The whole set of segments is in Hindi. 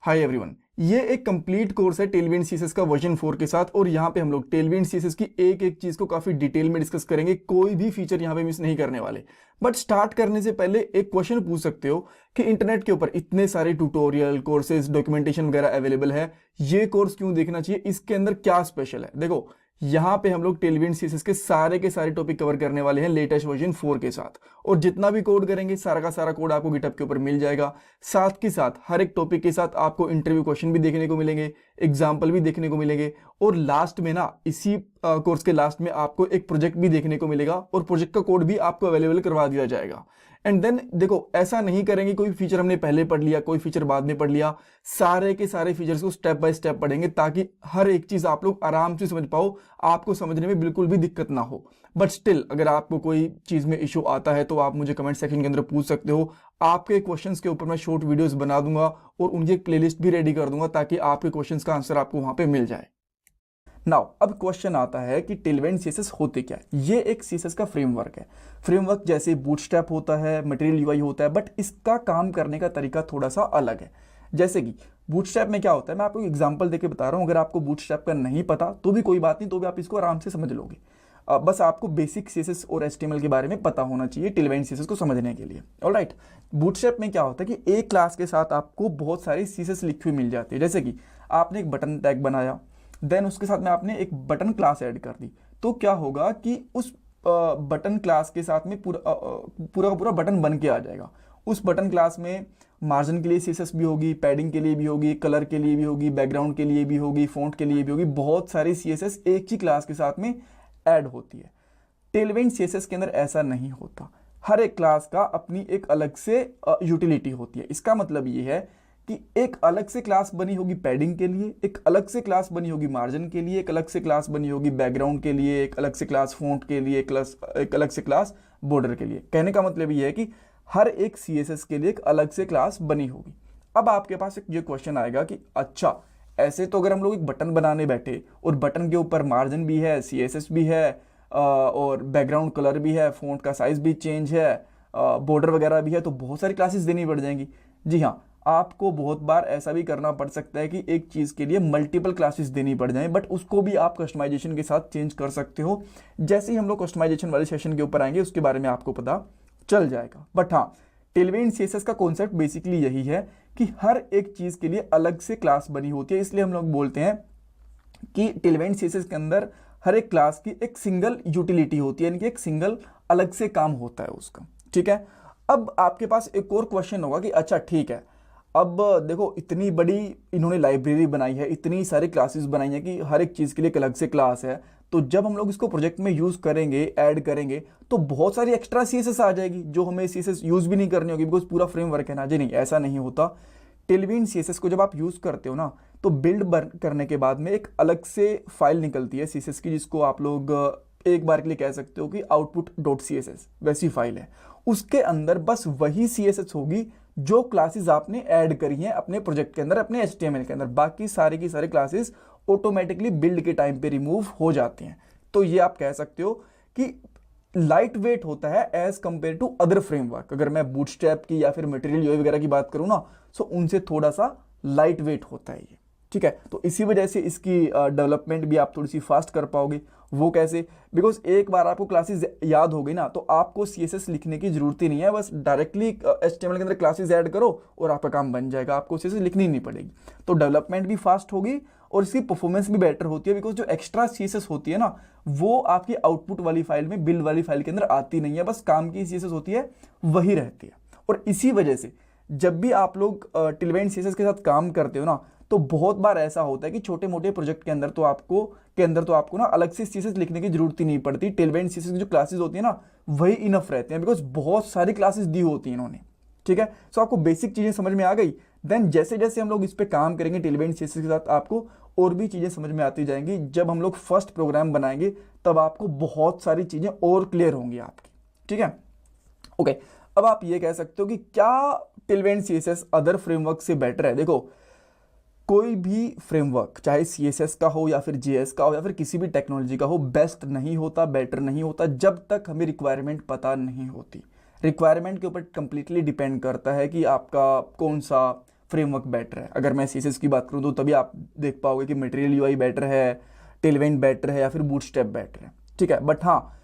हाय एवरीवन, ये एक कंप्लीट कोर्स है टेलविंड सीएसएस का वर्जन 4 के साथ। और यहाँ पे हम लोग टेलविंड सीएसएस की एक एक चीज को काफी डिटेल में डिस्कस करेंगे। कोई भी फीचर यहाँ पे मिस नहीं करने वाले। बट स्टार्ट करने से पहले एक क्वेश्चन पूछ सकते हो कि इंटरनेट के ऊपर इतने सारे ट्यूटोरियल, कोर्सेज, डॉक्यूमेंटेशन वगैरह अवेलेबल है, ये कोर्स क्यों देखना चाहिए, इसके अंदर क्या स्पेशल है। देखो, यहाँ पे हम लोग टेलविंड सीएसएस के सारे टॉपिक कवर करने वाले हैं लेटेस्ट वर्जन 4 के साथ। और जितना भी कोड करेंगे सारा का सारा कोड आपको गिटहब के ऊपर मिल जाएगा। साथ के साथ हर एक टॉपिक के साथ आपको इंटरव्यू क्वेश्चन भी देखने को मिलेंगे, एग्जाम्पल भी देखने को मिलेंगे। और लास्ट में ना, इसी कोर्स के लास्ट में आपको एक प्रोजेक्ट भी देखने को मिलेगा और प्रोजेक्ट का कोड भी आपको अवेलेबल करवा दिया जाएगा। एंड देन देखो, ऐसा नहीं करेंगे कोई फीचर हमने पहले पढ़ लिया, कोई फीचर बाद में पढ़ लिया। सारे के सारे फीचर्स को स्टेप बाय स्टेप पढ़ेंगे ताकि हर एक चीज आप लोग आराम से समझ पाओ, आपको समझने में बिल्कुल भी दिक्कत ना हो। बट स्टिल अगर आपको कोई चीज में इशू आता है तो आप मुझे कमेंट सेक्शन के अंदर पूछ सकते हो। आपके क्वेश्चंस के ऊपर मैं शॉर्ट वीडियोस बना दूंगा और उनकी एक प्लेलिस्ट भी रेडी कर दूंगा ताकि आपके क्वेश्चंस का आंसर आपको वहां पे मिल जाए। नाउ अब क्वेश्चन आता है कि टेलविंड सीएसएस होते क्या है। ये एक सीएसएस का फ्रेमवर्क है। फ्रेमवर्क जैसे बूटस्ट्रैप होता है, मटेरियल यूआई होता है, बट इसका काम करने का तरीका थोड़ा सा अलग है। जैसे कि बूटस्ट्रैप में क्या होता है, मैं आपको एग्जांपल देके बता रहा हूं। अगर आपको बूटस्ट्रैप का नहीं पता तो भी कोई बात नहीं, तो भी आप इसको आराम से समझ लोगे। बस आपको बेसिक सीएसएस और एचटीएमएल के बारे में पता होना चाहिए टेलविंड सीएसएस को समझने के लिए। ऑलराइट, बूटस्ट्रैप में क्या होता है कि एक क्लास के साथ आपको बहुत सारी सीएसएस लिखी हुई मिल जाती है। जैसे कि आपने एक बटन टैग बनाया, देन उसके साथ में आपने एक बटन क्लास ऐड कर दी, तो क्या होगा कि उस बटन क्लास के साथ में पूरा का पूरा बटन बन के आ जाएगा। उस बटन क्लास में मार्जिन के लिए सीएसएस भी होगी, पैडिंग के लिए भी होगी, कलर के लिए भी होगी, बैकग्राउंड के लिए भी होगी, फॉन्ट के लिए भी होगी। बहुत सारी सीएसएस एक ही क्लास के साथ में ऐड होती है। टेलविंड सीएसएस के अंदर ऐसा नहीं होता। हर एक क्लास का अपनी एक अलग से यूटिलिटी होती है। इसका मतलब ये है कि एक अलग से क्लास बनी होगी पैडिंग के लिए, एक अलग से क्लास बनी होगी मार्जिन के लिए, एक अलग से क्लास बनी होगी बैकग्राउंड के लिए, एक अलग से क्लास फॉन्ट के लिए, एक अलग से क्लास बॉर्डर के लिए। कहने का मतलब ये है कि हर एक सीएसएस के लिए एक अलग से क्लास बनी होगी। अब आपके पास एक ये क्वेश्चन आएगा कि अच्छा, ऐसे तो अगर हम लोग एक बटन बनाने बैठे और बटन के ऊपर मार्जिन भी है, सीएसएस भी है, और बैकग्राउंड कलर भी है, फॉन्ट का साइज भी चेंज है, बॉर्डर वगैरह भी है, तो बहुत सारी क्लासेस देनी पड़ जाएंगी। जी हाँ, आपको बहुत बार ऐसा भी करना पड़ सकता है कि एक चीज़ के लिए मल्टीपल क्लासेस देनी पड़ जाएं, बट उसको भी आप कस्टमाइजेशन के साथ चेंज कर सकते हो। जैसे ही हम लोग कस्टमाइजेशन वाले सेशन के ऊपर आएंगे उसके बारे में आपको पता चल जाएगा। बट हाँ, टेलविंड सीएसएस का कॉन्सेप्ट बेसिकली यही है कि हर एक चीज़ के लिए अलग से क्लास बनी होती है। इसलिए हम लोग बोलते हैं कि टेलविंड सीएसएस के अंदर हर एक क्लास की एक सिंगल यूटिलिटी होती है, यानी कि एक सिंगल अलग से काम होता है उसका। ठीक है, अब आपके पास एक और क्वेश्चन होगा कि अच्छा ठीक है, अब देखो इतनी बड़ी इन्होंने लाइब्रेरी बनाई है, इतनी सारी क्लासेस बनाई हैं कि हर एक चीज़ के लिए एक अलग से क्लास है, तो जब हम लोग इसको प्रोजेक्ट में यूज़ करेंगे, ऐड करेंगे, तो बहुत सारी एक्स्ट्रा सीएसएस आ जाएगी जो हमें सीएसएस यूज़ भी नहीं करनी होगी, बिकॉज पूरा फ्रेमवर्क है ना। जी नहीं, ऐसा नहीं होता। टेलविंड सीएसएस को जब आप यूज़ करते हो ना, तो बिल्ड करने के बाद में एक अलग से फाइल निकलती है सीएसएस की, जिसको आप लोग एक बार के लिए कह सकते हो कि output.css वैसी फाइल है। उसके अंदर बस वही सीएसएस होगी जो क्लासेस आपने ऐड करी हैं अपने प्रोजेक्ट के अंदर, अपने एचटीएमएल के अंदर। बाकी सारे की सारे क्लासेस ऑटोमेटिकली बिल्ड के टाइम पे रिमूव हो जाती हैं। तो ये आप कह सकते हो कि लाइट वेट होता है as compare to other framework. अगर मैं बूटस्ट्रैप की या फिर मटेरियल यूआई वगैरह की बात करूँ ना, सो उनसे थोड़ा सा लाइट वेट होता है ये। ठीक है, तो इसी वजह से इसकी डेवलपमेंट भी आप थोड़ी सी फास्ट कर पाओगे। वो कैसे? बिकॉज एक बार आपको क्लासेस याद हो गई ना, तो आपको सीएसएस लिखने की जरूरत ही नहीं है। बस डायरेक्टली एचटीएमएल के अंदर क्लासेस ऐड करो और आपका काम बन जाएगा, आपको सीएसएस लिखनी नहीं पड़ेगी। तो डेवलपमेंट भी फास्ट होगी और इसकी परफॉर्मेंस भी बेटर होती है, बिकॉज जो एक्स्ट्रा सीएसएस होती है ना, वो आपकी आउटपुट वाली फाइल में, बिल्ड वाली फाइल के अंदर आती नहीं है। बस काम की सीएसएस होती है, वही रहती है। और इसी वजह से जब भी आप लोग टेलविंड सीएसएस के साथ काम करते हो ना, तो बहुत बार ऐसा होता है कि छोटे मोटे प्रोजेक्ट के अंदर तो आपको ना अलग से सीएसएस लिखने की जरूरत ही नहीं पड़ती। टेलविंड सीएसएस की जो क्लासेस होती है ना, वही इनफ रहते हैं, बिकॉज बहुत सारी क्लासेस दी होती हैं इन्होंने। ठीक है, सो आपको बेसिक चीजें समझ में आ गई। देन जैसे जैसे हम लोग इस पे काम करेंगे टेलविंड सीएसएस के साथ, आपको और भी चीजें समझ में आती जाएंगी। जब हम लोग फर्स्ट प्रोग्राम बनाएंगे तब आपको बहुत सारी चीजें और क्लियर होंगी आपकी। ठीक है, ओके। अब आप ये कह सकते हो कि क्या टेलविंड सीएसएस अदर फ्रेमवर्क से बेटर है? देखो, कोई भी फ्रेमवर्क, चाहे सीएसएस का हो या फिर जेएस का हो या फिर किसी भी टेक्नोलॉजी का हो, बेस्ट नहीं होता, बेटर नहीं होता जब तक हमें रिक्वायरमेंट पता नहीं होती। रिक्वायरमेंट के ऊपर कंप्लीटली डिपेंड करता है कि आपका कौन सा फ्रेमवर्क बेटर है। अगर मैं सीएसएस की बात करूँ तो तभी आप देख पाओगे कि मटेरियल यूआई बेटर है, टेलविंड बेटर है या फिर बूटस्ट्रैप बेटर है, ठीक है। बट हाँ,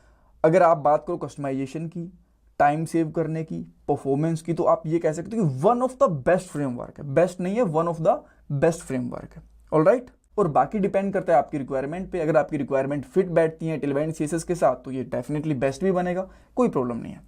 अगर आप बात करो कस्टमाइजेशन की, टाइम सेव करने की, परफॉर्मेंस की, तो आप ये कह सकते हो कि one of the best framework है। बेस्ट नहीं है, one of the best framework है। ऑलराइट, और बाकी डिपेंड करता है आपकी रिक्वायरमेंट पे। अगर आपकी रिक्वायरमेंट फिट बैठती है टेलविंड सीएसएस के साथ तो ये डेफिनेटली बेस्ट भी बनेगा, कोई प्रॉब्लम नहीं है।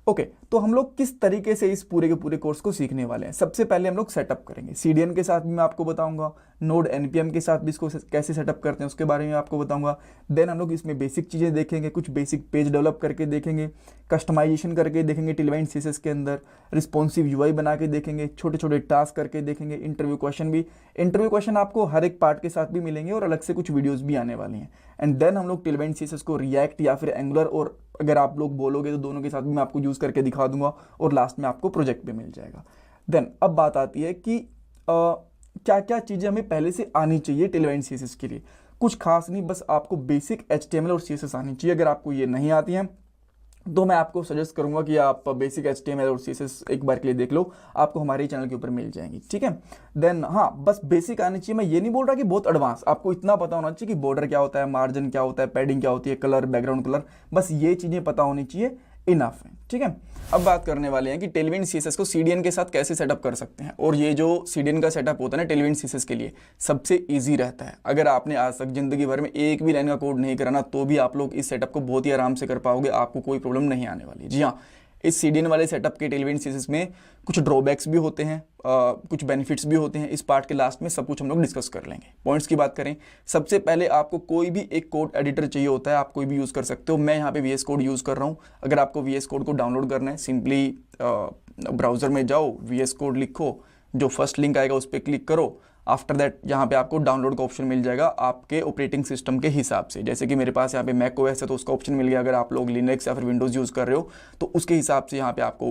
ओके, तो हम लोग किस तरीके से इस पूरे के पूरे कोर्स को सीखने वाले हैं। सबसे पहले हम लोग सेटअप करेंगे, सीडीएन के साथ भी मैं आपको बताऊंगा, नोड एनपीएम के साथ भी इसको कैसे सेटअप करते हैं उसके बारे में आपको बताऊंगा। देन हम लोग इसमें बेसिक चीज़ें देखेंगे, कुछ बेसिक पेज डेवलप करके देखेंगे, कस्टमाइजेशन करके देखेंगे टेलविंड सीएसएस के अंदर, रिस्पॉन्सिव यूआई बना के देखेंगे, छोटे छोटे टास्क करके देखेंगे, इंटरव्यू क्वेश्चन आपको हर एक पार्ट के साथ भी मिलेंगे और अलग से कुछ वीडियोज़ भी आने वाली हैं। एंड देन हम लोग टेलविंड सीएसएस को रिएक्ट या फिर एंगुलर, और अगर आप लोग बोलोगे तो दोनों के साथ भी मैं आपको यूज़ करके दिखा दूंगा और लास्ट में आपको प्रोजेक्ट भी मिल जाएगा। देन अब बात आती है कि क्या क्या चीज़ें हमें पहले से आनी चाहिए टेलविंड सीएसएस के लिए। कुछ खास नहीं, बस आपको बेसिक एचटीएमएल और सीएसएस आनी चाहिए। अगर आपको ये नहीं आती हैं तो मैं आपको सजेस्ट करूंगा कि आप बेसिक एचटीएमएल और सीएसएस एक बार के लिए देख लो, आपको हमारे चैनल के ऊपर मिल जाएंगी, ठीक है। देन हाँ, बस बेसिक आनी चाहिए। मैं ये नहीं बोल रहा कि बहुत एडवांस, आपको इतना पता होना चाहिए कि बॉर्डर क्या होता है, मार्जिन क्या होता है, पैडिंग क्या होती है, कलर, बैकग्राउंड कलर, बस ये चीज़ें पता होनी चाहिए, इनफ है, ठीक है। अब बात करने वाले हैं कि टेलविंड सीएसएस को सीडीएन के साथ कैसे सेटअप कर सकते हैं। और ये जो सीडीएन का सेटअप होता है ना टेलविंड सीएसएस के लिए, सबसे इजी रहता है। अगर आपने आज तक जिंदगी भर में एक भी लाइन का कोड नहीं कराना तो भी आप लोग इस सेटअप को बहुत ही आराम से कर पाओगे, आपको कोई प्रॉब्लम नहीं आने वाली। जी हाँ, इस सीडीएन वाले सेटअप के टेलविंड सीएसएस में कुछ ड्रॉबैक्स भी होते हैं, कुछ बेनिफिट्स भी होते हैं। इस पार्ट के लास्ट में सब कुछ हम लोग डिस्कस कर लेंगे। पॉइंट्स की बात करें, सबसे पहले आपको कोई भी एक कोड एडिटर चाहिए होता है, आप कोई भी यूज़ कर सकते हो। मैं यहाँ पे VS कोड यूज़ कर रहा हूँ। अगर आपको VS कोड को डाउनलोड करना है, सिंपली ब्राउज़र में जाओ, VS कोड लिखो, जो फर्स्ट लिंक आएगा उस पर क्लिक करो। आफ्टर दैट यहाँ पे आपको डाउनलोड का ऑप्शन मिल जाएगा आपके ऑपरेटिंग सिस्टम के हिसाब से। जैसे कि मेरे पास यहाँ पे मैक ओएस है तो उसका ऑप्शन मिल गया। अगर आप लोग लिनक्स या फिर विंडोज़ यूज़ कर रहे हो तो उसके हिसाब से यहाँ पे आपको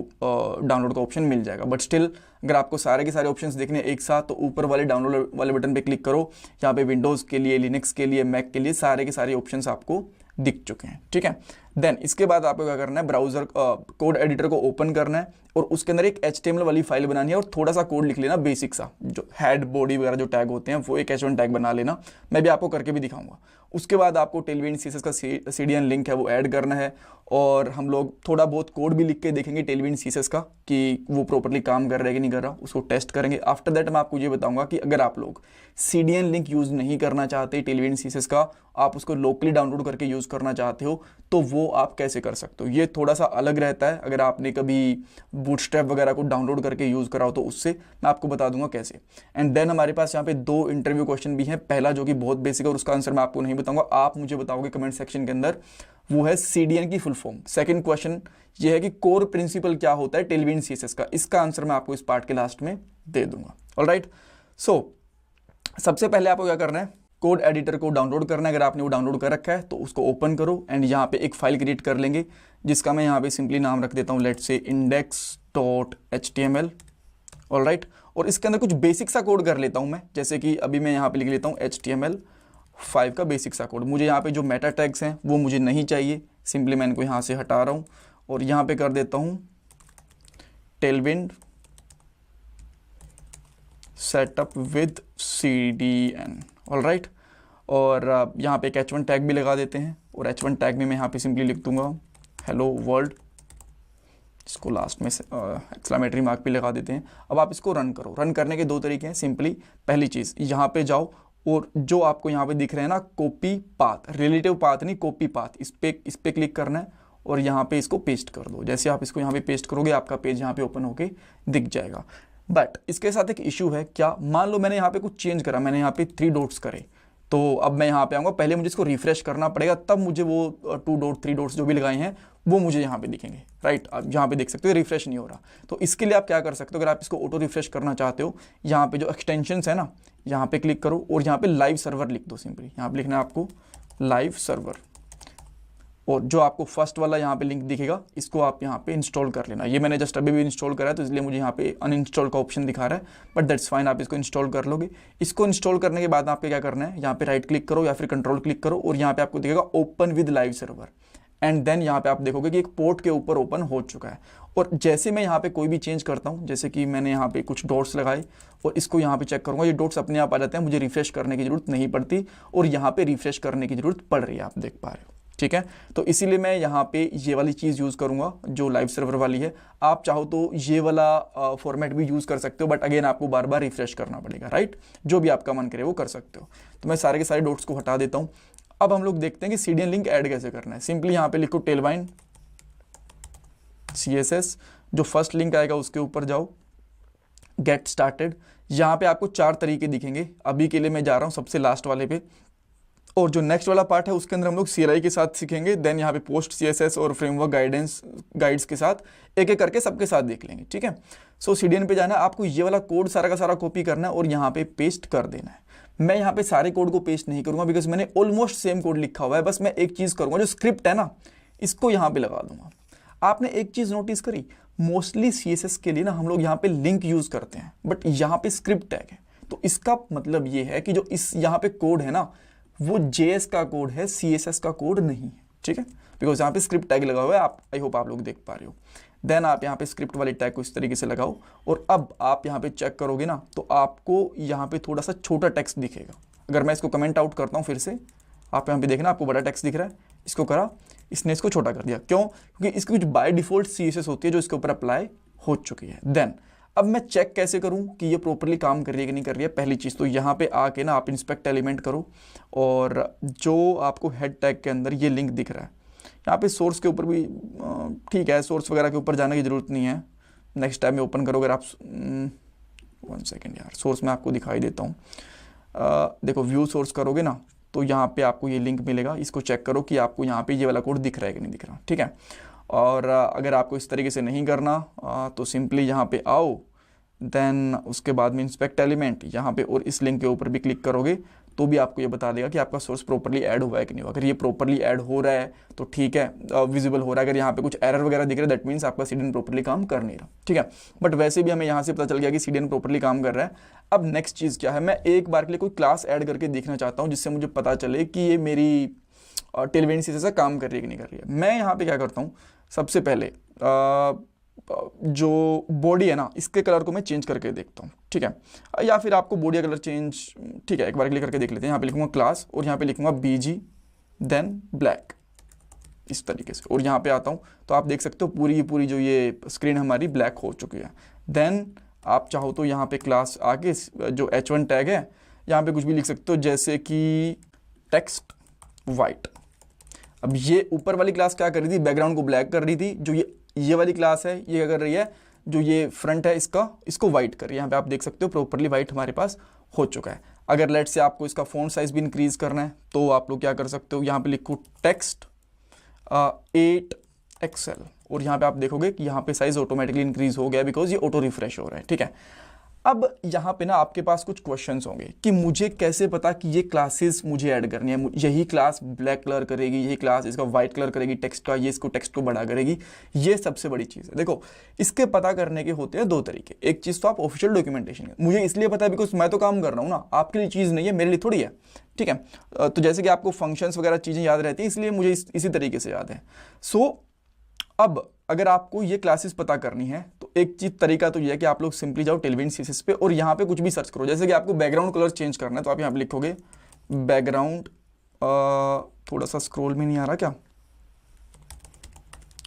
डाउनलोड का ऑप्शन मिल जाएगा। बट स्टिल अगर आपको सारे के सारे ऑप्शंस देखने एक साथ, तो ऊपर वाले डाउनलोड वाले बटन पे क्लिक करो। यहाँ पे विंडोज़ के लिए, लिनक्स के लिए, मैक के लिए सारे के सारे ऑप्शंस आपको दिख चुके हैं, ठीक है। देन इसके बाद आपको क्या करना है, ब्राउजर कोड एडिटर को ओपन करना है और उसके अंदर एक HTML वाली फाइल बनानी है और थोड़ा सा कोड लिख लेना, बेसिक सा, जो हेड, बॉडी वगैरह जो टैग होते हैं वो एक H1 टैग बना लेना। मैं भी आपको करके भी दिखाऊंगा। उसके बाद आपको टेलविंड सीएसएस का सीडीएन लिंक है वो ऐड करना है और हम लोग थोड़ा बहुत कोड भी लिख के देखेंगे टेलविंड सीएसएस का कि वो प्रॉपरली काम कर रहा है कि नहीं कर रहा, उसको टेस्ट करेंगे। आफ्टर दैट मैं आपको ये बताऊंगा कि अगर आप लोग सीडीएन लिंक यूज़ नहीं करना चाहते टेलविंड सीएसएस का, आप उसको लोकली डाउनलोड करके यूज़ करना चाहते हो तो वो आप कैसे कर सकते हो। ये थोड़ा सा अलग रहता है। अगर आपने कभी बूटस्ट्रैप वगैरह को डाउनलोड करके यूज़ करा हो तो उससे मैं आपको बता दूंगा कैसे। एंड देन हमारे पास यहाँ पे 2 इंटरव्यू क्वेश्चन भी हैं। पहला जो कि बहुत बेसिक है और उसका आंसर मैं आपको नहीं बताऊंगा, आप मुझे बताओगे कमेंट सेक्शन के अंदर, वो है सीडीएन की फुल फॉर्म। सेकंड क्वेश्चन ये है कि कोर प्रिंसिपल क्या होता है टेलविंड सीएसएस का, इसका आंसर मैं आपको इस पार्ट के लास्ट में दे दूंगा। ऑलराइट, सो सबसे पहले आपको क्या करना है, कोड एडिटर को डाउनलोड करना है। अगर आपने वो डाउनलोड कर रखा है तो उसको ओपन करो एंड यहाँ पे एक फाइल क्रिएट कर लेंगे जिसका मैं यहाँ पे सिंपली नाम रख देता हूँ, लेट्स से index.html। ऑलराइट, और इसके अंदर कुछ बेसिक सा कोड कर लेता हूँ मैं, जैसे कि अभी मैं यहाँ पे लिख लेता हूँ HTML5 का बेसिक सा कोड। मुझे यहाँ पे जो मेटा टैग्स हैं वो मुझे नहीं चाहिए, सिंपली मैं इनको यहाँ से हटा रहा हूँ और यहाँ पे कर देता हूँ Tailwind setup with CDN। Alright, और यहाँ पे एक H1 टैग भी लगा देते हैं और H1 टैग में मैं यहाँ पे सिंपली लिख दूंगा हेलो वर्ल्ड, इसको लास्ट में एक्सक्लेमेटरी मार्क भी लगा देते हैं। अब आप इसको रन करो। रन करने के 2 तरीके हैं। सिंपली पहली चीज़, यहाँ पे जाओ और जो आपको यहाँ पे दिख रहे हैं ना कॉपी पाथ, रिलेटिव पाथ नहीं कॉपी पाथ, इस पे क्लिक करना है और यहाँ पे इसको पेस्ट कर दो। जैसे आप इसको यहाँ पे पेस्ट करोगे आपका पेज यहाँ पे ओपन होके दिख जाएगा। बट इसके साथ एक इशू है, क्या, मान लो मैंने यहाँ पे कुछ चेंज करा, मैंने यहाँ पे 3 डॉट्स करे, तो अब मैं यहाँ पे आऊँगा, पहले मुझे इसको रिफ्रेश करना पड़ेगा, तब मुझे वो 2 डॉट 3 डॉट्स जो भी लगाए हैं वो मुझे यहाँ पे दिखेंगे। राइट, आप यहाँ पे देख सकते हो रिफ्रेश नहीं हो रहा। तो इसके लिए आप क्या कर सकते हो, अगर आप इसको ऑटो रिफ्रेश करना चाहते हो, यहाँ पे जो एक्सटेंशंस है ना, यहाँ पे क्लिक करो और यहाँ पे लाइव सर्वर लिख दो। सिंपली यहाँ पे लिखना है आपको लाइव सर्वर, और जो आपको फर्स्ट वाला यहाँ पे लिंक दिखेगा इसको आप यहाँ पे इंस्टॉल कर लेना। ये मैंने जस्ट अभी भी इंस्टॉल करा है तो इसलिए मुझे यहाँ पे अनइंस्टॉल का ऑप्शन दिखा रहा है, बट दैट्स फाइन, आप इसको इंस्टॉल कर लोगे। इसको इंस्टॉल करने के बाद आपको क्या करना है, यहाँ पे राइट क्लिक करो या फिर कंट्रोल क्लिक करो और यहाँ पे आपको दिखेगा open with live server. And then यहाँ पे आप देखोगे कि एक पोर्ट के ऊपर ओपन हो चुका है। और जैसे मैं यहाँ पे कोई भी चेंज करता हूँ, जैसे कि मैंने यहाँ पे कुछ डॉट्स लगाए और इसको यहाँ पे चेक करूँगा, ये डॉट्स अपने आप आ जाते हैं, मुझे रिफ्रेश करने की जरूरत नहीं पड़ती, और यहाँ पे रिफ्रेश करने की जरूरत पड़ रही है, आप देख पा रहे हो। ठीक है, तो इसीलिए मैं यहाँ पे ये वाली चीज़ यूज़ करूँगा जो लाइव सर्वर वाली है। आप चाहो तो ये वाला फॉर्मेट भी यूज़ कर सकते हो, बट अगेन आपको बार बार रिफ्रेश करना पड़ेगा, राइट। जो भी आपका मन करे वो कर सकते हो। तो मैं सारे के सारे डॉट्स को हटा देता हूँ। अब हम लोग देखते हैं कि सीडीएन लिंक ऐड कैसे करना है। सिंपली यहाँ पे लिखो टेलवाइन CSS, जो फर्स्ट लिंक आएगा उसके ऊपर जाओ, गेट स्टार्टेड। यहाँ पे आपको 4 तरीके दिखेंगे, अभी के लिए मैं जा रहा हूँ सबसे लास्ट वाले पे, और जो नेक्स्ट वाला पार्ट है उसके अंदर हम लोग CLI के साथ सीखेंगे। देन यहाँ पे पोस्ट CSS और फ्रेमवर्क गाइड्स के साथ एक एक करके सबके साथ देख लेंगे। ठीक है, सो सीडीएन पे जाना है, आपको ये वाला कोड सारा का सारा कॉपी करना है और यहाँ पे पेस्ट कर देना है। मैं यहाँ पे सारे कोड को पेस्ट नहीं करूँगा बिकॉज मैंने ऑलमोस्ट सेम कोड लिखा हुआ है। बस मैं एक चीज़ करूँगा, जो स्क्रिप्ट है ना, इसको यहाँ पे लगा दूंगा। आपने एक चीज़ नोटिस करी, मोस्टली CSS के लिए ना हम लोग यहाँ पे लिंक यूज़ करते हैं, बट यहाँ पे स्क्रिप्ट टैग है। तो इसका मतलब ये है कि जो इस यहाँ पे कोड है ना, वो JS का कोड है, CSS का कोड नहीं है। ठीक है, बिकॉज यहाँ पे स्क्रिप्ट टैग लगा हुआ है, आप आई होप आप लोग देख पा रहे हो। देन आप यहाँ पे स्क्रिप्ट वाले टैग को इस तरीके से लगाओ, और अब आप यहाँ पे चेक करोगे ना, तो आपको यहाँ पे थोड़ा सा छोटा टेक्स्ट दिखेगा। अगर मैं इसको कमेंट आउट करता हूँ फिर से, आप यहाँ पे देखना आपको बड़ा टेक्स्ट दिख रहा है, इसको करा, इसने इसको छोटा कर दिया। क्यों? क्योंकि इसकी कुछ बाय डिफॉल्ट CSS होती है जो इसके ऊपर अप्लाई हो चुकी है। देन अब मैं चेक कैसे करूं कि ये प्रॉपरली काम कर रही है कि नहीं कर रही है। पहली चीज़ तो यहाँ पे आके ना आप इंस्पेक्ट एलिमेंट करो, और जो आपको हेड टैग के अंदर ये लिंक दिख रहा है, यहाँ पे सोर्स के ऊपर भी ठीक है, सोर्स वगैरह के ऊपर जाने की ज़रूरत नहीं है। नेक्स्ट टाइम में ओपन करो, अगर आप 1 सेकेंड यार, सोर्स में आपको दिखाई देता हूँ। देखो व्यू सोर्स करोगे ना, तो यहाँ पे आपको ये लिंक मिलेगा, इसको चेक करो कि आपको यहाँ पे ये वाला कोड दिख रहा है कि नहीं दिख रहा। ठीक है, और अगर आपको इस तरीके से नहीं करना तो सिंपली यहाँ पे आओ, देन उसके बाद में इंस्पेक्ट एलिमेंट यहाँ पे, और इस लिंक के ऊपर भी क्लिक करोगे तो भी आपको ये बता देगा कि आपका सोर्स प्रॉपरली ऐड हुआ है कि नहीं हुआ। अगर ये प्रॉपरली ऐड हो रहा है तो ठीक है, विजिबल हो रहा है। अगर यहाँ पे कुछ एरर वगैरह दिख रहा है, दैट मीन्स आपका सीडीएन प्रॉपरली काम कर नहीं रहा। ठीक है, बट वैसे भी हमें यहाँ से पता चल गया कि सीडीएन प्रॉपरली काम कर रहा है। अब नेक्स्ट चीज़ क्या है, मैं एक बार के लिए कोई क्लास ऐड करके देखना चाहता हूँ, जिससे मुझे पता चले कि ये मेरी टेलवाइन CSS से काम कर रही है कि नहीं कर रही है। मैं यहाँ पे क्या करता हूँ, सबसे पहले जो बॉडी है ना, इसके कलर को मैं चेंज करके देखता हूँ। ठीक है, या फिर आपको बॉडी का कलर चेंज, ठीक है, एक बार क्लिक करके देख लेते हैं। यहाँ पे लिखूंगा क्लास, और यहाँ पे लिखूंगा BG देन ब्लैक, इस तरीके से, और यहाँ पे आता हूँ तो आप देख सकते हो पूरी की पूरी जो ये स्क्रीन हमारी ब्लैक हो चुकी है। देन आप चाहो तो यहाँ पे क्लास आके जो H1 टैग है, यहाँ पे कुछ भी लिख सकते हो, जैसे कि टेक्स्ट वाइट। अब ये ऊपर वाली क्लास क्या कर रही थी, बैकग्राउंड को ब्लैक कर रही थी। जो ये वाली क्लास है, ये क्या कर रही है, जो ये फ्रंट है इसको वाइट कर रही है। यहाँ पे आप देख सकते हो प्रॉपरली वाइट हमारे पास हो चुका है। अगर लेट से आपको इसका फ़ॉन्ट साइज भी इंक्रीज करना है तो आप लोग क्या कर सकते हो, यहाँ पे लिखो टेक्स्ट 8 XL, और यहाँ पे आप देखोगे कि यहाँ पे साइज ऑटोमेटिकली इंक्रीज हो गया, बिकॉज ये ऑटो रिफ्रेश हो रहा है। ठीक है, अब यहाँ पे ना आपके पास कुछ क्वेश्चंस होंगे कि मुझे कैसे पता कि ये क्लासेस मुझे ऐड करनी है, यही क्लास ब्लैक कलर करेगी, यही क्लास इसका वाइट कलर करेगी टेक्स्ट का, ये इसको टेक्स्ट को बड़ा करेगी। ये सबसे बड़ी चीज़ है। देखो, इसके पता करने के होते हैं 2 तरीके। एक चीज़ तो आप ऑफिशियल डॉक्यूमेंटेशन, मुझे इसलिए पता है बिकॉज मैं तो काम कर रहा हूँ ना, आपके लिए चीज़ नहीं है, मेरे लिए थोड़ी है। ठीक है, तो जैसे कि आपको फंक्शंस वगैरह चीज़ें याद रहती है, इसलिए मुझे इसी तरीके से याद है। सो अब अगर आपको ये क्लासेस पता करनी है तो एक चीज तरीका तो ये है कि आप लोग सिंपली जाओ टेलवाइन CSS पे, और यहाँ पे कुछ भी सर्च करो। जैसे कि आपको बैकग्राउंड कलर चेंज करना है, तो आप यहाँ पे लिखोगे बैकग्राउंड, थोड़ा सा स्क्रॉल में नहीं आ रहा क्या,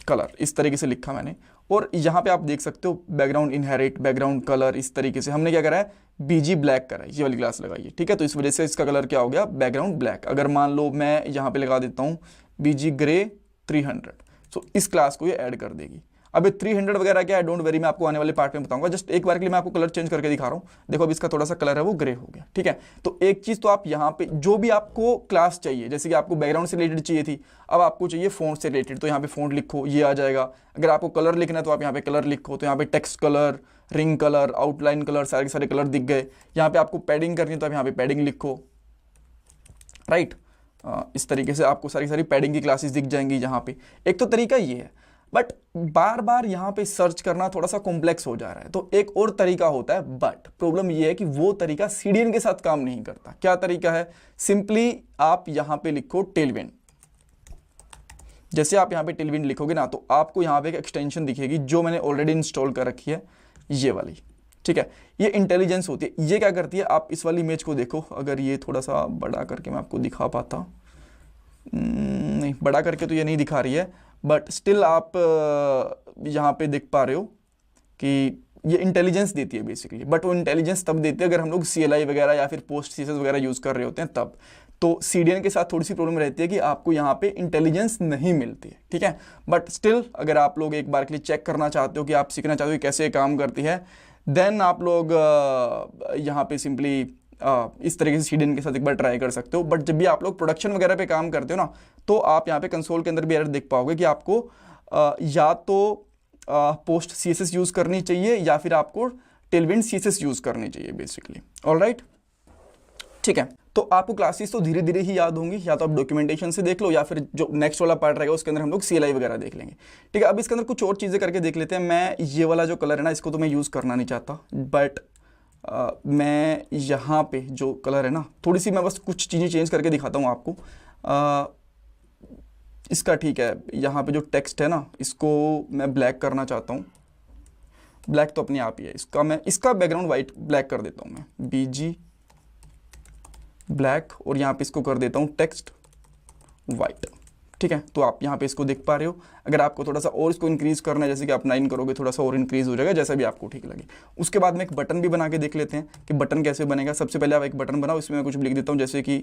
कलर, इस तरीके से लिखा मैंने, और यहाँ पे आप देख सकते हो बैकग्राउंड इनहेरिट, बैकग्राउंड कलर, इस तरीके से हमने क्या करा है, BG ब्लैक करा है, ये वाली क्लास लगाई है। ठीक है, तो इस वजह से इसका कलर क्या हो गया, बैकग्राउंड ब्लैक। अगर मान लो मैं यहाँ पे लगा देता हूँ BG ग्रे 300, तो इस क्लास को ये ऐड कर देगी। अब 300 वगैरह क्या है, डोंट वेरी, मैं आपको आने वाले पार्ट में बताऊंगा। जस्ट एक बार के लिए मैं आपको कलर चेंज करके दिखा रहा हूँ। देखो, अब इसका थोड़ा सा कलर है वो ग्रे हो गया। ठीक है, तो एक चीज तो आप यहाँ पे जो भी आपको क्लास चाहिए, जैसे कि आपको बैकग्राउंड से रिलेटेड चाहिए थी, अब आपको चाहिए फॉन्ट से रिलेटेड, तो यहाँ पे फॉन्ट लिखो, ये आ जाएगा। अगर आपको कलर लिखना है तो आप यहाँ पे कलर लिखो, तो यहाँ पे text colour, ring colour, outline colour, सारे के सारे कलर दिख गए। यहाँ पे आपको पैडिंग करनी है तो आप यहाँ पे पैडिंग लिखो, राइट। इस तरीके से आपको सारी पैडिंग की क्लासेस दिख जाएंगी यहाँ पे। एक तो तरीका ये है, बट बार बार यहाँ पे सर्च करना थोड़ा सा कॉम्प्लेक्स हो जा रहा है। तो एक और तरीका होता है, बट प्रॉब्लम ये है कि वो तरीका सीडीएन के साथ काम नहीं करता। क्या तरीका है, सिंपली आप यहाँ पे लिखो टेलवाइन, जैसे आप यहाँ पे टेलविन लिखोगे ना तो आपको यहाँ पे एक एक्सटेंशन दिखेगी जो मैंने ऑलरेडी इंस्टॉल कर रखी है, ये वाली, ठीक है। ये इंटेलिजेंस होती है। ये क्या करती है, आप इस वाली इमेज को देखो, अगर ये थोड़ा सा बड़ा करके मैं आपको दिखा पाता, नहीं बड़ा करके तो ये नहीं दिखा रही है, बट स्टिल आप यहाँ पे देख पा रहे हो कि ये इंटेलिजेंस देती है बेसिकली। बट वो इंटेलिजेंस तब देती है अगर हम लोग CLI वगैरह या फिर पोस्ट सीएसएस वगैरह यूज़ कर रहे होते हैं तब। तो CDN के साथ थोड़ी सी प्रॉब्लम रहती है कि आपको यहाँ पे इंटेलिजेंस नहीं मिलती है, ठीक है। बट स्टिल अगर आप लोग एक बार के लिए चेक करना चाहते हो कि आप सीखना चाहते हो कि कैसे काम करती है, देन आप लोग यहाँ पे सिंपली इस तरीके से CDN के साथ एक बार ट्राई कर सकते हो। बट जब भी आप लोग प्रोडक्शन वगैरह पे काम करते हो ना, तो आप यहाँ पे कंसोल के अंदर भी एरर देख पाओगे कि आपको या तो पोस्ट CSS यूज़ करनी चाहिए या फिर आपको टेलविन CSS यूज़ करनी चाहिए बेसिकली। ऑलराइट, ठीक है। तो आपको क्लासेस तो धीरे धीरे ही याद होंगी, या तो आप डॉक्यूमेंटेशन से देख लो या फिर जो नेक्स्ट वाला पार्ट रहेगा उसके अंदर हम लोग CLI वगैरह देख लेंगे, ठीक है। अब इसके अंदर कुछ और चीज़ें करके देख लेते हैं। मैं ये वाला जो कलर है ना, इसको तो मैं यूज़ करना नहीं चाहता, बट मैं यहाँ पे जो कलर है ना, थोड़ी सी मैं बस कुछ चीज़ें चेंज करके दिखाता हूँ आपको। इसका ठीक है, यहाँ पे जो टेक्स्ट है ना, इसको मैं ब्लैक करना चाहता हूँ। ब्लैक तो अपने आप ही है, इसका बैकग्राउंड वाइट ब्लैक कर देता हूँ मैं, BG ब्लैक, और यहाँ पे इसको कर देता हूँ टेक्स्ट वाइट, ठीक है। तो आप यहाँ पे इसको देख पा रहे हो। अगर आपको थोड़ा सा और इसको इंक्रीज़ करना है, जैसे कि आप 9 करोगे, थोड़ा सा और इंक्रीज़ हो जाएगा, जैसा भी आपको ठीक लगे। उसके बाद में एक बटन भी बना के देख लेते हैं कि बटन कैसे बनेगा। सबसे पहले आप एक बटन बनाओ, इसमें मैं कुछ लिख देता हूँ, जैसे कि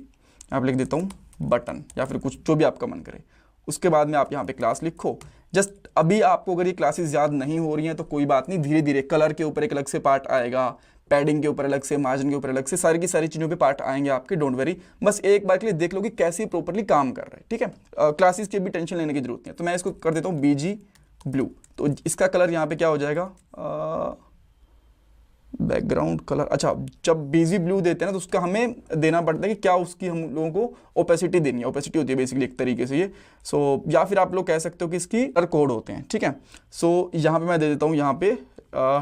आप लिख देता हूँ बटन, या फिर कुछ जो भी आपका मन करे। उसके बाद में आप यहाँ पे क्लास लिखो। जस्ट अभी आपको अगर ये क्लासेस याद नहीं हो रही हैं तो कोई बात नहीं, धीरे धीरे कलर के ऊपर एक अलग से पार्ट आएगा, पैडिंग के ऊपर अलग से, मार्जिन के ऊपर अलग से, सारी की सारी चीज़ों पे पार्ट आएंगे आपके, डोंट वरी। बस एक बार के लिए देख लो कि कैसे प्रॉपर्ली काम कर रहा है, ठीक है। क्लासेस की भी टेंशन लेने की जरूरत नहीं है। तो मैं इसको कर देता हूँ BG ब्लू। तो इसका कलर यहाँ पे क्या हो जाएगा, बैकग्राउंड कलर। अच्छा, जब BG ब्लू देते हैं ना तो उसका हमें देना पड़ता है कि क्या उसकी हम लोगों को ओपेसिटी देनी है। ओपेसिटी होती है बेसिकली एक तरीके से ये, सो या फिर आप लोग कह सकते हो कि इसकी कलर कोड होते हैं, ठीक है। सो यहाँ पे मैं दे देता हूँ, यहाँ पे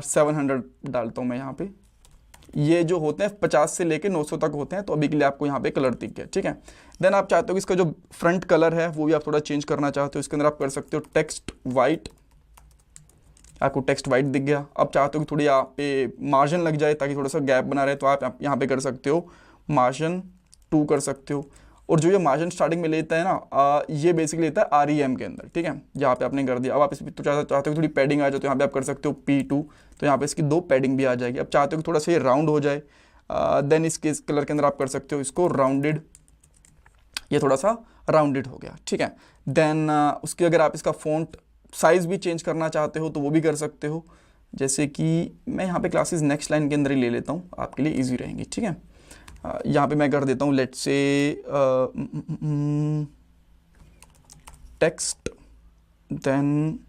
700 डालता हूँ मैं यहाँ पे। ये जो होते हैं 50 से लेके 900 तक होते हैं। तो अभी के लिए आपको यहाँ पे कलर दिख गया, ठीक है। देन आप चाहते हो कि इसका जो फ्रंट कलर है वो भी आप थोड़ा चेंज करना चाहते हो, इसके अंदर आप कर सकते हो टेक्स्ट वाइट। आपको टेक्स्ट वाइट दिख गया। अब चाहते हो कि थोड़ी यहाँ पे मार्जिन लग जाए ताकि थोड़ा सा गैप बना रहे, तो आप यहाँ पे कर सकते हो मार्जिन 2 कर सकते हो। और जो ये मार्जिन स्टार्टिंग में लेता है ना, ये बेसिकली लेता है REM के अंदर, ठीक है। यहाँ पे आपने कर दिया। अब आप इस तो चाहते हो थोड़ी पैडिंग आ जाए, तो यहाँ पे आप कर सकते हो P2, तो यहाँ पे इसकी 2 पैडिंग भी आ जाएगी। अब चाहते हो कि थोड़ा सा ये राउंड हो जाए, देन इसके कलर के अंदर आप कर सकते हो इसको राउंडेड, ये थोड़ा सा राउंडेड हो गया, ठीक है। देन उसके अगर आप इसका फ़ॉन्ट साइज़ भी चेंज करना चाहते हो तो वो भी कर सकते हो। जैसे कि मैं यहाँ पे क्लासेस नेक्स्ट लाइन के अंदर ही ले लेता हूँ, आपके लिए ईजी रहेंगी, ठीक है। यहाँ पे मैं कर देता हूँ let's say text then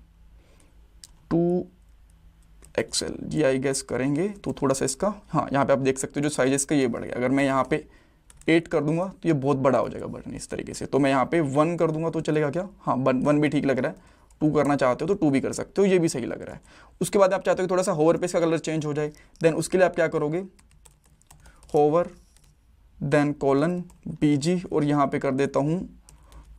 2XL, ये आई गेस करेंगे तो थोड़ा सा इसका, हाँ यहाँ पे आप देख सकते हो जो साइज इसका ये बढ़ गया। अगर मैं यहाँ पे 8 कर दूंगा तो ये बहुत बड़ा हो जाएगा बटन इस तरीके से। तो मैं यहाँ पे 1 कर दूंगा तो चलेगा क्या, हाँ 1 भी ठीक लग रहा है। 2 करना चाहते हो तो 2 भी कर सकते हो, ये भी सही लग रहा है। उसके बाद आप चाहते हो कि थोड़ा सा होवर पे इसका कलर चेंज हो जाए, देन उसके लिए आप क्या करोगे, होवर देन कोलन BG, और यहाँ पे कर देता हूँ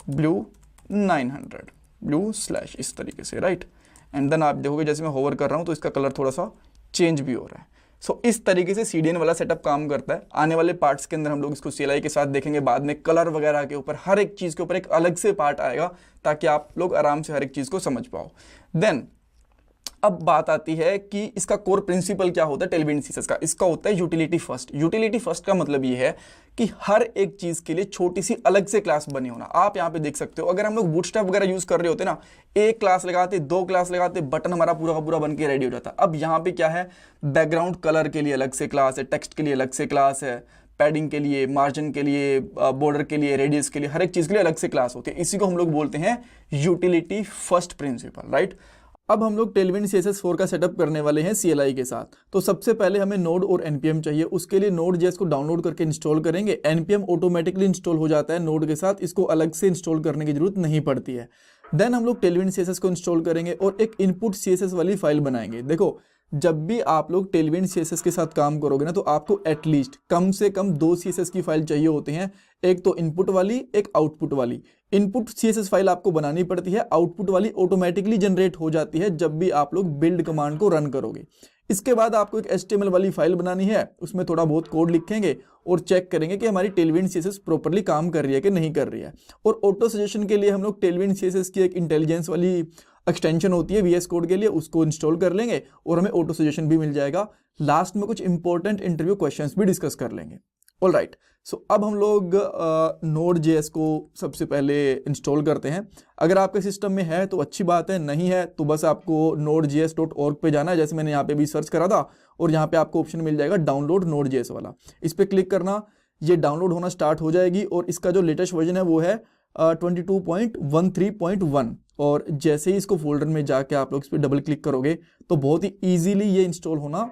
ब्लू 900 ब्लू स्लैश, इस तरीके से, राइट। एंड देन आप देखोगे जैसे मैं होवर कर रहा हूँ तो इसका कलर थोड़ा सा चेंज भी हो रहा है। सो इस तरीके से CDN वाला सेटअप काम करता है। आने वाले पार्ट्स के अंदर हम लोग इसको CLI के साथ देखेंगे, बाद में कलर वगैरह के ऊपर हर एक चीज़ के ऊपर एक अलग से पार्ट आएगा ताकि आप लोग आराम से हर एक चीज़ को समझ पाओ। देन अब बात आती है कि इसका कोर प्रिंसिपल क्या होता है टेलविन सीएसएस का। इसका होता है यूटिलिटी फर्स्ट। यूटिलिटी फर्स्ट का मतलब ये है कि हर एक चीज के लिए छोटी सी अलग से क्लास बनी होना। आप यहाँ पे देख सकते हो, अगर हम लोग बूटस्ट्रैप वगैरह यूज कर रहे होते ना, एक क्लास लगाते, 2 क्लास लगाते, बटन हमारा पूरा का पूरा बन के रेडी हो जाता। अब यहाँ पे क्या है, बैकग्राउंड कलर के लिए अलग से क्लास है, टेक्स्ट के लिए अलग से क्लास है, पैडिंग के लिए, मार्जिन के लिए, बॉर्डर के लिए, रेडियस के लिए, हर एक चीज के लिए अलग से क्लास होती है। इसी को हम लोग बोलते हैं यूटिलिटी फर्स्ट प्रिंसिपल, राइट। अब हम लोग टेलविन CSS 4 का सेटअप करने वाले हैं CLI के साथ। तो सबसे पहले हमें नोड और npm चाहिए। उसके लिए Node.js को डाउनलोड करके इंस्टॉल करेंगे। npm ऑटोमेटिकली इंस्टॉल हो जाता है नोड के साथ, इसको अलग से इंस्टॉल करने की जरूरत नहीं पड़ती है। देन हम लोग टेलविन CSS को इंस्टॉल करेंगे और एक इनपुट CSS वाली फाइल बनाएंगे। देखो जब भी आप लोग टेलविंड सीएसएस के साथ काम करोगे ना, तो आपको एटलीस्ट कम से कम 2 सीएसएस की फाइल चाहिए होती हैं। एक तो इनपुट वाली, एक आउटपुट वाली। इनपुट सीएसएस फाइल आपको बनानी पड़ती है, आउटपुट वाली ऑटोमेटिकली जनरेट हो जाती है जब भी आप लोग बिल्ड कमांड को रन करोगे। इसके बाद आपको एक HTML वाली फाइल बनानी है, उसमें थोड़ा बहुत कोड लिखेंगे और चेक करेंगे कि हमारी टेलविंड सीएसएस प्रॉपर्ली काम कर रही है कि नहीं कर रही है। और ऑटो सजेशन के लिए हम लोग टेलविंड सीएसएस की एक इंटेलिजेंस वाली एक्सटेंशन होती है VS कोड के लिए, उसको इंस्टॉल कर लेंगे और हमें ऑटो सजेशन भी मिल जाएगा। लास्ट में कुछ इंपॉर्टेंट इंटरव्यू क्वेश्चंस भी डिस्कस कर लेंगे। ऑल राइट, सो अब हम लोग Node.js को सबसे पहले इंस्टॉल करते हैं। अगर आपके सिस्टम में है तो अच्छी बात है, नहीं है तो बस आपको nodejs.org पे जाना है, जैसे मैंने यहाँ पे भी सर्च करा था, और यहाँ पे आपको ऑप्शन मिल जाएगा डाउनलोड Node.js वाला। इस पर क्लिक करना, ये डाउनलोड होना स्टार्ट हो जाएगी और इसका जो लेटेस्ट वर्जन है वो है 22.13.1। और जैसे ही इसको फोल्डर में जाके आप लोग इस पर डबल क्लिक करोगे तो बहुत ही ईजिली ये इंस्टॉल होना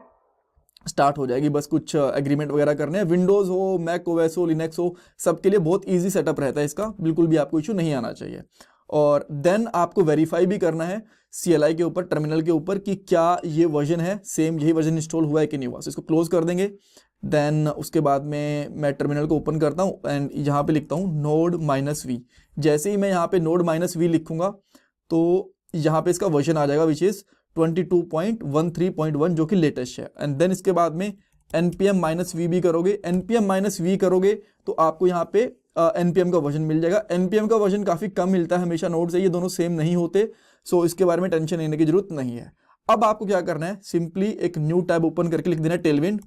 स्टार्ट हो जाएगी। बस कुछ एग्रीमेंट वगैरह करने हैं, विंडोज़ हो, मैक ओएस हो, लिनक्स हो, सबके लिए बहुत इजी सेटअप रहता है इसका, बिल्कुल भी आपको इशू नहीं आना चाहिए। और देन आपको वेरीफाई भी करना है CLI के ऊपर, टर्मिनल के ऊपर, कि क्या ये वर्जन है, सेम यही वर्जन इंस्टॉल हुआ है कि नहीं हुआ। इसको क्लोज कर देंगे। देन उसके बाद में मैं टर्मिनल को ओपन करता हूँ एंड यहाँ पे लिखता हूँ node-v। जैसे ही मैं यहाँ पे node-v लिखूंगा तो यहाँ पे इसका वर्जन आ जाएगा विच इज़ 22.13.1 जो कि लेटेस्ट है। एंड देन इसके बाद में npm-v भी करोगे। npm-v करोगे तो आपको यहाँ पे npm का वर्जन मिल जाएगा। npm का वर्जन काफ़ी कम मिलता है हमेशा नोड से, ये दोनों सेम नहीं होते, सो इसके बारे में टेंशन लेने की जरूरत नहीं है। अब आपको क्या करना है, सिंपली एक न्यू टैब ओपन करके लिख देना टेलविंड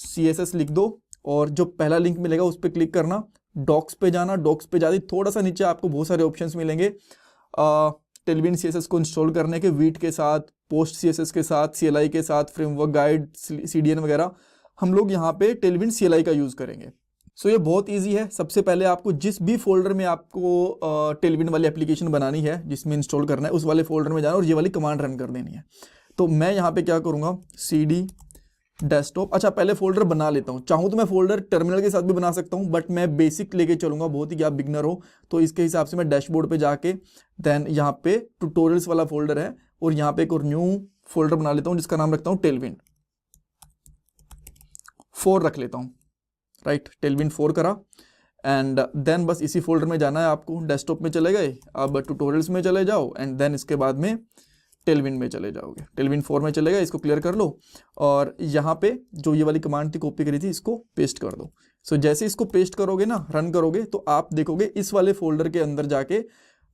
CSS लिख दो, और जो पहला लिंक मिलेगा उस पर क्लिक करना, डॉक्स पे जाना। डॉक्स पे जाते थोड़ा सा नीचे आपको बहुत सारे ऑप्शंस मिलेंगे टेलविंड CSS को इंस्टॉल करने के, वीट के साथ, पोस्ट CSS के साथ, CLI के साथ, फ्रेमवर्क गाइड, CDN वगैरह। हम लोग यहाँ पे टेलविंड CLI का यूज़ करेंगे। सो ये बहुत इजी है। सबसे पहले आपको जिस भी फोल्डर में आपको टेलविंड वाली एप्लीकेशन बनानी है, जिसमें इंस्टॉल करना है, उस वाले फोल्डर में जाना और ये वाली कमांड रन कर देनी है। तो मैं यहाँ पे क्या करूँगा, CD डेस्कटॉप। अच्छा, पहले फोल्डर बना लेता हूँ। चाहूँ तो मैं फोल्डर टर्मिनल के साथ भी बना सकता हूँ, बट मैं बेसिक लेके चलूँगा, बहुत ही कि आप बिगनर हो, तो इसके हिसाब से मैं डैशबोर्ड पे जाके देन यहाँ पे ट्यूटोरियल्स वाला फोल्डर है और यहाँ पे एक और न्यू फोल्डर बना लेता हूँ जिसका नाम रखता हूँ टेलविंड 4 रख लेता हूँ। राइट, टेलविंड 4 करा एंड देन बस इसी फोल्डर में जाना है आपको। डेस्कटॉप में चले गए, अब ट्यूटोरियल्स में चले जाओ एंड देन इसके बाद में टेलविंड में चले जाओगे। टेलविंड 4 में चले गए, इसको क्लियर कर लो और यहाँ पे जो ये वाली कमांड थी कॉपी करी थी इसको पेस्ट कर दो। सो जैसे इसको पेस्ट करोगे ना, रन करोगे, तो आप देखोगे इस वाले फोल्डर के अंदर जाके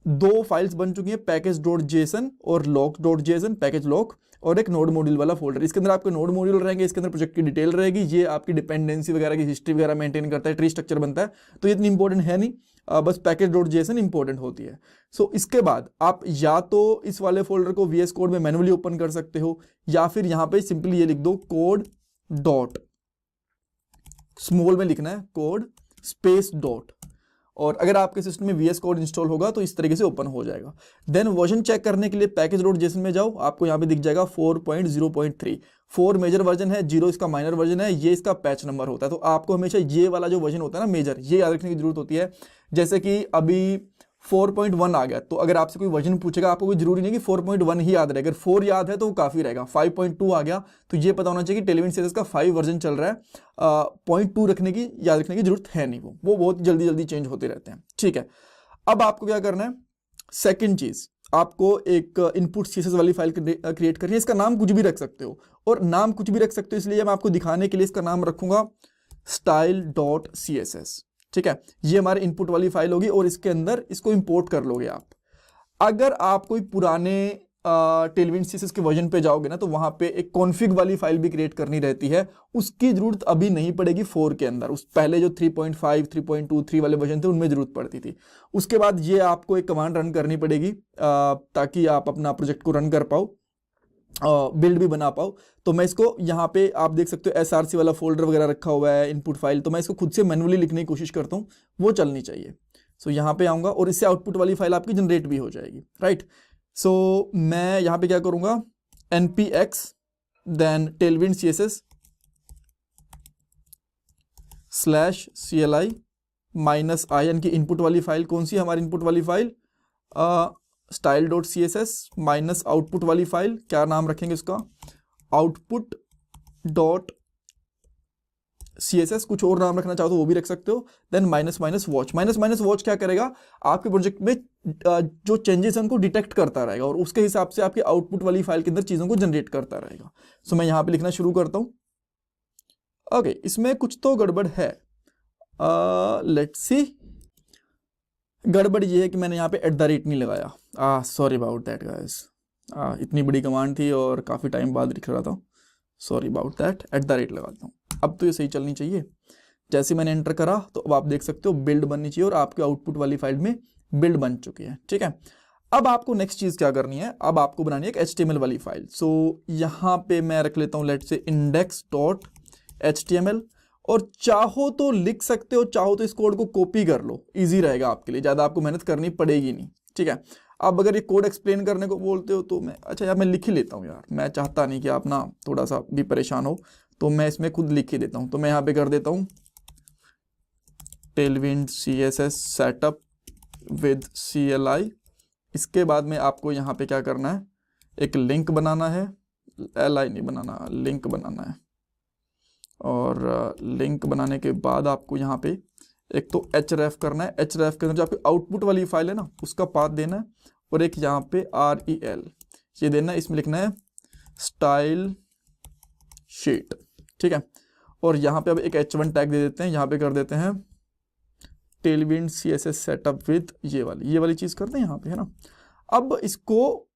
2 फाइल्स बन चुकी हैं, पैकेज.json और log.json, पैकेज लॉक, और एक नोड मॉड्यूल वाला फोल्डर। इसके अंदर आपके नोड मॉड्यूल रहेंगे, इसके अंदर प्रोजेक्ट की डिटेल रहेगी, ये आपकी डिपेंडेंसी वगैरह की हिस्ट्री वगैरह मेंटेन करता है, ट्री स्ट्रक्चर बनता है, तो ये इतनी इंपॉर्टेंट है नहीं, बस पैकेज.json इंपॉर्टेंट होती है। सो इसके बाद आप या तो इस वाले फोल्डर को VS कोड में मैनुअली ओपन कर सकते हो, या फिर यहाँ पे सिंपली ये लिख दो कोड डॉट, स्मॉल में लिखना है, कोड स्पेस डॉट, और अगर आपके सिस्टम में VS कोड इंस्टॉल होगा तो इस तरीके से ओपन हो जाएगा। देन वर्जन चेक करने के लिए पैकेज.json में जाओ, आपको यहाँ पे दिख जाएगा 4.0.3। 4 मेजर वर्जन है, 0 इसका माइनर वर्जन है, ये इसका पैच नंबर होता है। तो आपको हमेशा ये वाला जो वर्जन होता है ना मेजर, ये याद रखने की जरूरत होती है। जैसे कि अभी 4.1 आ गया, तो अगर आपसे कोई वर्जन पूछेगा, आपको कोई जरूरी नहीं कि 4.1 ही याद रहे, अगर 4 याद है तो वो काफ़ी रहेगा। 5.2 आ गया तो ये पता होना चाहिए कि टेलविंड सीरीज का 5 वर्जन चल रहा है। 0.2 रखने की, याद रखने की जरूरत है नहीं, वो बहुत जल्दी जल्दी चेंज होते रहते हैं। ठीक है, अब आपको क्या करना है, सेकेंड चीज़, आपको एक इनपुट CSS वाली फाइल क्रिएट करनी है। इसका नाम कुछ भी रख सकते हो, और नाम कुछ भी रख सकते हो इसलिए मैं आपको दिखाने के लिए इसका नाम रखूंगा style.css। ठीक है, ये हमारे इनपुट वाली फाइल होगी और इसके अंदर इसको इंपोर्ट कर लोगे आप। अगर आप कोई पुराने टेलविंड CSS के वर्जन पे जाओगे ना, तो वहां पे एक कॉन्फ़िग वाली फाइल भी क्रिएट करनी रहती है, उसकी जरूरत अभी नहीं पड़ेगी 4 के अंदर। उस पहले जो 3.5, 3.2, 3 वाले वर्जन थे उनमें जरूरत पड़ती थी। उसके बाद ये आपको एक कमांड रन करनी पड़ेगी ताकि आप अपना प्रोजेक्ट को रन कर पाओ, बिल्ड भी बना पाओ। तो मैं इसको यहाँ पे आप देख सकते हो SRC वाला फोल्डर वगैरह रखा हुआ है इनपुट फाइल, तो मैं इसको खुद से मैनुअली लिखने की कोशिश करता हूँ, वो चलनी चाहिए। सो यहाँ पे आऊँगा और इससे आउटपुट वाली फाइल आपकी जनरेट भी हो जाएगी। राइट, सो मैं यहाँ पे क्या करूँगा, npx then Tailwind CSS /CLI -i, यानी कि इनपुट वाली फाइल। कौन सी हमारी इनपुट वाली file, style dot C S S minus output वाली फाइल, क्या नाम रखेंगे इसका, output dot C S S, कुछ और नाम रखना चाहो तो वो भी रख सकते हो। Then minus minus watch, minus minus watch क्या करेगा, आपके प्रोजेक्ट में जो चेंजेस हैं उनको डिटेक्ट करता रहेगा और उसके हिसाब से आपके आउटपुट वाली फाइल के अंदर चीज़ों को जनरेट करता रहेगा। सो मैं यहाँ पे लिखना शुरू करता हूँ। ओके, इसमें कुछ तो गड़बड़ है, लेट्स सी। गड़बड़ ये है कि मैंने यहाँ पे @ नहीं लगाया, सॉरी अबाउट दैट गाइस। इतनी बड़ी कमांड थी और काफ़ी टाइम बाद लिख रहा था, सॉरी अबाउट दैट। @ लगाता हूँ, अब तो ये सही चलनी चाहिए। जैसे मैंने एंटर करा तो अब आप देख सकते हो बिल्ड बननी चाहिए और आपके आउटपुट वाली फाइल में बिल्ड बन चुकी है। ठीक है, अब आपको नेक्स्ट चीज़ क्या करनी है, अब आपको बनानी है एक HTML वाली फाइल। सो यहाँ पे मैं रख लेता हूँ लेट्स से index.html, और चाहो तो लिख सकते हो, चाहो तो इस कोड को कॉपी कर लो, इजी रहेगा आपके लिए, ज़्यादा आपको मेहनत करनी पड़ेगी नहीं। ठीक है, अब अगर ये कोड एक्सप्लेन करने को बोलते हो तो मैं, अच्छा यार मैं लिख ही लेता हूँ यार, मैं चाहता नहीं कि आप ना थोड़ा सा भी परेशान हो, तो मैं इसमें खुद लिख ही देता हूँ। तो मैं यहाँ पे कर देता हूँ Tailwind CSS setup with CLI। इसके बाद में आपको यहाँ पे क्या करना है, एक लिंक बनाना है, LI नहीं बनाना, लिंक बनाना है। और लिंक बनाने के बाद आपको यहाँ पे एक तो href करना है, href के अंदर जो आपकी आउटपुट वाली फाइल है ना उसका पाथ देना है, और एक यहाँ पे rel ये देना है, इसमें लिखना है स्टाइल शीट। ठीक है, और यहाँ पे अब एक h1 टैग दे देते हैं, यहाँ पे कर देते हैं टेलविंड CSS सेटअप विद ये वाली चीज़ करते हैं यहाँ पे, है ना। अब इसको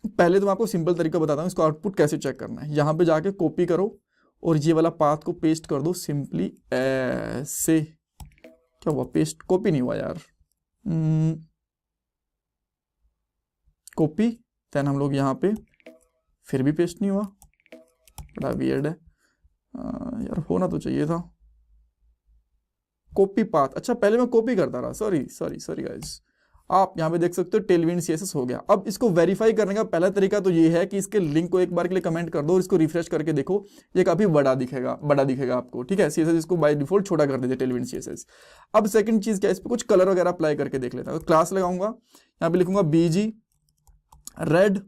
पहले तो मैं आपको सिंपल तरीका बताता हूँ इसको आउटपुट कैसे चेक करना है। यहाँ पे जाके कॉपी करो और ये वाला पाथ को पेस्ट कर दो सिंपली ऐसे। क्या हुआ, पेस्ट कॉपी नहीं हुआ यार, कॉपी, देन हम लोग यहाँ पे फिर भी पेस्ट नहीं हुआ, बड़ा वियर्ड है यार, होना तो चाहिए था कॉपी पाथ। अच्छा पहले मैं कॉपी करता रहा, सॉरी गाइस। आप यहाँ पे देख सकते हो टेलविंड CSS हो गया। अब इसको वेरीफाई करने का पहला तरीका तो ये है कि इसके लिंक को एक बार के लिए कमेंट कर दो और इसको रिफ्रेश करके देखो, ये काफी बड़ा दिखेगा आपको। ठीक है, CSS इसको बाय डिफॉल्ट छोटा कर दीजिए टेलविंड CSS। अब सेकंड चीज क्या है, इस पर कुछ कलर वगैरह अप्लाई करके देख लेता हूँ। क्लास लगाऊंगा, यहाँ पे लिखूंगा BG रेड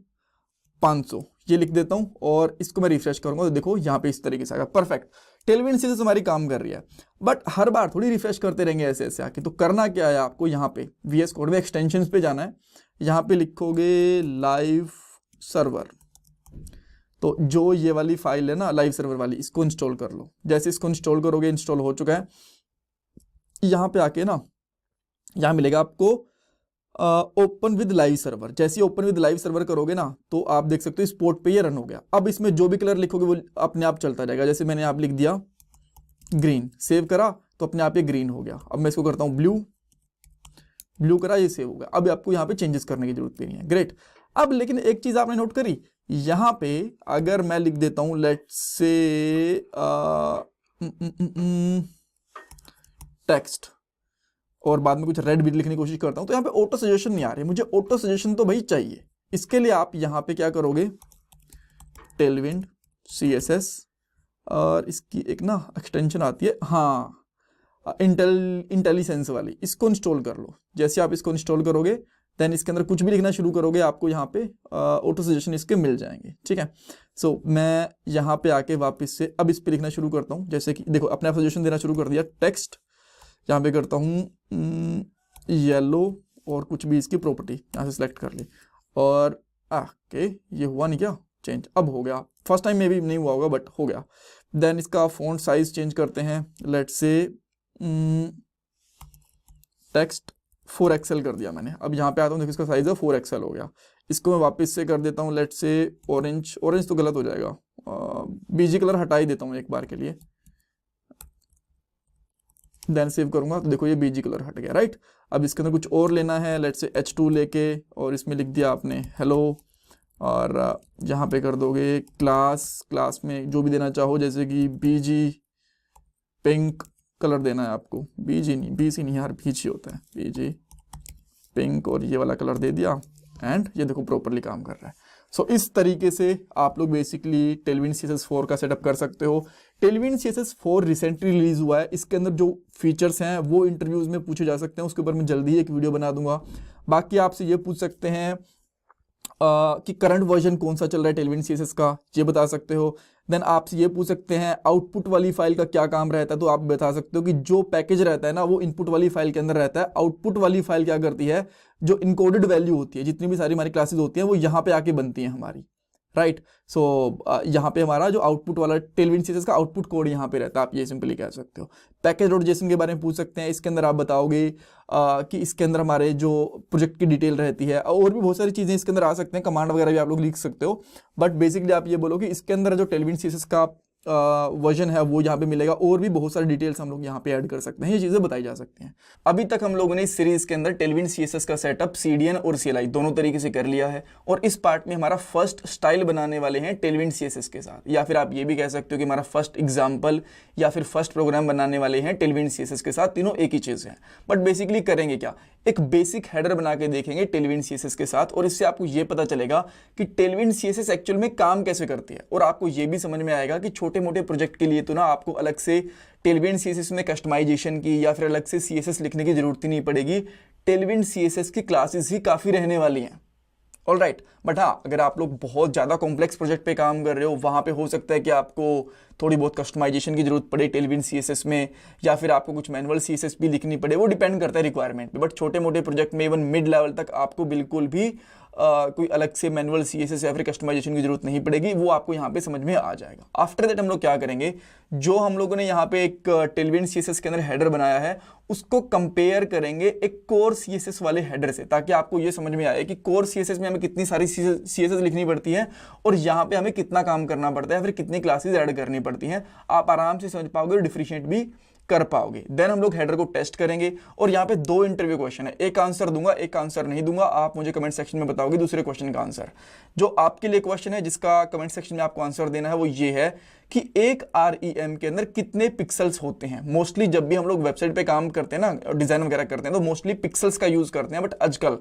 500, ये लिख देता हूँ और इसको मैं रिफ्रेश करूंगा तो देखो यहाँ पे इस तरीके से आएगा। परफेक्ट, टेलविंड CSS हमारी काम कर रही है, बट हर बार थोड़ी रिफ्रेश करते रहेंगे ऐसे आके। तो करना क्या है, आपको यहाँ पे VS कोड में एक्सटेंशंस पे जाना है, यहाँ पे लिखोगे लाइव सर्वर, तो जो ये वाली फाइल है ना लाइव सर्वर वाली, इसको इंस्टॉल कर लो। जैसे इसको इंस्टॉल करोगे, इंस्टॉल हो चुका है, यहाँ पे आके ना यहाँ मिलेगा आपको ओपन विद लाइव सर्वर। जैसे ओपन विद लाइव सर्वर करोगे ना तो आप देख सकते हो स्पॉट पे ये रन हो गया। अब इसमें जो भी कलर लिखोगे वो अपने आप चलता जाएगा। जैसे मैंने आप लिख दिया ग्रीन, सेव करा तो अपने आप ये ग्रीन हो गया। अब मैं इसको करता हूँ ब्लू करा, ये सेव हो गया। अब आपको यहाँ पे चेंजेस करने की जरूरत भी नहीं है। ग्रेट। अब लेकिन एक चीज आपने नोट करी, यहाँ पे अगर मैं लिख देता हूँ लेट्स से टेक्स्ट और बाद में कुछ रेड भी लिखने की कोशिश करता हूं तो यहाँ पे ऑटो सजेशन नहीं आ रही। मुझे ऑटो सजेशन तो भाई चाहिए। इसके लिए आप यहाँ पे क्या करोगे, टेलविंड CSS और इसकी एक ना एक्सटेंशन आती है, हाँ इंटेलिसेंस वाली, इसको इंस्टॉल कर लो। जैसे आप इसको इंस्टॉल करोगे देन इसके अंदर कुछ भी लिखना शुरू करोगे, आपको यहाँ पे ऑटो सजेशन इसके मिल जाएंगे। ठीक है, सो मैं यहाँ पे आके वापस से अब इस पे लिखना शुरू करता हूँ। जैसे कि देखो अपने आप सजेशन देना शुरू कर दिया। टेक्स्ट यहाँ पे करता हूँ येलो और कुछ भी इसकी प्रॉपर्टी यहाँ से सिलेक्ट कर ली और ओके, ये हुआ नहीं क्या चेंज, अब हो गया। फर्स्ट टाइम में भी नहीं हुआ होगा बट हो गया। देन इसका फॉन्ट साइज चेंज करते हैं, लेट्स से टेक्स्ट 4XL कर दिया मैंने। अब यहाँ पे आता हूँ, देखो इसका साइज है 4XL हो गया। इसको मैं वापस से कर देता हूँ लेट्स से ऑरेंज तो गलत हो जाएगा, BG कलर हटा ही देता हूँ एक बार के लिए। देन सेव करूंगा तो देखो ये BG कलर हट गया। राइट, अब इसके अंदर कुछ और लेना है, लेट्स से H2 लेके और इसमें लिख दिया आपने हेलो और यहाँ पे कर दोगे क्लास में जो भी देना चाहो, जैसे कि BG पिंक कलर देना है आपको। BG नहीं, BC नहीं यार, BG होता है, BG पिंक और ये वाला कलर दे दिया एंड ये देखो प्रॉपरली काम कर रहा है। सो इस तरीके से आप लोग बेसिकली टेलविंड CSS 4 का सेटअप कर सकते हो। टेलविंड CSS 4 रिसेंटली रिलीज हुआ है। इसके अंदर जो फीचर्स हैं वो इंटरव्यूज में पूछे जा सकते हैं, उसके ऊपर मैं जल्दी ही एक वीडियो बना दूंगा। बाकी आपसे ये पूछ सकते हैं कि करंट वर्जन कौन सा चल रहा है टेलविन सीएसएस का, ये बता सकते हो। देन आपसे ये पूछ सकते हैं आउटपुट वाली फाइल का क्या काम रहता है, तो आप बता सकते हो कि जो पैकेज रहता है ना वो इनपुट वाली फाइल के अंदर रहता है। आउटपुट वाली फाइल क्या करती है, जो इनकोडेड वैल्यू होती है, जितनी भी सारी हमारी क्लासेस होती हैं वो यहाँ पे आके बनती हैं हमारी, राइट। सो यहाँ पे हमारा जो आउटपुट वाला टेलविन सीएसएस का आउटपुट कोड यहाँ पे रहता है, आप ये सिंपली कह सकते हो। पैकेज डॉट जेसन के बारे में पूछ सकते हैं, इसके अंदर आप बताओगे कि इसके अंदर हमारे जो प्रोजेक्ट की डिटेल रहती है, और भी बहुत सारी चीज़ें इसके अंदर आ सकते हैं, कमांड वगैरह भी आप लोग लिख सकते हो। बट बेसिकली आप ये बोलो कि इसके अंदर जो टेलविन सीएसएस का वर्जन है वो यहाँ पे मिलेगा, और भी बहुत सारी डिटेल्स हम लोग यहाँ पे ऐड कर सकते हैं, ये चीज़ें बताई जा सकती हैं। अभी तक हम लोगों ने इस सीरीज के अंदर टेलविन सीएसएस का सेटअप सीडीएन और सीएलआई दोनों तरीके से कर लिया है, और इस पार्ट में हमारा फर्स्ट स्टाइल बनाने वाले हैं टेलविन सीएसएस के साथ, या फिर आप ये भी कह सकते हो कि हमारा फर्स्ट एग्जाम्पल या फिर फर्स्ट प्रोग्राम बनाने वाले हैं टेलविन सीएसएस के साथ। तीनों एक ही चीज़ है, बट बेसिकली करेंगे क्या, एक बेसिक हेडर बना के देखेंगे टेलविन सीएसएस के साथ, और इससे आपको ये पता चलेगा कि टेलविन सीएसएस एक्चुअल में काम कैसे करती है, और आपको ये भी समझ में आएगा कि छोटे मोटे प्रोजेक्ट के लिए तो ना आपको अलग से टेलविन सीएसएस में कस्टमाइजेशन की या फिर अलग से सीएसएस लिखने की जरूरत ही नहीं पड़ेगी। टेलविन सीएसएस की क्लासेस ही काफ़ी रहने वाली हैं, ऑल राइट। बट हाँ, अगर आप लोग बहुत ज़्यादा कॉम्प्लेक्स प्रोजेक्ट पे काम कर रहे हो, वहाँ पे हो सकता है कि आपको थोड़ी बहुत कस्टमाइजेशन की जरूरत पड़े टेलविन सीएसएस में, या फिर आपको कुछ मैनुअल सीएसएस भी लिखनी पड़े, वो डिपेंड करता है रिक्वायरमेंट पे। बट छोटे मोटे प्रोजेक्ट में इवन मिड लेवल तक आपको बिल्कुल भी कोई अलग से मैनुअल सीएसएस या फिर कस्टमाइजेशन की जरूरत नहीं पड़ेगी, वो आपको यहाँ पे समझ में आ जाएगा। आफ्टर दैट हम लोग क्या करेंगे, जो हम लोगों ने यहाँ पे एक टेलविन सीएसएस के अंदर हेडर बनाया है उसको कंपेयर करेंगे एक कोर सीएसएस वाले हेडर से, ताकि आपको ये समझ में आए कि कोर सीएसएस में हमें कितनी सारी सीएसएस लिखनी पड़ती है और यहाँ पे हमें कितना काम करना पड़ता है, फिर कितनी क्लासेस ऐड करनी पड़ती हैं। आप आराम से समझ पाओगे और डिफरेंशिएट भी कर पाओगे। देन हम लोग हेडर को टेस्ट करेंगे, और यहाँ पे 2 इंटरव्यू क्वेश्चन है, एक आंसर दूंगा, एक आंसर नहीं दूंगा। आप मुझे कमेंट सेक्शन में बताओगे दूसरे क्वेश्चन का आंसर। जो आपके लिए क्वेश्चन है जिसका कमेंट सेक्शन में आपको आंसर देना है वो ये है कि एक REM के अंदर कितने पिक्सल्स होते हैं। मोस्टली जब भी हम लोग वेबसाइट पे काम करते हैं ना, डिजाइन वगैरह करते हैं, तो मोस्टली पिक्सल्स का यूज करते हैं। बट आजकल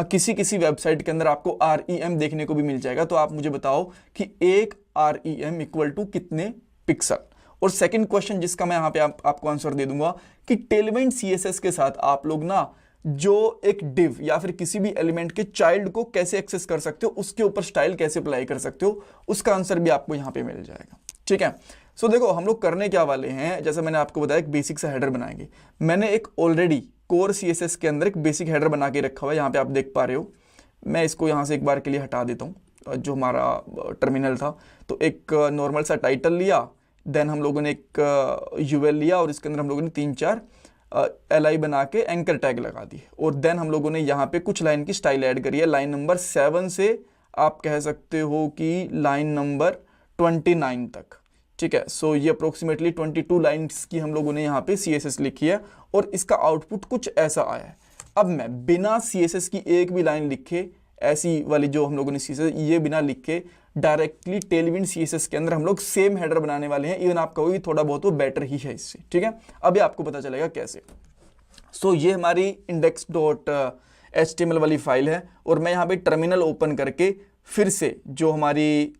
किसी किसी वेबसाइट के अंदर आपको REM देखने को भी मिल जाएगा। तो आप मुझे बताओ कि एक REM इक्वल टू कितने पिक्सल। और सेकंड क्वेश्चन जिसका मैं यहाँ पे आपको आंसर दे दूंगा कि टेलविन सीएसएस के साथ आप लोग ना जो एक डिव या फिर किसी भी एलिमेंट के चाइल्ड को कैसे एक्सेस कर सकते हो, उसके ऊपर स्टाइल कैसे अप्लाई कर सकते हो, उसका आंसर भी आपको यहाँ पे मिल जाएगा। ठीक है, सो देखो हम लोग करने क्या वाले हैं, जैसे मैंने आपको बताया एक बेसिक सा हेडर बनाएंगे। मैंने एक ऑलरेडी कोर सीएसएस के अंदर एक बेसिक हेडर बना के रखा हुआ है, यहाँ पे आप देख पा रहे हो। मैं इसको यहाँ से एक बार के लिए हटा देता हूँ, जो हमारा टर्मिनल था। तो एक नॉर्मल सा टाइटल लिया, देन हम लोगों ने एक यूएल लिया, और इसके अंदर हम लोगों ने 3-4 LI बना के एंकर टैग लगा दिए, और देन हम लोगों ने यहाँ पे कुछ लाइन की स्टाइल ऐड करी है। लाइन नंबर 7 से आप कह सकते हो कि लाइन नंबर 29 तक। ठीक है, सो ये अप्रोक्सीमेटली 22 लाइन्स की हम लोगों ने यहाँ पे CSS लिखी है, और इसका आउटपुट कुछ ऐसा आया है। अब मैं बिना CSS की एक भी लाइन लिखे, ऐसी वाली जो हम लोगों ने CSS ये बिना लिखे डायरेक्टली टेलविन सीएसएस के अंदर हम लोग सेम हेडर बनाने वाले हैं। इवन आप कहोगे थोड़ा बहुत वो बेटर ही है इससे। ठीक है, अभी आपको पता चलेगा कैसे। सो ये हमारी index.html वाली फाइल है, और मैं यहाँ पे टर्मिनल ओपन करके फिर से जो हमारी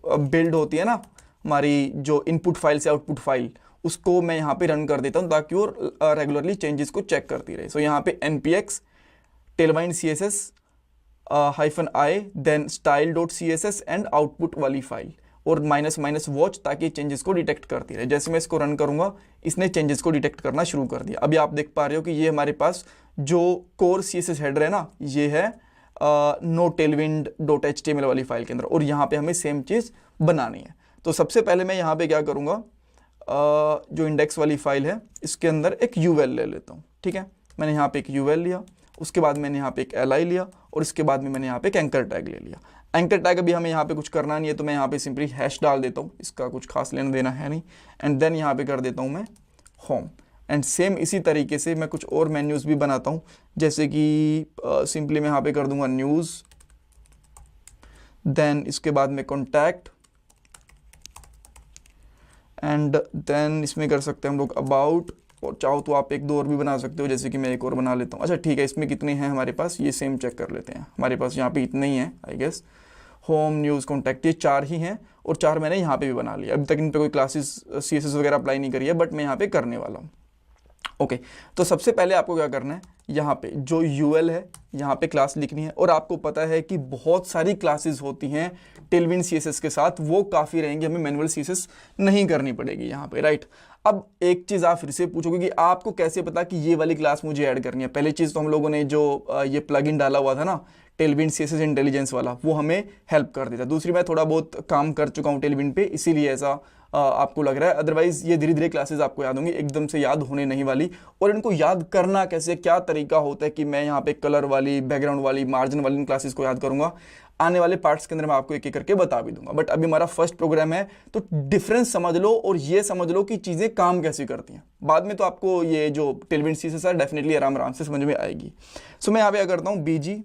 बिल्ड होती है ना, हमारी जो इनपुट फाइल से आउटपुट फाइल, उसको मैं यहाँ पे रन कर देता हूँ ताकि वो रेगुलरली चेंजेस को चेक करती रहे। सो यहाँ पे npx Tailwind CSS -i then style.css and output वाली फाइल, और --वॉच, ताकि चेंजेस को डिटेक्ट करती रहे। जैसे मैं इसको रन करूंगा, इसने चेंजेस को डिटेक्ट करना शुरू कर दिया। अभी आप देख पा रहे हो कि ये हमारे पास जो कोर CSS हेडर है ना, ये है no-tailwind.html वाली फाइल के अंदर, और यहाँ पे हमें सेम चीज़ बनानी है। तो सबसे पहले मैं यहाँ पे क्या करूँगा, जो इंडेक्स वाली फाइल है इसके अंदर एक UL ले लेता हूँ। ठीक है, मैंने यहाँ पे एक UL लिया, उसके बाद मैंने यहाँ पे एक LI लिया, और इसके बाद में मैंने यहाँ पे एक एंकर टैग ले लिया। एंकर टैग अभी हमें यहाँ पे कुछ करना नहीं है, तो मैं यहाँ पे सिंपली हैश डाल देता हूँ, इसका कुछ खास लेना देना है नहीं। एंड देन यहाँ पे कर देता हूँ मैं होम। एंड सेम इसी तरीके से मैं कुछ और मेन्यूज़ भी बनाता हूँ, जैसे कि सिंपली मैं यहाँ पे कर दूंगा न्यूज़, देन इसके बाद में कॉन्टैक्ट, एंड देन इसमें कर सकते हैं हम लोग अबाउट, और चाहो तो आप 1-2 और भी बना सकते हो, जैसे कि मैं एक और बना लेता हूँ। अच्छा ठीक है, इसमें कितने हैं हमारे पास, ये सेम चेक कर लेते हैं। हमारे पास यहाँ पे इतने ही हैं I guess, home, news, contact, ये 4 ही हैं, और 4 मैंने यहाँ पे भी बना लिया। अभी तक इन पे कोई क्लासेस CSS वगैरह अप्लाई नहीं करी है, बट मैं यहाँ पे करने वाला हूँ। ओके तो सबसे पहले आपको क्या करना है, यहाँ पे जो यूएल है यहाँ पे क्लास लिखनी है। और आपको पता है कि बहुत सारी क्लासेस होती हैं टेलविन सीएसएस के साथ, वो काफ़ी रहेंगी, हमें मैनुअल सीएसएस नहीं करनी पड़ेगी यहाँ पे, राइट। अब एक चीज़ आप फिर से पूछोगे कि आपको कैसे पता कि ये वाली क्लास मुझे ऐड करनी है। पहली चीज़ तो हम लोगों ने जो ये प्लगइन डाला हुआ था ना टेलविन सीएसएस इंटेलिजेंस वाला, वो हमें हेल्प कर देता। दूसरी, मैं थोड़ा बहुत काम कर चुका हूँ टेलविन पे, इसीलिए ऐसा आपको लग रहा है। अदरवाइज ये धीरे धीरे क्लासेस आपको याद होंगी, एकदम से याद होने नहीं वाली। और इनको याद करना कैसे, क्या तरीका होता है कि मैं यहाँ पे कलर वाली, बैकग्राउंड वाली, मार्जिन वाली इन क्लासेस को याद करूंगा, आने वाले पार्ट्स के अंदर मैं आपको एक एक करके बता भी दूंगा। बट अभी हमारा फर्स्ट प्रोग्राम है, तो डिफरेंस समझ लो और ये समझ लो कि चीज़ें काम कैसे करती हैं। बाद में तो आपको ये जो टेलविन सीएसएस है डेफिनेटली आराम से समझ में आएगी। सो मैं यहाँ पे क्या करता हूँ, बीजी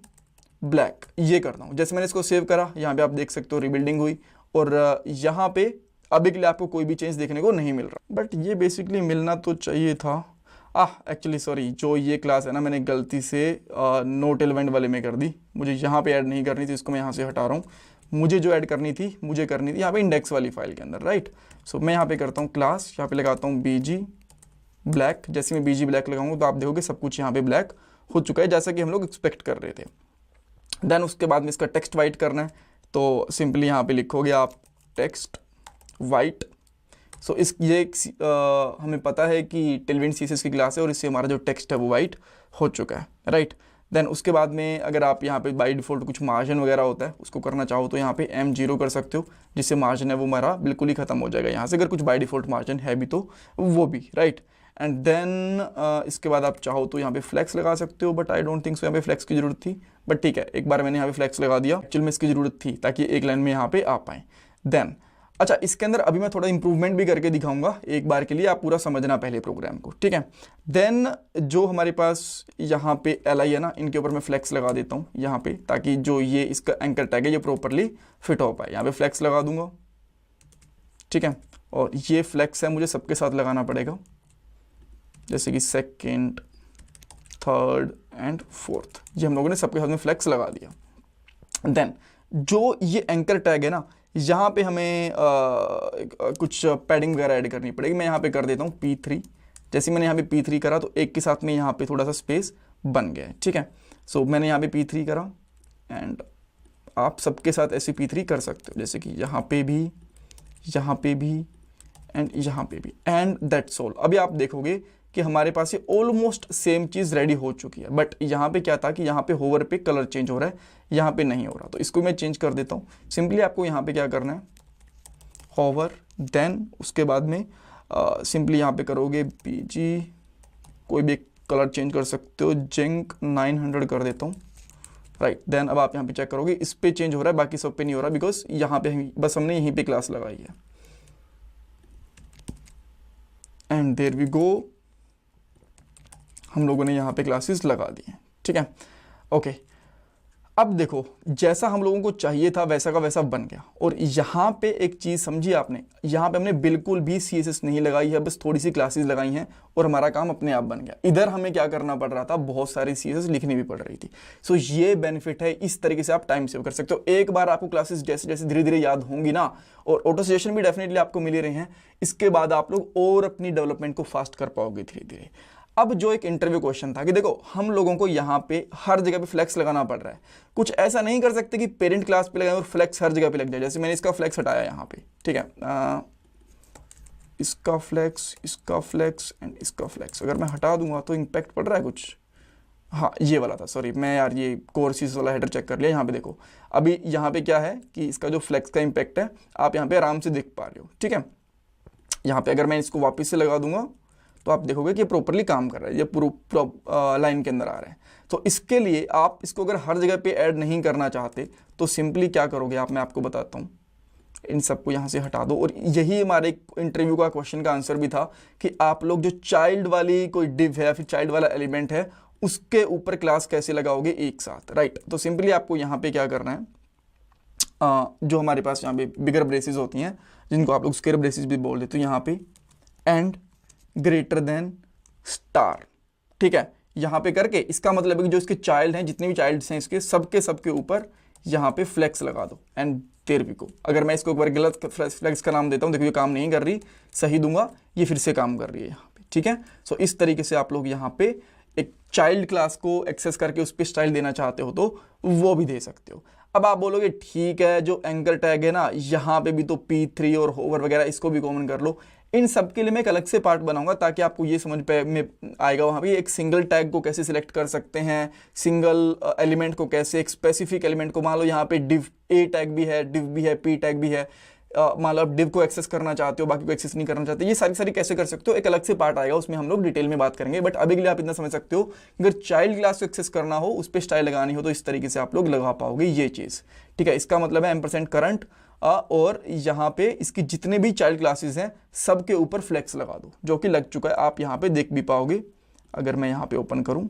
ब्लैक ये करता हूँ। जैसे मैंने इसको सेव करा, यहाँ पे आप देख सकते हो रिबिल्डिंग हुई, और यहाँ पे अभी के लिए आपको कोई भी चेंज देखने को नहीं मिल रहा, बट ये बेसिकली मिलना तो चाहिए था। एक्चुअली सॉरी, जो ये क्लास है ना मैंने गलती से नोट एलिमेंट वाले में कर दी, मुझे यहाँ पे ऐड नहीं करनी थी, इसको मैं यहाँ से हटा रहा हूँ। मुझे जो ऐड करनी थी यहाँ पे इंडेक्स वाली फाइल के अंदर, राइट। सो मैं यहाँ पे करता हूँ क्लास, यहाँ पे लगाता हूँ बीजी ब्लैक। जैसे मैं बीजी ब्लैक लगाऊंगा तो आप देखोगे सब कुछ यहाँ पे ब्लैक हो चुका है, जैसा कि हम लोग एक्सपेक्ट कर रहे थे। देन उसके बाद में इसका टेक्स्ट वाइट करना है, तो सिंपली यहाँ पे लिखोगे आप टेक्स्ट वाइट। सो इस ये हमें पता है कि टेलविन सीएसएस की क्लास है और इससे हमारा जो टेक्स्ट है वो वाइट हो चुका है, राइट। देन उसके बाद में अगर आप यहाँ पे बाय डिफ़ॉल्ट कुछ मार्जिन वगैरह होता है उसको करना चाहो तो यहाँ पे M0 कर सकते हो, जिससे मार्जिन है वो हमारा बिल्कुल ही खत्म हो जाएगा यहाँ से, अगर कुछ बाय डिफ़ॉल्ट मार्जिन है भी तो वो भी, राइट। एंड देन इसके बाद आप चाहो तो यहाँ पे फ्लैक्स लगा सकते हो, but I don't think so यहाँ पे फ्लैक्स की जरूरत थी, बट ठीक है, एक बार मैंने यहाँ पे फ्लैक्स लगा दिया, एक्चुअल में इसकी जरूरत थी ताकि एक लाइन में यहाँ पे आ पाए। देन अच्छा, इसके अंदर अभी मैं थोड़ा इंप्रूवमेंट भी करके दिखाऊंगा एक बार के लिए, आप पूरा समझना पहले प्रोग्राम को, ठीक है। देन जो हमारे पास यहाँ पे LI है ना, इनके ऊपर मैं फ्लैक्स लगा देता हूँ यहाँ पे, ताकि जो ये इसका एंकर टैग है ये प्रॉपरली फिट हो पाए। यहाँ पे फ्लैक्स लगा दूंगा, ठीक है। और ये फ्लैक्स है मुझे सबके साथ लगाना पड़ेगा, जैसे कि सेकेंड, थर्ड एंड फोर्थ, ये हम लोगों ने सबके साथ में फ्लैक्स लगा दिया। देन जो ये एंकर टैग है ना, यहाँ पे हमें कुछ पैडिंग वगैरह ऐड करनी पड़ेगी। मैं यहाँ पे कर देता हूँ P3। जैसे मैंने यहाँ पे P3 करा तो एक के साथ में यहाँ पे थोड़ा सा स्पेस बन गया है, ठीक है। सो मैंने यहाँ पे P3 करा, एंड आप सबके साथ ऐसे P3 कर सकते हो, जैसे कि यहाँ पे भी, यहाँ पे भी एंड यहाँ पे भी, एंड दैट्स ऑल। अभी आप देखोगे कि हमारे पास ये ऑलमोस्ट सेम चीज़ रेडी हो चुकी है, बट यहाँ पे क्या था कि यहाँ पे होवर पे कलर चेंज हो रहा है, यहाँ पे नहीं हो रहा, तो इसको मैं चेंज कर देता हूँ। सिंपली आपको यहाँ पे क्या करना है, होवर, देन उसके बाद में सिंपली यहाँ पे करोगे बीजी, कोई भी कलर चेंज कर सकते हो, जिंक 900 कर देता हूँ, राइट। देन अब आप यहाँ पे चेक करोगे इस पे चेंज हो रहा है, बाकी सब पे नहीं हो रहा, बिकॉज यहाँ पे बस हमने यहीं पे क्लास लगाई है। एंड देयर वी गो, हम लोगों ने यहाँ पे क्लासेस लगा दी हैं, ठीक है, ओके। अब देखो, जैसा हम लोगों को चाहिए था वैसा का वैसा बन गया। और यहाँ पे एक चीज़ समझी आपने, यहाँ पे हमने बिल्कुल भी CSS नहीं लगाई है, बस थोड़ी सी क्लासेस लगाई हैं और हमारा काम अपने आप बन गया। इधर हमें क्या करना पड़ रहा था, बहुत सारी CSS लिखनी भी पड़ रही थी। सो ये बेनिफिट है, इस तरीके से आप टाइम सेव कर सकते हो। एक बार आपको क्लासेस जैसे जैसे धीरे धीरे याद होंगी ना, और ऑटो सजेशन भी डेफिनेटली आपको मिल रहे हैं, इसके बाद आप लोग और अपनी डेवलपमेंट को फास्ट कर पाओगे धीरे धीरे। अब जो एक इंटरव्यू क्वेश्चन था कि देखो हम लोगों को यहाँ पे हर जगह पे फ्लेक्स लगाना पड़ रहा है, कुछ ऐसा नहीं कर सकते कि पेरेंट क्लास पे लगाए और फ्लेक्स हर जगह पे लग जाए। जैसे मैंने इसका फ्लेक्स हटाया यहाँ पे, ठीक है, इसका फ्लेक्स एंड इसका फ्लेक्स अगर मैं हटा दूंगा तो इम्पैक्ट पड़ रहा है कुछ। हाँ ये वाला था, सॉरी मैं यार ये कोर्सेज वाला हेडर चेक कर लिया। यहाँ पे देखो अभी यहाँ पे क्या है कि इसका जो फ्लेक्स का इम्पैक्ट है आप यहाँ पे आराम से देख पा रहे हो, ठीक है। यहाँ पे अगर मैं इसको वापस से लगा दूंगा तो आप देखोगे कि प्रॉपरली काम कर रहा है, ये पूरा लाइन के अंदर आ रहा है। तो इसके लिए आप इसको अगर हर जगह पे ऐड नहीं करना चाहते तो सिंपली क्या करोगे आप, मैं आपको बताता हूँ। इन सबको यहाँ से हटा दो। और यही हमारे इंटरव्यू का क्वेश्चन का आंसर भी था कि आप लोग जो चाइल्ड वाली कोई डिव है या फिर चाइल्ड वाला एलिमेंट है उसके ऊपर क्लास कैसे लगाओगे एक साथ, राइट। तो सिंपली आपको यहाँ पे क्या करना है, जो हमारे पास यहाँ पे बिगर ब्रेसेस होती हैं जिनको आप लोग स्क्वायर ब्रेसेस भी बोल देते हो, यहाँ पे एंड ग्रेटर देन स्टार, ठीक है। यहाँ पे करके इसका मतलब है कि जो इसके चाइल्ड हैं, जितने भी चाइल्ड्स हैं इसके सबके ऊपर यहाँ पे फ्लेक्स लगा दो एंड देयर वी गो। अगर मैं इसको एक बार गलत फ्लेक्स का नाम देता हूँ, देखो ये काम नहीं कर रही, सही दूंगा ये फिर से काम कर रही है यहाँ पे, ठीक है। सो इस तरीके से आप लोग यहाँ पे एक चाइल्ड क्लास को एक्सेस करके उस पर स्टाइल देना चाहते हो तो वो भी दे सकते हो। अब आप बोलोगे ठीक है, जो एंकर टैग है ना, यहाँ पे भी तो P3 और होवर वगैरह इसको भी कॉमन कर लो। इन सब के लिए मैं एक अलग से पार्ट बनाऊंगा ताकि आपको ये समझ पे में आएगा वहाँ पे एक सिंगल टैग को कैसे सिलेक्ट कर सकते हैं, सिंगल एलिमेंट को कैसे, एक स्पेसिफिक एलिमेंट को, मान लो यहाँ पे div A टैग भी है, div भी है, P टैग भी है, मान लो आप div को एक्सेस करना चाहते हो, बाकी को एक्सेस नहीं करना चाहते, ये सारी कैसे कर सकते हो, एक अलग से पार्ट आएगा, उसमें हम लोग डिटेल में बात करेंगे। बट अभी के लिए आप इतना समझ सकते हो, अगर चाइल्ड क्लास को एक्सेस करना हो, उस पर स्टाइल लगानी हो, तो इस तरीके से आप लोग लगा पाओगे ये चीज़, ठीक है। इसका मतलब है एम्परसेंड करंट और यहाँ पे इसकी जितने भी चाइल्ड क्लासेस हैं सब के ऊपर फ्लेक्स लगा दो, जो कि लग चुका है, आप यहाँ पे देख भी पाओगे अगर मैं यहाँ पे ओपन करूँ,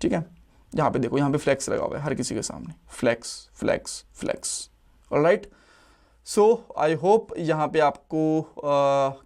ठीक है। यहाँ पे देखो, यहाँ पे फ्लेक्स लगा हुआ है हर किसी के सामने, flex flex flex. Alright, so I hope यहाँ पे आपको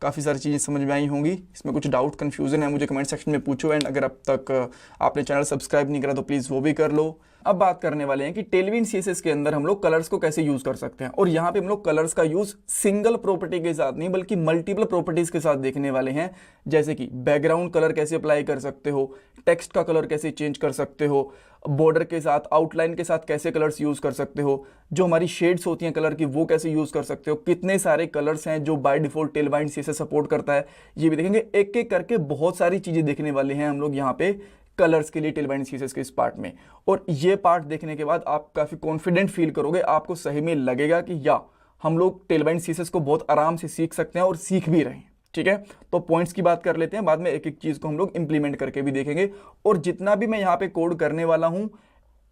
काफ़ी सारी चीज़ें समझ में आई होंगी। इसमें कुछ डाउट कन्फ्यूज़न है मुझे कमेंट सेक्शन में पूछो, एंड अगर अब तक आपने चैनल सब्सक्राइब नहीं करा तो प्लीज़ वो भी कर लो। अब बात करने वाले हैं कि टेलविंड सीएसएस के अंदर हम लोग कलर्स को कैसे यूज़ कर सकते हैं, और यहाँ पे हम लोग कलर्स का यूज़ सिंगल प्रॉपर्टी के साथ नहीं बल्कि मल्टीपल प्रॉपर्टीज़ के साथ देखने वाले हैं। जैसे कि बैकग्राउंड कलर कैसे अप्लाई कर सकते हो, टेक्स्ट का कलर कैसे चेंज कर सकते हो, बॉर्डर के साथ, आउटलाइन के साथ कैसे कलर्स यूज़ कर सकते हो, जो हमारी शेड्स होती हैं कलर की वो कैसे यूज़ कर सकते हो, कितने सारे कलर्स हैं जो by default Tailwind CSS support करता है, ये भी देखेंगे। एक एक करके बहुत सारी चीज़ें देखने वाले हैं हम लोग यहाँ पे कलर्स के लिए टेलविंड सीएसएस के इस पार्ट में। और ये पार्ट देखने के बाद आप काफ़ी कॉन्फिडेंट फील करोगे, आपको सही में लगेगा कि या हम लोग टेलविंड सीएसएस को बहुत आराम से सीख सकते हैं और सीख भी रहे हैं, ठीक है। तो पॉइंट्स की बात कर लेते हैं, बाद में एक एक चीज़ को हम लोग इंप्लीमेंट करके भी देखेंगे। और जितना भी मैं यहाँ पे कोड करने वाला हूँ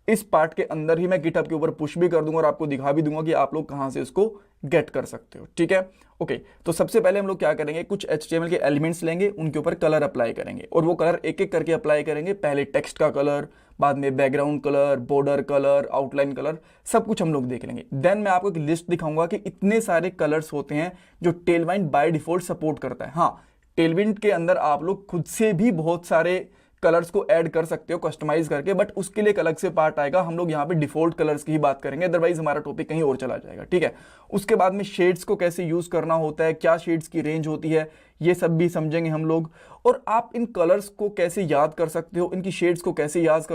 इस पार्ट के अंदर ही मैं गिटहब के ऊपर पुश भी कर दूंगा और आपको दिखा भी दूंगा कि आप लोग कहां से इसको गेट कर सकते हो, ठीक है। ओके, तो सबसे पहले हम लोग क्या करेंगे, कुछ HTML के एलिमेंट्स लेंगे, उनके ऊपर कलर अप्लाई करेंगे, और वो कलर एक एक करके अप्लाई करेंगे। पहले टेक्स्ट का कलर, बाद में background colour, border colour, outline colour, सब कुछ हम लोग देख लेंगे। देन मैं आपको एक लिस्ट दिखाऊंगा कि इतने सारे कलर्स होते हैं जो टेलविंड बाय डिफॉल्ट सपोर्ट करता है। हाँ, टेलविंड के अंदर आप लोग खुद से भी बहुत सारे कलर्स को ऐड कर सकते हो कस्टमाइज करके, बट उसके लिए एक अलग से पार्ट आएगा। हम लोग यहाँ पे डिफॉल्ट कलर्स की ही बात करेंगे, अदरवाइज हमारा टॉपिक कहीं और चला जाएगा, ठीक है। उसके बाद में शेड्स को कैसे यूज करना होता है, क्या शेड्स की रेंज होती है, ये सब भी समझेंगे हम लोग। और आप इन कलर्स को कैसे याद कर सकते हो, इनकी शेड्स को कैसे याद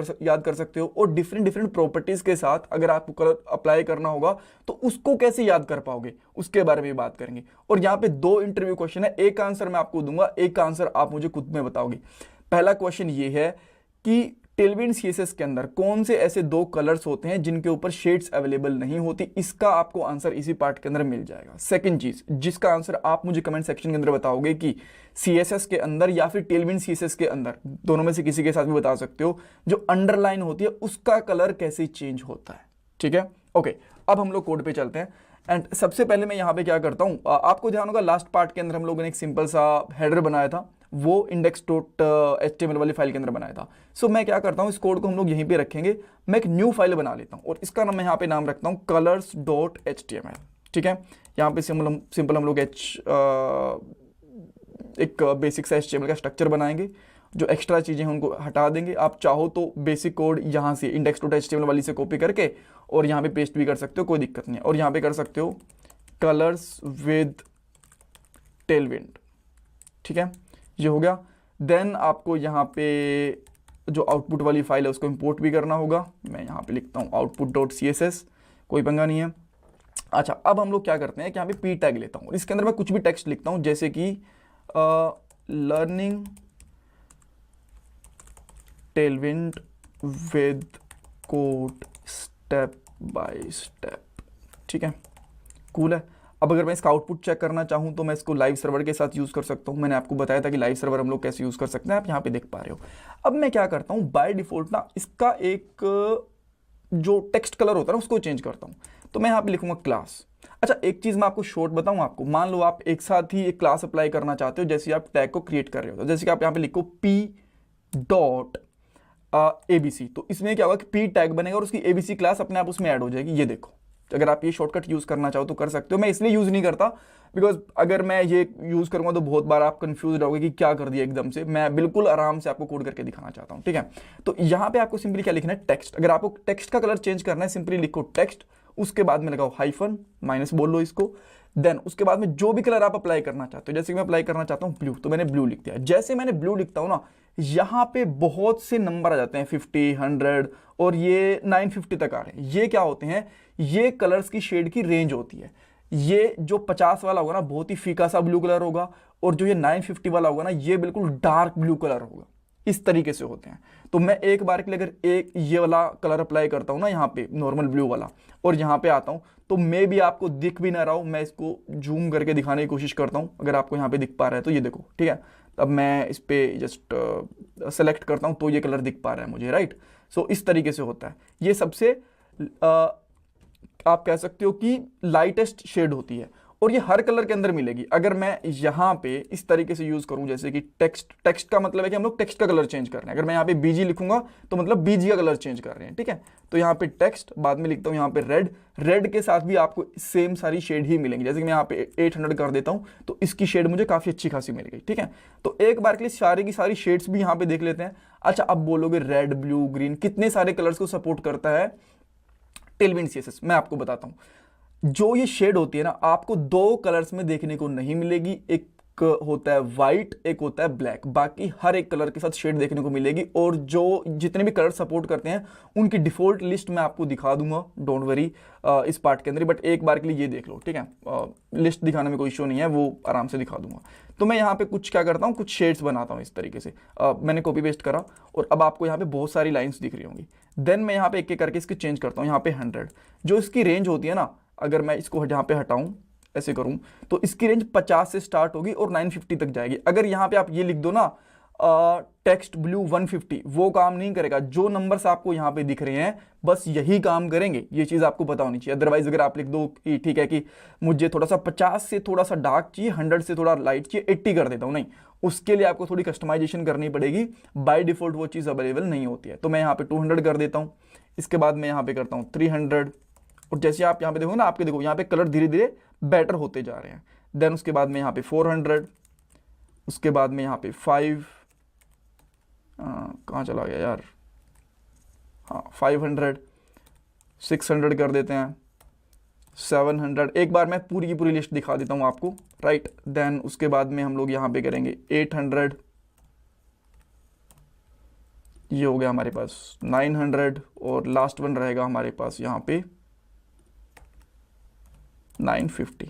कर सकते हो, और डिफरेंट प्रॉपर्टीज के साथ अगर आपको कलर अप्लाई करना होगा तो उसको कैसे याद कर पाओगे, उसके बारे में बात करेंगे। और यहाँ पे 2 इंटरव्यू क्वेश्चन है, एक आंसर मैं आपको दूंगा, एक आंसर आप मुझे खुद में बताओगे। पहला क्वेश्चन ये है कि टेलविंड सीएसएस के अंदर कौन से ऐसे 2 कलर्स होते हैं जिनके ऊपर शेड्स अवेलेबल नहीं होती, इसका आपको आंसर इसी पार्ट के अंदर मिल जाएगा। सेकंड चीज जिसका आंसर आप मुझे कमेंट सेक्शन के अंदर बताओगे कि सीएसएस के अंदर या फिर टेलविंड सीएसएस के अंदर, दोनों में से किसी के साथ भी बता सकते हो, जो अंडरलाइन होती है उसका कलर कैसे चेंज होता है, ठीक है। ओके, अब हम लोग कोड पे चलते हैं। एंड सबसे पहले मैं यहाँ पे क्या करता हूँ, आपको ध्यान होगा लास्ट पार्ट के अंदर हम लोगों ने एक सिंपल सा हेडर बनाया था, वो index.html वाली फाइल के अंदर बनाया था। सो मैं क्या करता हूँ, इस कोड को हम लोग यहीं पे रखेंगे, मैं एक न्यू फाइल बना लेता हूँ और इसका मैं यहाँ पे नाम रखता हूँ colors.html, ठीक है। यहाँ पे सिंपल हम लोग एक बेसिक सा HTML का स्ट्रक्चर बनाएंगे, जो एक्स्ट्रा चीज़ें हैं उनको हटा देंगे। आप चाहो तो बेसिक कोड यहाँ से index.html वाली से कॉपी करके और यहाँ पे पेस्ट भी कर सकते हो, कोई दिक्कत नहीं है। और यहाँ पे कर सकते हो कलर्स विद टेलविंड, ठीक है, ये हो गया। देन आपको यहाँ पे जो आउटपुट वाली फाइल है उसको इंपोर्ट भी करना होगा। मैं यहाँ पे लिखता हूँ output.css, कोई पंगा नहीं है। अच्छा, अब हम लोग क्या करते हैं कि यहाँ पे p टैग लेता हूँ और इसके अंदर मैं कुछ भी टेक्स्ट लिखता हूँ, जैसे कि learning Tailwind with code step by step, ठीक है, कूल है। अब अगर मैं इसका आउटपुट चेक करना चाहूँ तो मैं इसको लाइव सर्वर के साथ यूज़ कर सकता हूँ। मैंने आपको बताया था कि लाइव सर्वर हम लोग कैसे यूज़ कर सकते हैं, आप यहाँ पे देख पा रहे हो। अब मैं क्या करता हूँ, बाय डिफॉल्ट ना इसका एक जो टेक्स्ट कलर होता है ना उसको चेंज करता हूँ। तो मैं यहाँ पे लिखूंगा क्लास। अच्छा, एक चीज़ मैं आपको शॉर्ट बताऊँ आपको, मान लो आप एक साथ ही एक क्लास अप्लाई करना चाहते हो, जैसे आप टैग को क्रिएट कर रहे हो, जैसे कि आप यहाँ पे लिखो p.abc, तो इसमें क्या होगा कि p टैग बनेगा और उसकी abc क्लास अपने आप उसमें ऐड हो जाएगी। ये देखो, अगर आप ये शॉर्टकट यूज़ करना चाहो तो कर सकते हो। मैं इसलिए यूज़ नहीं करता बिकॉज अगर मैं ये यूज़ करूँगा तो बहुत बार आप कंफ्यूज रहोगे कि क्या कर दिया एकदम से। मैं बिल्कुल आराम से आपको कोड करके दिखाना चाहता हूँ, ठीक है। तो यहाँ पे आपको सिंपली क्या लिखना है, टेक्स्ट। अगर आपको टेक्स्ट का कलर चेंज करना है, सिंपली लिखो टेक्स्ट, उसके बाद में लगाओ हाइफन, माइनस बोल लो इसको, देन उसके बाद में जो भी कलर आप अप्लाई करना चाहते हो, जैसे कि मैं अप्लाई करना चाहता हूं ब्लू, तो मैंने ब्लू लिख दिया। जैसे मैंने ब्लू लिखता हूं ना, यहां पे बहुत से नंबर आ जाते हैं, 50, 100 और ये 950 तक आ रहे हैं। ये क्या होते हैं, ये कलर्स की शेड की रेंज होती है। ये जो 50 वाला होगा ना, बहुत ही फीका सा ब्लू कलर होगा, और जो ये 950 वाला होगा ना, ये बिल्कुल डार्क ब्लू कलर होगा। इस तरीके से होते हैं। तो मैं एक बार के लिए अगर एक ये वाला कलर अप्लाई करता हूं ना, यहाँ पे नॉर्मल ब्लू वाला, और यहाँ पे आता हूं, तो मे भी आपको दिख भी ना रहा हो, मैं इसको जूम करके दिखाने की कोशिश करता हूं, अगर आपको यहाँ पे दिख पा रहा है तो ये देखो, ठीक है। तब मैं इस पे जस्ट सेलेक्ट करता हूं तो ये कलर दिख पा रहा है मुझे, राइट। सो इस तरीके से होता है। ये सबसे आप कह सकते हो कि लाइटेस्ट शेड होती है, और ये हर कलर के अंदर मिलेगी। अगर मैं यहाँ पे इस तरीके से यूज करूं, जैसे कि टेक्स्ट का मतलब है कि हम लोग टेक्स्ट का कलर चेंज कर रहे हैं। अगर मैं यहाँ पे बीजी लिखूंगा तो मतलब बीजी का कलर चेंज कर रहे हैं, ठीक है। तो यहाँ पे टेक्स्ट, बाद में लिखता हूँ यहाँ पे रेड के साथ भी आपको सेम सारी शेड ही मिलेंगी। जैसे कि मैं यहाँ पे 800 कर देता हूँ, तो इसकी शेड मुझे काफी अच्छी खासी मिल गई, ठीक है। तो एक बार के लिए सारी की सारी शेड्स भी यहाँ पे देख लेते हैं। अच्छा, अब बोलोगे रेड, ब्लू, ग्रीन कितने सारे कलर्स को सपोर्ट करता है टेलविंड सीएसएस, मैं आपको बताता हूं। जो ये शेड होती है ना, आपको दो कलर्स में देखने को नहीं मिलेगी। एक होता है व्हाइट, एक होता है ब्लैक। बाकी हर एक कलर के साथ शेड देखने को मिलेगी, और जो जितने भी कलर सपोर्ट करते हैं उनकी डिफॉल्ट लिस्ट मैं आपको दिखा दूंगा, डोंट वरी, इस पार्ट के अंदर। बट एक बार के लिए ये देख लो, ठीक है। लिस्ट दिखाने में कोई इशू नहीं है, वो आराम से दिखा दूंगा। तो मैं यहाँ पे कुछ क्या करता हूँ, कुछ शेड्स बनाता हूँ इस तरीके से। मैंने कॉपी पेस्ट करा, और अब आपको यहाँ पे बहुत सारी लाइन्स दिख रही होंगी। देन मैं यहाँ पे एक एक करके इसके चेंज करता हूँ। यहाँ पे 100 जो इसकी रेंज होती है ना, अगर मैं इसको यहाँ पे हटाऊं, ऐसे करूं, तो इसकी रेंज 50 से स्टार्ट होगी और 950 तक जाएगी। अगर यहाँ पे आप ये लिख दो ना टेक्स्ट ब्लू 150, वो काम नहीं करेगा। जो नंबर्स आपको यहाँ पे दिख रहे हैं बस यही काम करेंगे, ये चीज आपको पता होनी चाहिए। अदरवाइज अगर आप लिख दो कि ठीक है कि मुझे थोड़ा सा 50 से थोड़ा सा डार्क चाहिए, 100 से थोड़ा लाइट चाहिए, 80 कर देता हूं, नहीं, उसके लिए आपको थोड़ी कस्टमाइजेशन करनी पड़ेगी। बाय डिफॉल्ट वो चीज अवेलेबल नहीं होती है। तो मैं यहाँ पे 200 कर देता हूँ। इसके बाद मैं यहाँ पे करता हूँ 300, और जैसे आप यहाँ पे देखो ना, आपके देखो यहाँ पे कलर धीरे धीरे बेटर होते जा रहे हैं। देन उसके बाद में यहाँ पे 400, उसके बाद में यहाँ पे 5, कहाँ चला गया यार, हाँ 500, 600 कर देते हैं, 700। एक बार मैं पूरी की पूरी लिस्ट दिखा देता हूँ आपको, राइट। देन उसके बाद में हम लोग यहाँ पे करेंगे 800, ये हो गया हमारे पास 900, और लास्ट वन रहेगा हमारे पास यहाँ पे 950।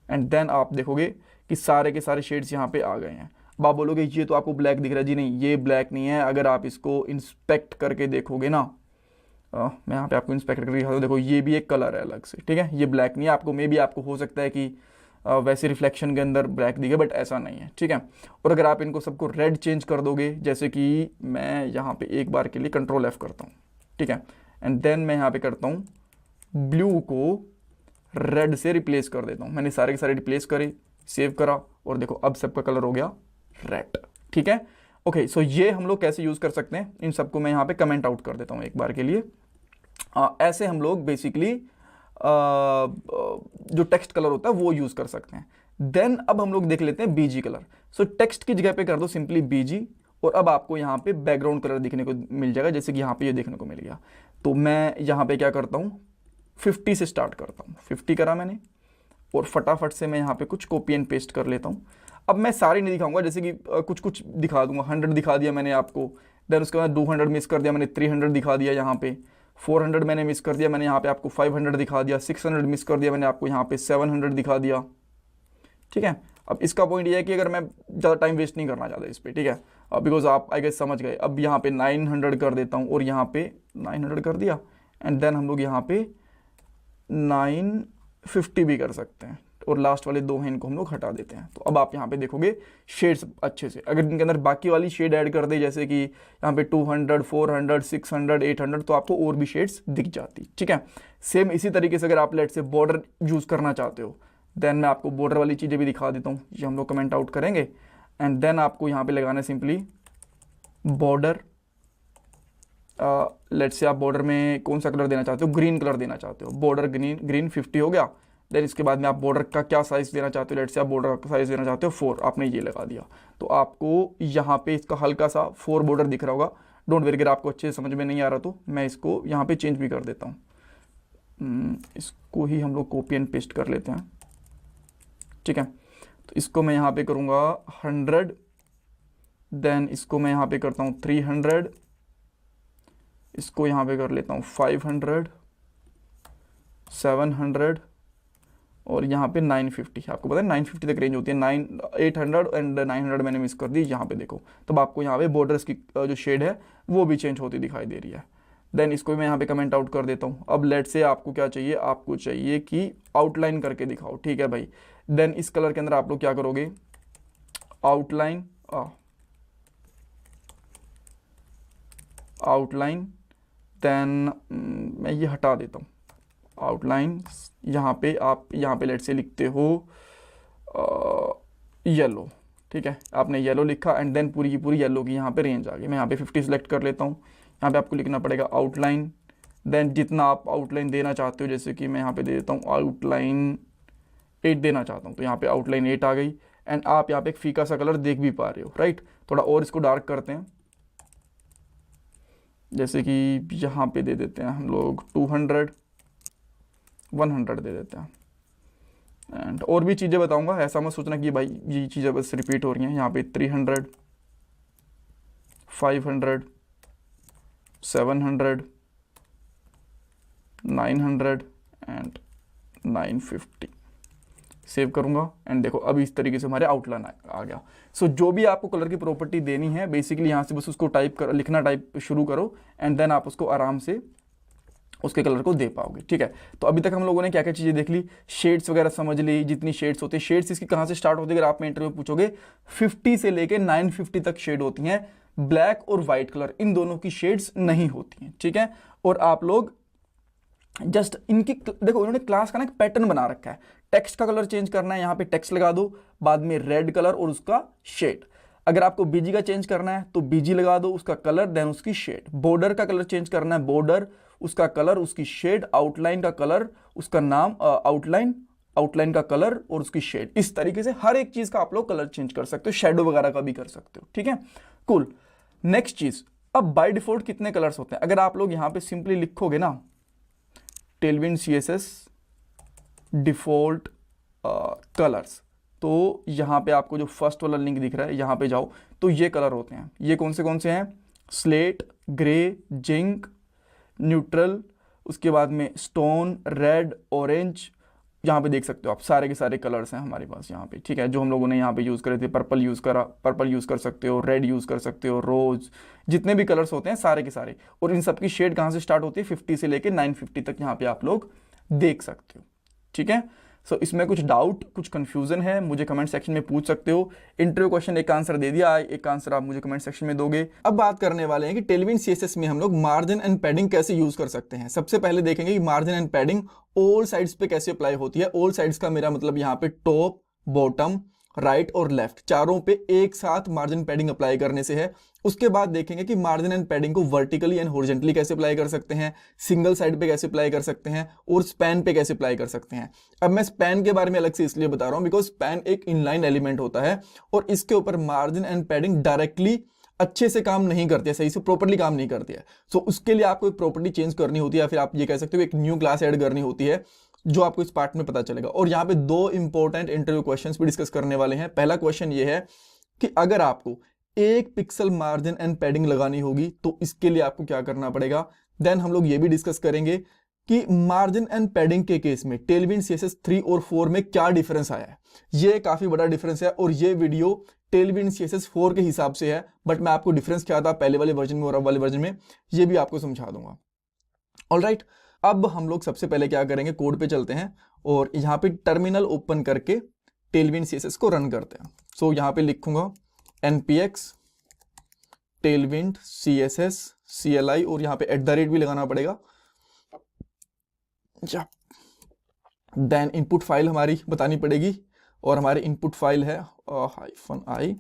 एंड देन आप देखोगे कि सारे के सारे शेड्स यहाँ पे आ गए हैं। अब आप बोलोगे ये तो आपको ब्लैक दिख रहा है। जी नहीं, ये ब्लैक नहीं है। अगर आप इसको इंस्पेक्ट करके देखोगे ना, मैं यहाँ पे आपको इंस्पेक्ट करके दिखाता हूँ, देखो ये भी एक कलर है अलग से, ठीक है। ये ब्लैक नहीं है। आपको मे भी आपको हो सकता है कि वैसे रिफ्लेक्शन के अंदर ब्लैक दिखे, बट ऐसा नहीं है, ठीक है। और अगर आप इनको सबको रेड चेंज कर दोगे, जैसे कि मैं यहाँ पे एक बार के लिए कंट्रोल F करता हूँ, ठीक है। एंड देन मैं यहाँ पे करता हूँ ब्लू को रेड से रिप्लेस कर देता हूँ। मैंने सारे के सारे रिप्लेस करे, सेव करा, और देखो अब सबका कलर हो गया रेड, ठीक है। ओके, सो ये हम लोग कैसे यूज कर सकते हैं, इन सबको मैं यहाँ पे कमेंट आउट कर देता हूँ एक बार के लिए। ऐसे हम लोग बेसिकली जो टेक्स्ट कलर होता है वो यूज कर सकते हैं। देन अब हम लोग देख लेते हैं बीजी कलर। सो टेक्स्ट की जगह पे कर दो सिंपली बीजी, और अब आपको यहाँ पे बैकग्राउंड कलर दिखने को मिल जाएगा, जैसे कि यहाँ पे ये देखने को मिल गया। तो मैं यहाँ पे क्या करता हूँ, 50 से स्टार्ट करता हूँ। 50 करा मैंने, और फटाफट से मैं यहाँ पे कुछ कॉपी एंड पेस्ट कर लेता हूँ। अब मैं सारी नहीं दिखाऊंगा, जैसे कि कुछ कुछ दिखा दूंगा। 100 दिखा दिया मैंने आपको, देन उसके बाद 200 मिस कर दिया मैंने, 300 दिखा दिया यहाँ पे, 400 मैंने मिस कर दिया, मैंने यहाँ पे आपको 500 दिखा दिया, 600 मिस कर दिया मैंने आपको, यहाँ पे 700 दिखा दिया, ठीक है। अब इसका पॉइंट ये है कि अगर मैं ज़्यादा टाइम वेस्ट नहीं करना चाहता इस पर, ठीक है, बिकॉज आप आई गेस समझ गए। अब यहाँ पे 900 कर देता हूँ, और यहाँ पे 900 कर दिया, एंड देन हम लोग यहाँ पे 950 भी कर सकते हैं, और लास्ट वाले दो हैं इनको हम लोग हटा देते हैं। तो अब आप यहाँ पे देखोगे शेड्स अच्छे से। अगर इनके अंदर बाकी वाली शेड ऐड कर दे, जैसे कि यहाँ पे 200, 400, 600, 800, तो आपको और भी शेड्स दिख जाती, ठीक है। सेम इसी तरीके से अगर आप लेट से बॉर्डर यूज करना चाहते हो, देन मैं आपको बॉर्डर वाली चीज़ें भी दिखा देता हूँ। ये हम लोग कमेंट आउट करेंगे, एंड देन आपको यहाँ पे लगाना है सिंपली बॉर्डर। लेट से आप बॉर्डर में कौन सा कलर देना चाहते हो, ग्रीन कलर देना चाहते हो, बॉर्डर ग्रीन 50 हो गया। देन इसके बाद में आप बॉर्डर का क्या साइज देना चाहते हो, लेट से आप बॉर्डर का साइज देना चाहते हो 4, आपने ये लगा दिया। तो आपको यहाँ पे इसका हल्का सा 4 बॉर्डर दिख रहा होगा। डोंट वेरी, अगर आपको अच्छे से समझ में नहीं आ रहा तो मैं इसको यहाँ पे चेंज भी कर देता हूँ। इसको ही हम लोग कॉपी एंड पेस्ट कर लेते हैं। ठीक है। तो इसको मैं यहाँ पे करूँगा 100, देन इसको मैं यहाँ पे करता हूँ 300, इसको यहाँ पे कर लेता हूँ 500, 700 और यहाँ पे 950। आपको पता है 950 तक रेंज होती है, 800 एंड 900 मैंने मिस कर दी। यहाँ पे देखो, तब आपको यहाँ पे बॉर्डर्स की जो शेड है वो भी चेंज होती दिखाई दे रही है। देन इसको मैं यहाँ पे कमेंट आउट कर देता हूँ। अब लेट से आपको क्या चाहिए, आपको चाहिए कि आउटलाइन करके दिखाओ, ठीक है भाई। देन इस कलर के अंदर आप लोग क्या करोगे, आउटलाइन, आउटलाइन, देन मैं ये हटा देता हूँ आउटलाइन। यहाँ पे आप यहाँ पे लेट से लिखते हो येलो, ठीक है, आपने येलो लिखा एंड देन पूरी की पूरी येलो की यहाँ पे रेंज आ गई। मैं यहाँ पे 50 सेलेक्ट कर लेता हूँ। यहाँ पे आपको लिखना पड़ेगा आउटलाइन, देन जितना आप आउटलाइन देना चाहते हो, जैसे कि मैं यहाँ पे दे देता हूँ आउटलाइन 8 देना चाहता हूँ, तो यहाँ पे आउटलाइन 8 आ गई। एंड आप यहाँ पे एक फीका सा कलर देख भी पा रहे हो, राइट। थोड़ा और इसको डार्क करते हैं, जैसे कि यहाँ पे दे देते हैं हम लोग 200, 100 दे देते हैं। एंड और भी चीज़ें बताऊंगा, ऐसा मत सोचना कि भाई ये चीज़ें बस रिपीट हो रही हैं। यहाँ पे 300, 500, 700, 900 एंड 950 सेव करूंगा। एंड देखो अब इस तरीके से हमारे आउटलाइन आ गया। सो जो भी आपको कलर की प्रॉपर्टी देनी है, बेसिकली यहाँ से बस उसको लिखना टाइप शुरू करो एंड देन आप उसको आराम से उसके कलर को दे पाओगे, ठीक है। तो अभी तक हम लोगों ने क्या क्या चीज़ें देख ली, शेड्स वगैरह समझ ली, जितनी शेड्स होती है। शेड्स इसकी कहाँ से स्टार्ट होती है, अगर आप में इंटरव्यू पूछोगे 50 से लेके 950 तक शेड होती हैं। ब्लैक और वाइट कलर, इन दोनों की शेड्स नहीं होती हैं, ठीक है। और आप लोग जस्ट इनकी देखो, उन्होंने क्लास का ना एक पैटर्न बना रखा है। टेक्स्ट का कलर चेंज करना है, यहाँ पे टेक्स्ट लगा दो, बाद में रेड कलर और उसका शेड। अगर आपको बीजी का चेंज करना है तो बीजी लगा दो, उसका कलर देन उसकी शेड। बॉर्डर का कलर चेंज करना है, बॉर्डर, उसका कलर, उसकी शेड। आउटलाइन का कलर, उसका नाम, आउटलाइन, आउटलाइन का कलर और उसकी शेड। इस तरीके से हर एक चीज का आप लोग कलर चेंज कर सकते हो, शेडो वगैरह का भी कर सकते हो, ठीक है। कूल। नेक्स्ट चीज, अब बाय डिफॉल्ट कितने कलर्स होते हैं, अगर आप लोग यहां पे सिंपली लिखोगे ना टेलविंड CSS डिफॉल्ट कलर्स, तो यहाँ पे आपको जो फर्स्ट वाला लिंक दिख रहा है, यहाँ पे जाओ तो ये कलर होते हैं। ये कौन से हैं, स्लेट, ग्रे, जिंक, न्यूट्रल, उसके बाद में स्टोन, रेड, ऑरेंज। यहाँ पे देख सकते हो आप सारे के सारे कलर्स हैं हमारे पास यहाँ पे, ठीक है। जो हम लोगों ने यहाँ पे यूज़ करे थे, पर्पल यूज़ करा, पर्पल यूज़ कर सकते हो, रेड यूज़ कर सकते हो, रोज, जितने भी कलर्स होते हैं सारे के सारे। और इन सबकी शेड कहाँ से स्टार्ट होती है, 50 से लेके 950 तक यहाँ पे आप लोग देख सकते हो, ठीक है। सो इसमें कुछ डाउट, कुछ कंफ्यूजन है, मुझे कमेंट सेक्शन में पूछ सकते हो। इंटरव्यू क्वेश्चन एक आंसर दे दिया, एक आंसर आप मुझे कमेंट सेक्शन में दोगे। अब बात करने वाले हैं कि टेलविंड CSS में हम लोग मार्जिन एंड पैडिंग कैसे यूज कर सकते हैं। सबसे पहले देखेंगे कि margin and padding all sides पे कैसे अप्लाई होती है। ऑल साइड्स का मेरा मतलब यहाँ पे टॉप, बॉटम, राइट और लेफ्ट, चारों पे एक साथ मार्जिन पैडिंग अप्लाई करने से है। उसके बाद देखेंगे कि मार्जिन एंड पैडिंग को वर्टिकली एंड हॉरिजॉन्टली कैसे अप्लाई कर सकते हैं, सिंगल साइड पे कैसे अप्लाई कर सकते हैं और स्पैन पे कैसे अप्लाई कर सकते हैं। अब मैं स्पैन के बारे में अलग से इसलिए बता रहा हूं बिकॉज स्पैन एक इनलाइन एलिमेंट होता है और इसके ऊपर मार्जिन एंड पैडिंग डायरेक्टली अच्छे से काम नहीं करती है, सही से प्रॉपर्ली काम नहीं करती है। सो उसके लिए आपको एक प्रॉपर्टी चेंज करनी होती है, या फिर आप ये कह सकते हो एक न्यू क्लास ऐड करनी होती है, जो आपको इस पार्ट में पता चलेगा। और यहाँ पे दो इंपॉर्टेंट इंटरव्यू क्वेश्चंस भी डिस्कस करने वाले हैं। पहला क्वेश्चन ये है कि अगर आपको 1 पिक्सल मार्जिन एंड पैडिंग लगानी होगी तो इसके लिए आपको क्या करना पड़ेगा। देन हम लोग ये भी डिस्कस करेंगे कि मार्जिन एंड पैडिंग के केस में टेलविंड CSS 3 और 4 में क्या डिफरेंस आया है। ये काफी बड़ा डिफरेंस है और ये वीडियो टेलविंड CSS 4 के हिसाब से है, बट मैं आपको डिफरेंस क्या था पहले वाले वर्जन में और अब वाले वर्जन में ये भी आपको समझा दूंगा। ऑलराइट, अब हम लोग सबसे पहले क्या करेंगे, कोड पे चलते हैं और यहाँ पे टर्मिनल ओपन करके टेलविंड CSS को रन करते हैं। सो यहाँ पे लिखूंगा npx टेलविंड CSS CLI और यहाँ पे @ भी लगाना पड़ेगा। देन इनपुट फाइल हमारी बतानी पड़ेगी और हमारी इनपुट फाइल है -i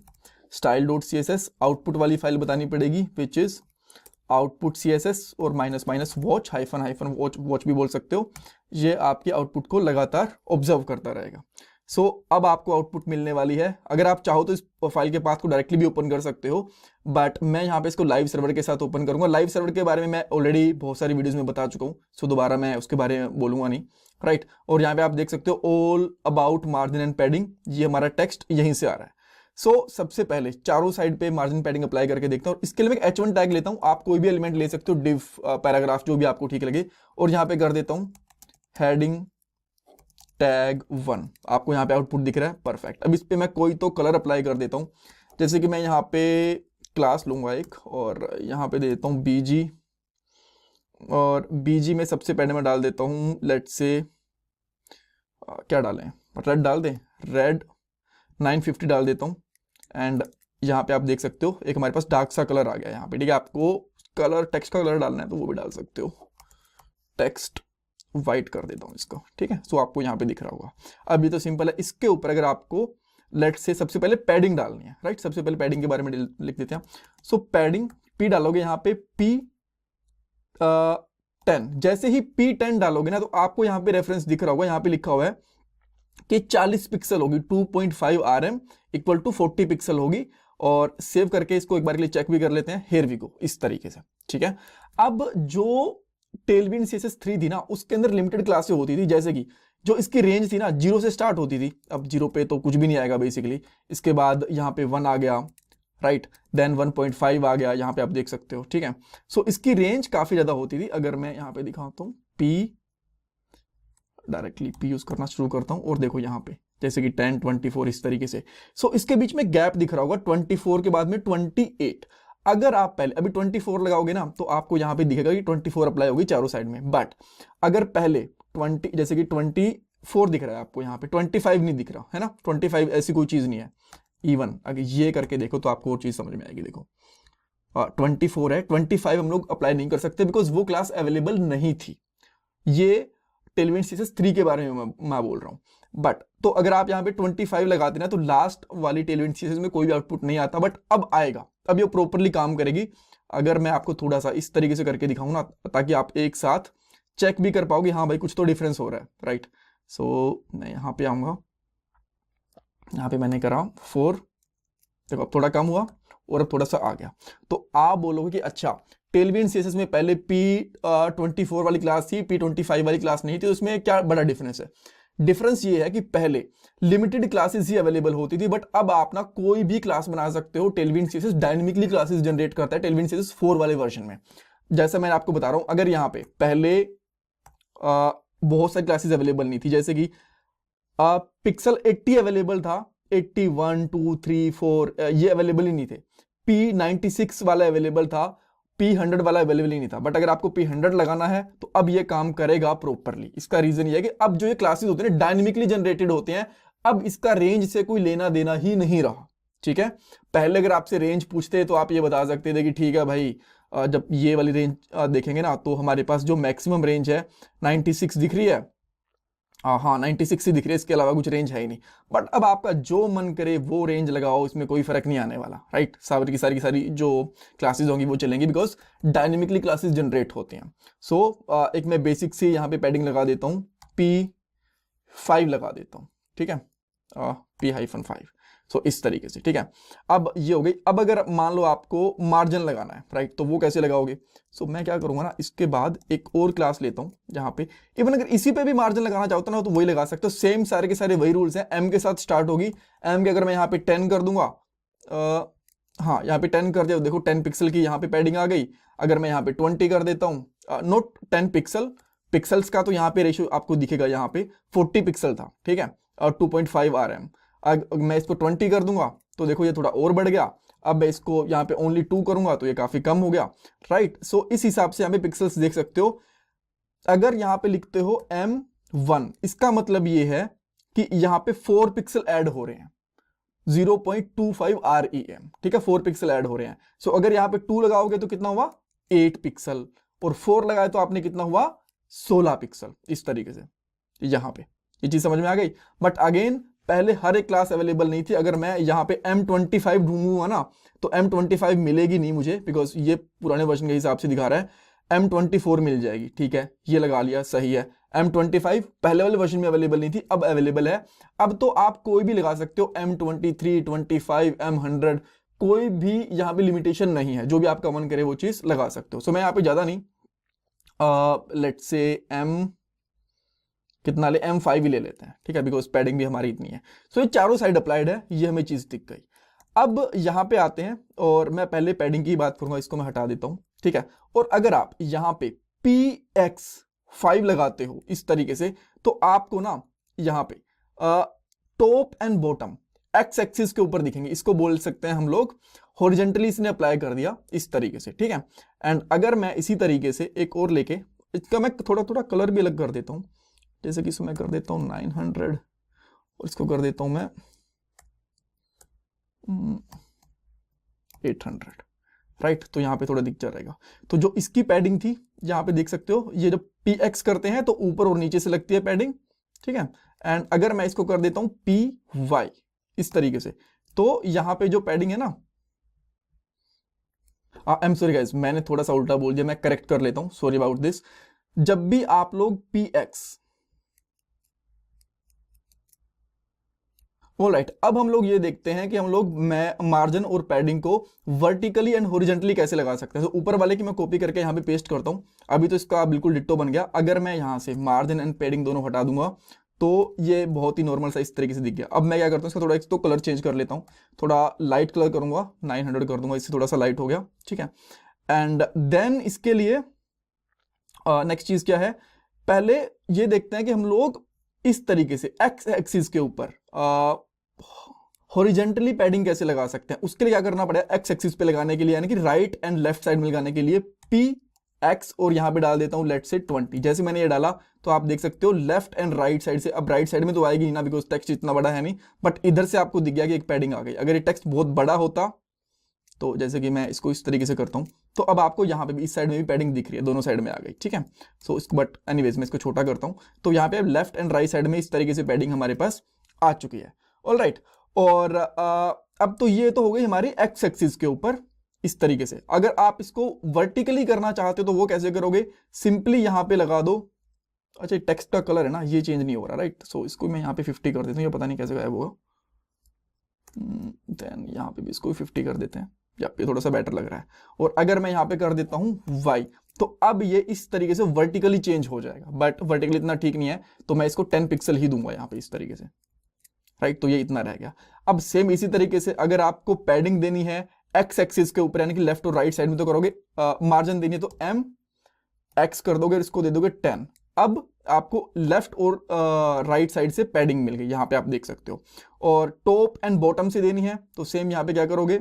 style.css। आउटपुट वाली फाइल बतानी पड़ेगी विच इज आउटपुट CSS और -वॉच वॉच भी बोल सकते हो। ये आपके आउटपुट को लगातार ऑब्जर्व करता रहेगा। सो अब आपको आउटपुट मिलने वाली है। अगर आप चाहो तो इस फाइल के पाथ को डायरेक्टली भी ओपन कर सकते हो, बट मैं यहाँ पे इसको लाइव सर्वर के साथ ओपन करूंगा। लाइव सर्वर के बारे में मैं ऑलरेडी बहुत सारी वीडियोस में बता चुका हूँ, सो दोबारा मैं उसके बारे में बोलूंगा नहीं। राइट। और यहाँ पे आप देख सकते हो all about margin and padding, ये हमारा टेक्स्ट यहीं से आ रहा है। सो सबसे पहले चारों साइड पे मार्जिन पैडिंग अप्लाई करके देखता हूँ। इसके लिए मैं एक H1 टैग लेता हूँ, आप कोई भी एलिमेंट ले सकते हो, डिव, पैराग्राफ, जो भी आपको ठीक लगे, और यहाँ पे कर देता हूँ हेडिंग टैग 1। आपको यहाँ पे आउटपुट दिख रहा है, परफेक्ट। अब इस पे मैं कोई तो कलर अप्लाई कर देता हूँ, जैसे कि मैं यहाँ पे क्लास लूंगा एक, और यहाँ पे दे देता हूँ BG, और BG में सबसे पहले मैं डाल देता हूँ लेट्स से क्या डालें, रेड डाल दें, रेड 950 डाल देता हूँ। एंड यहाँ पे आप देख सकते हो एक हमारे पास डार्क सा कलर आ गया यहाँ पे, ठीक है। आपको कलर टेक्स्ट का कलर डालना है तो वो भी डाल सकते हो, टेक्स्ट वाइट कर देता हूँ इसको, ठीक है। सो आपको यहाँ पे दिख रहा होगा। अब ये तो सिंपल है। इसके ऊपर अगर आपको लेट्स से सबसे पहले पैडिंग डालनी है, राइट, सबसे पहले पैडिंग के बारे में लिख देते हैं। सो पैडिंग P डालोगे यहाँ पे P10। जैसे ही P10 डालोगे ना तो आपको यहाँ पे रेफरेंस दिख रहा होगा, यहाँ पे लिखा हुआ है कि 40 पिक्सल होगी, 2.5 RM इक्वल टू 40 पिक्सल होगी। और सेव करके इसको एक बार के लिए चेक भी कर लेते हैं, हेयर वी गो, इस तरीके से, ठीक है। अब जो टेलविंड CSS 3 थी ना, उसके अंदर लिमिटेड क्लासेस होती थी, जैसे कि जो इसकी रेंज थी ना 0 से स्टार्ट होती थी। अब 0 पे तो कुछ भी नहीं आएगा बेसिकली, इसके बाद यहाँ पे 1 आ गया, राइट, देन 1.5 आ गया, यहाँ पे आप देख सकते हो, ठीक है। सो इसकी रेंज काफी ज्यादा होती थी। अगर मैं यहाँ पे दिखाता हूँ डायरेक्टली P यूज करना शुरू करता हूँ, और देखो यहाँ पे जैसे कि 10, 24 इस तरीके से। सो इसके बीच में गैप दिख रहा होगा, 24 के बाद में 28। अगर आप पहले अभी 24 लगाओगे ना तो आपको यहाँ पे दिखेगा कि 24 अप्लाई होगी चारों साइड में। बट अगर पहले 20, जैसे कि 24 दिख रहा है आपको, यहाँ पे 25 नहीं दिख रहा है ना, 25 ऐसी कोई चीज नहीं है। इवन अगर ये करके देखो तो आपको और चीज समझ में आएगी। देखो 24 है, 25 हम लोग अप्लाई नहीं कर सकते बिकॉज वो क्लास अवेलेबल नहीं थी। ये टेलविंड CSS 3 के बारे में मैं बोल रहा हूँ। बट तो अगर आप यहाँ पे 25 लगाते ना तो लास्ट वाली टेलविंड CSS में कोई भी आउटपुट नहीं आता, बट अब आएगा, अब ये प्रॉपरली काम करेगी। अगर मैं आपको थोड़ा सा इस तरीके से करके दिखाऊं ना, ताकि आप एक साथ चेक भी कर पाओगे, हाँ भाई कुछ तो डिफरेंस हो रहा है, राइट। सो मैं यहाँ पे आऊंगा, यहाँ पे मैंने करा 4, देखो अब थोड़ा कम हुआ और अब थोड़ा सा आ गया। तो आप बोलोगे कि अच्छा टेलविंड CSS में पहले P24 वाली क्लास थी, P25 वाली क्लास नहीं थी, तो उसमें क्या बड़ा डिफरेंस है? डिफरेंस ये है कि पहले लिमिटेड क्लासेस ही अवेलेबल होती थी, बट अब आप ना कोई भी क्लास बना सकते हो। Tailwind CSS dynamically classes generate करता है टेलविंड CSS 4 वाले वर्जन में। जैसा मैं आपको बता रहा हूं, अगर यहाँ पे पहले बहुत सारी क्लासेस अवेलेबल नहीं थी, जैसे कि पिक्सल 80 अवेलेबल था, 80, 1, 2, 3, 4 ये अवेलेबल ही नहीं थे। P96 वाला अवेलेबल था, P100 वाला अवेलेबल ही नहीं था। बट अगर आपको P100 लगाना है तो अब ये काम करेगा प्रॉपरली। इसका रीजन ये है कि अब जो ये क्लासेस होते हैं डायनेमिकली जनरेटेड होते हैं, अब इसका रेंज से कोई लेना देना ही नहीं रहा, ठीक है। पहले अगर आपसे रेंज पूछते तो आप ये बता सकते थे कि ठीक है भाई, जब ये वाली रेंज देखेंगे ना तो हमारे पास जो मैक्सिमम रेंज है 96 दिख रही है, हाँ 96 ही दिख रही है, इसके अलावा कुछ रेंज है ही नहीं। बट अब आपका जो मन करे वो रेंज लगाओ, इसमें कोई फर्क नहीं आने वाला, राइट। सारी की सारी जो क्लासेस होंगी वो चलेंगी, बिकॉज डायनेमिकली क्लासेस जनरेट होते हैं। सो एक मैं बेसिक से यहाँ पे पैडिंग लगा देता हूँ, P5 लगा देता हूँ, ठीक है, P-5। सो इस तरीके से, ठीक है। अब ये हो गई। अब अगर मान लो आपको मार्जिन लगाना है, राइट, तो वो कैसे लगाओगे? सो मैं क्या करूंगा ना, इसके बाद एक और क्लास लेता हूं जहां पे इवन अगर इसी पे भी मार्जिन लगाना चाहता ना तो वही लगा सकते हो। सेम सारे के सारे वही रूल्स हैं, M के साथ स्टार्ट होगी। M के अगर मैं यहाँ पे 10 कर दूंगा, हाँ यहाँ पे 10 कर दिया, देखो 10 पिक्सल की यहाँ पे पैडिंग आ गई। अगर मैं यहाँ पे 20 कर देता हूँ, नोट 10 पिक्सल्स का तो यहाँ पे रेशियो आपको दिखेगा, यहाँ पे 40 पिक्सल था, ठीक है, और 2.5 RM। मैं इसको 20 कर दूंगा तो देखो ये थोड़ा और बढ़ गया। अब मैं इसको यहाँ पे ओनली 2 करूंगा तो ये काफी कम हो गया, राइट। सो इस हिसाब से यहाँ पे पिक्सल्स देख सकते हो। अगर यहाँ पे लिखते हो M1, इसका मतलब ये है कि यहाँ पे 4 पिक्सल ऐड हो रहे हैं, 0.25 REM, ठीक है, 4 पिक्सल ऐड हो रहे हैं। सो अगर यहाँ पे 2 लगाओगे तो कितना हुआ, 8 पिक्सल, और 4 लगाए तो आपने कितना हुआ, 16 पिक्सल। इस तरीके से यहाँ पे ये चीज समझ में आ गई। बट अगेन पहले हर एक क्लास अवेलेबल नहीं थी। अगर मैं यहाँ पे M25 ढूंढूंगा ना तो M25 मिलेगी नहीं मुझे, बिकॉज ये पुराने वर्जन के हिसाब से दिखा रहा है। M24 मिल जाएगी, ठीक है, ये लगा लिया, सही है। M25 पहले वाले वर्जन में अवेलेबल नहीं थी, अब अवेलेबल है। अब तो आप कोई भी लगा सकते हो, M23, 25, M100, कोई भी यहाँ पे लिमिटेशन नहीं है, जो भी आपका मन करे वो चीज लगा सकते हो। सो मैं यहाँ पे ज्यादा नहीं, लेट्स से कितना ले, M5 ही ले लेते हैं, ठीक है, बिकॉज पैडिंग भी हमारी इतनी है। सो ये चारों साइड अप्लाइड है, ये हमें चीज दिख गई। अब यहाँ पे आते हैं और मैं पहले पैडिंग की बात करूंगा, इसको मैं हटा देता हूं, ठीक है। और अगर आप यहाँ पे PX5 लगाते हो इस तरीके से, तो आपको ना यहाँ पे top and bottom x axis के ऊपर दिखेंगे, इसको बोल सकते हैं हम लोग हॉरिजेंटली इसने अप्लाई कर दिया इस तरीके से, ठीक है। एंड अगर मैं इसी तरीके से एक और लेके, इसका मैं थोड़ा थोड़ा कलर भी अलग कर देता हूं, जैसे कि इसको मैं कर देता हूं 900 और इसको कर देता हूं मैं 800, राइट। तो यहाँ पे थोड़ा दिख जाएगा। तो जो इसकी पैडिंग थी, यहाँ पे देख सकते हो, ये जब PX करते हैं तो ऊपर और नीचे से लगती है पैडिंग, ठीक है। एंड अगर मैं इसको कर देता हूं PY इस तरीके से, तो यहाँ पे जो पैडिंग है ना, आई एम सॉरी गाइस, मैंने थोड़ा सा उल्टा बोल दिया, मैं करेक्ट कर लेता हूं, सॉरी अबाउट दिस। जब भी आप लोग PX, ऑलराइट, अब हम लोग ये देखते हैं कि हम लोग मार्जिन और पैडिंग को वर्टिकली एंड हॉरिजेंटली कैसे लगा सकते हैं। तो ऊपर वाले की मैं कॉपी करके यहाँ पे पेस्ट करता हूँ, अभी तो इसका बिल्कुल डिट्टो बन गया। अगर मैं यहाँ से मार्जिन एंड पैडिंग दोनों हटा दूंगा तो ये बहुत ही नॉर्मल सा इस तरीके से दिख गया। अब मैं क्या करता हूँ, इसका थोड़ा एक तो कलर चेंज कर लेता हूँ, थोड़ा लाइट कलर करूंगा, 900 कर दूंगा, इससे थोड़ा सा लाइट हो गया, ठीक है। एंड देन इसके लिए नेक्स्ट चीज क्या है, पहले ये देखते हैं कि हम लोग इस तरीके से एक्स एक्सिस के ऊपर हॉरिजेंटली पैडिंग कैसे लगा सकते हैं। उसके लिए क्या करना पड़ेगा, एक्स एक्सिस पे लगाने के लिए, यानी कि राइट एंड लेफ्ट साइड में लगाने के लिए PX, और यहां पे डाल देता हूं लेट से 20। जैसे मैंने ये डाला तो आप देख सकते हो लेफ्ट एंड राइट साइड से, अब राइट साइड में तो आएगी ना बिकॉज टेक्स्ट इतना बड़ा है नहीं, बट इधर से आपको दिख गया कि एक पैडिंग आ गई। अगर ये टेक्स्ट बहुत बड़ा होता, तो जैसे कि मैं इसको इस तरीके से करता हूं, तो अब आपको यहाँ पे भी इस साइड में भी पैडिंग दिख रही है, दोनों साइड में आ गई, ठीक है। सो इसको, बट एनीवेज मैं इसको छोटा करता हूं, तो यहाँ पे लेफ्ट एंड राइट साइड में इस तरीके से पैडिंग हमारे पास आ चुकी है, ऑलराइट। और अब तो ये तो हो गई हमारी एक्स एक्सिस के ऊपर इस तरीके से। अगर आप इसको वर्टिकली करना चाहते हो तो वो कैसे करोगे, सिंपली यहाँ पे लगा दो। अच्छा, टेक्स्ट का कलर है ना, ये चेंज नहीं हो रहा, राइट। सो इसको मैं यहाँ पे 50 कर देता हूँ, ये पता नहीं कैसे गायब होगा। देन यहाँ पे भी इसको 50 कर देते हैं, या ये थोड़ा सा बेटर लग रहा है। और अगर मैं यहाँ पे कर देता हूँ Y, तो अब ये इस तरीके से वर्टिकली चेंज हो जाएगा, बट वर्टिकली इतना ठीक नहीं है, तो मैं इसको 10 पिक्सल ही दूंगा यहाँ पे इस तरीके से, राइट। तो ये इतना रह गया। अब सेम इसी तरीके से अगर आपको पैडिंग देनी है एक्स एक्सिस के ऊपर, यानी कि लेफ्ट और राइट साइड में, तो करोगे मार्जिन देनी है तो MX कर दोगे, इसको दे दोगे 10। अब आपको लेफ्ट और राइट साइड से पैडिंग मिल गई, यहां पे आप देख सकते हो। और टॉप एंड बॉटम से देनी है तो सेम यहां पे क्या करोगे,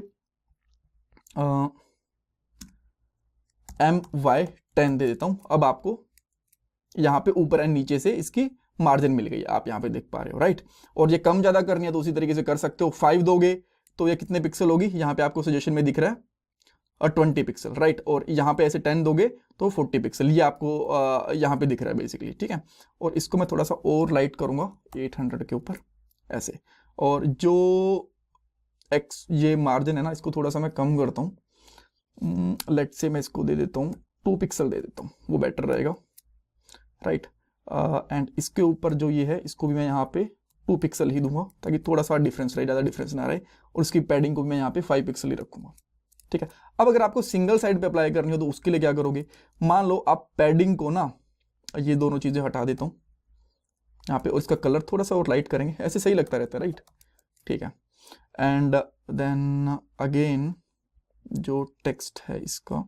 MY 10 दे देता हूं। अब आपको यहां पे ऊपर एंड नीचे से इसकी मार्जिन मिल गई, आप यहां पे देख पा रहे हो, राइट। और ये कम ज्यादा करनी है तो उसी तरीके से कर सकते हो। 5 दोगे तो ये कितने पिक्सल होगी, यहां पे आपको सजेशन में दिख रहा है, और 20 पिक्सल, राइट। और यहाँ पे ऐसे 10 दोगे तो 40 पिक्सल, ये आपको यहाँ पे दिख रहा है बेसिकली, ठीक है। और इसको मैं थोड़ा सा और लाइट करूंगा 800 के ऊपर ऐसे। और जो एक्स ये मार्जिन है ना, इसको थोड़ा सा मैं कम करता हूँ, लेट से मैं इसको दे देता हूँ 2 पिक्सल दे देता हूँ, वो बेटर रहेगा, राइट। एंड इसके ऊपर जो ये है, इसको भी मैं यहाँ पे 2 पिक्सल ही दूंगा, ताकि थोड़ा सा डिफरेंस रहे, ज़्यादा डिफरेंस ना रहे। और उसकी पैडिंग को भी मैं यहाँ पे 5 पिक्सल ही रखूंगा, ठीक है। अब अगर आपको सिंगल साइड पे अप्लाई करनी हो तो उसके लिए क्या करोगे, मान लो आप पैडिंग को ना, ये दोनों चीजें हटा देता हूं यहाँ पे, और इसका कलर थोड़ा सा और लाइट करेंगे, ऐसे सही लगता रहता है, राइट, ठीक है। एंड देन अगेन जो टेक्स्ट है इसका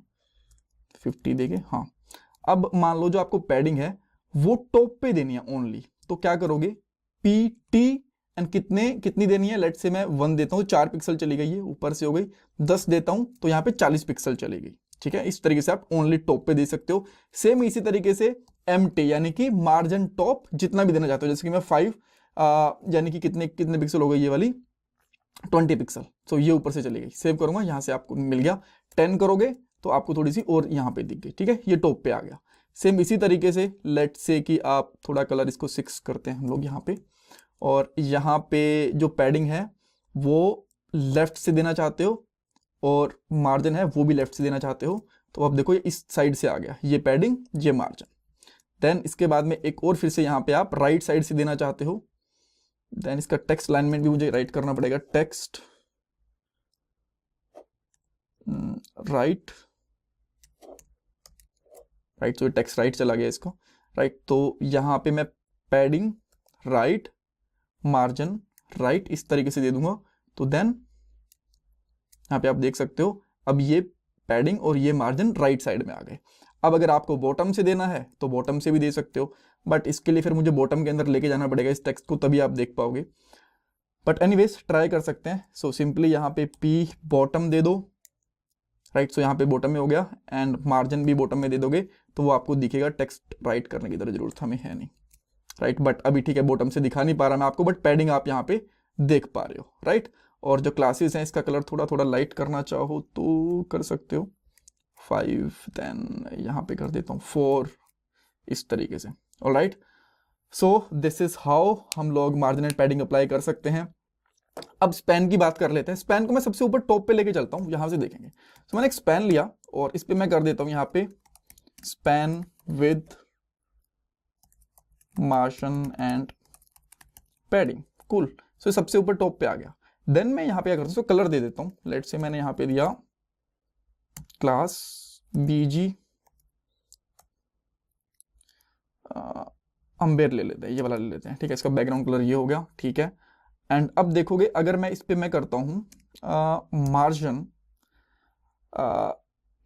50 देंगे, हाँ। अब मान लो जो आपको पैडिंग है वो टॉप पे देनी है ओनली, तो क्या करोगे, PT एंड कितनी देनी है, लेट से मैं 1 देता हूँ, 4 पिक्सल चली गई है, ऊपर से हो गई 10 देता हूं तो यहाँ पे 40 पिक्सल चली गई, ठीक है। इस तरीके से आप ओनली टॉप पे दे सकते हो। सेम इसी तरीके से MT यानी कि मार्जिन टॉप जितना भी देना चाहते हो, जैसे कि मैं 5 यानी कि कितने पिक्सल हो गई ये वाली, 20 पिक्सल, तो ये ऊपर से चली गई। सेव करूंगा, यहाँ से आपको मिल गया। 10 करोगे तो आपको थोड़ी सी और यहाँ पे दिख गई, ठीक है, ये टॉप पे आ गया। सेम इसी तरीके से लेट से कि आप थोड़ा कलर इसको 6 करते हैं हम लोग यहाँ पे, और यहाँ पे जो पैडिंग है वो लेफ्ट से देना चाहते हो, और मार्जिन है वो भी लेफ्ट से देना चाहते हो, तो अब देखो ये इस साइड से आ गया, ये पैडिंग ये मार्जिन। देन इसके बाद में एक और फिर से यहाँ पे आप राइट साइड से देना चाहते हो, देन इसका टेक्स्ट अलाइनमेंट भी मुझे राइट करना पड़ेगा, टेक्स्ट राइट, तो टेक्स्ट राइट चला गया इसको, राइट। तो यहाँ पे मैं पैडिंग राइट, मार्जिन राइट, इस तरीके से दे दूंगा। तो देन यहाँ पे आप देख सकते हो अब ये पैडिंग और ये मार्जिन राइट साइड में आ गए। अब अगर आपको बॉटम से देना है तो बॉटम से भी दे सकते हो, बट इसके लिए फिर मुझे बॉटम के अंदर लेके जाना पड़ेगा इस टेक्स्ट को, तभी आप देख पाओगे। बट एनीवेज ट्राई कर सकते हैं। सो सिंपली यहाँ पे पी बॉटम दे दो, राइट। सो यहाँ पे बॉटम में हो गया, एंड मार्जिन भी बॉटम में दे दोगे तो वो आपको दिखेगा। टेक्स्ट राइट करने की जरूरत हमें है नहीं, राइट। बट अभी ठीक है, बॉटम से दिखा नहीं पा रहा मैं आपको, बट पैडिंग आप यहाँ पे देख पा रहे हो, राइट। और जो क्लासेस हैं इसका कलर थोड़ा थोड़ा लाइट करना चाहो तो कर सकते हो, 5, देन यहाँ पे कर देता हूँ 4, इस तरीके से। Alright, so this is how हम लोग मार्जिन एंड पैडिंग अप्लाई कर सकते हैं। अब स्पैन की बात कर लेते हैं। स्पैन को मैं सबसे ऊपर टॉप पे लेके चलता हूँ, यहां से देखेंगे। तो मैंने एक स्पैन लिया और इस पे मैं कर देता हूँ यहाँ पे span with margin and padding, cool. So सबसे ऊपर टॉप पे आ गया। देन मैं यहाँ पे क्या करता हूँ, कलर दे देता हूँ। लेट से मैंने यहाँ पे दिया क्लास बीजी अम्बेर ले लेते हैं, ये वाला ले लेते हैं, ठीक है। इसका बैकग्राउंड कलर ये हो गया, ठीक है। एंड अब देखोगे अगर मैं इस पे मैं करता हूं मार्जिन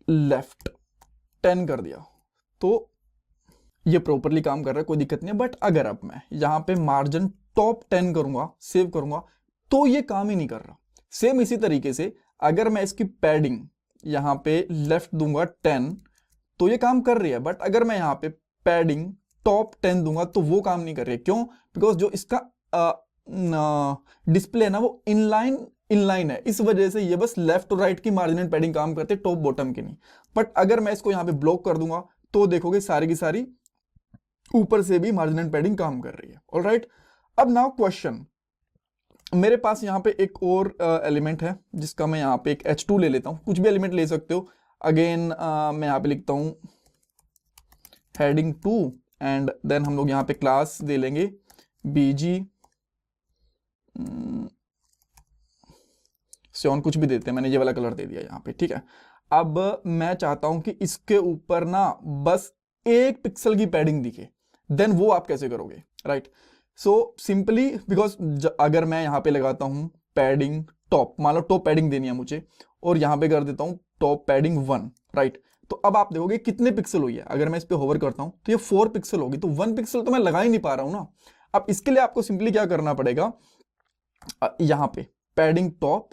लेफ्ट 10 कर दिया तो ये प्रॉपरली काम कर रहा है, कोई दिक्कत नहीं है। बट अगर अब मैं यहाँ पे मार्जिन टॉप 10 करूंगा, सेव करूंगा, तो ये काम ही नहीं कर रहा। सेम इसी तरीके से अगर मैं इसकी पैडिंग यहाँ पे लेफ्ट दूंगा 10 तो ये काम कर रही है, बट अगर मैं यहाँ पे पैडिंग टॉप 10 दूंगा तो वो काम नहीं कर रही है। क्यों? बिकॉज जो इसका डिस्प्ले है ना वो इनलाइन है, इस वजह से ये बस लेफ्ट और राइट की मार्जिन एंड पैडिंग काम करते, टॉप बॉटम की नहीं। बट अगर मैं इसको यहाँ पे ब्लॉक कर दूंगा तो देखोगे सारी की सारी ऊपर से भी मार्जिन एंड पैडिंग काम कर रही है। ऑलराइट, अब नाउ क्वेश्चन, मेरे पास यहाँ पे एक और एलिमेंट है जिसका मैं यहाँ पे एक H2 ले लेता हूँ, कुछ भी एलिमेंट ले सकते हो। अगेन मैं यहाँ पे लिखता हूँ हेडिंग 2 एंड देन हम लोग यहाँ पे क्लास दे लेंगे बीजी सियोन, कुछ भी देते हैं, मैंने ये वाला कलर दे दिया यहाँ पे, ठीक है। अब मैं चाहता हूं कि इसके ऊपर ना बस 1 पिक्सल की पैडिंग दिखे, देन वो आप कैसे करोगे, राइट। सो सिंपली बिकॉज अगर मैं यहाँ पे लगाता हूं पैडिंग टॉप, मान लो टॉप पैडिंग देनी है मुझे, और यहाँ पे कर देता हूं टॉप पैडिंग 1, राइट। तो अब आप देखोगे कितने पिक्सल हुई है। अगर मैं इस पे होवर करता हूं तो ये 4 पिक्सल होगी, तो 1 पिक्सल तो मैं लगा ही नहीं पा रहा हूं ना। अब इसके लिए आपको सिंपली क्या करना पड़ेगा, यहाँ पे पैडिंग टॉप,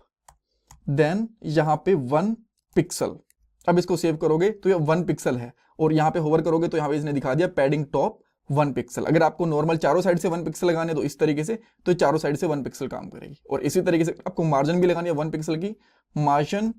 देन यहाँ पे 1 पिक्सल। अब इसको सेव करोगे तो ये 1 पिक्सल है, और यहाँ पे होवर करोगे तो यहाँ पे इसने दिखा दिया पैडिंग टॉप 1 पिक्सल। अगर आपको नॉर्मल चारों साइड से 1 पिक्सल लगाने तो इस तरीके से, तो चारों साइड से 1 पिक्सल काम करेगी। और इसी तरीके से आपको मार्जिन भी लगानी है 1 पिक्सल की, मार्जिन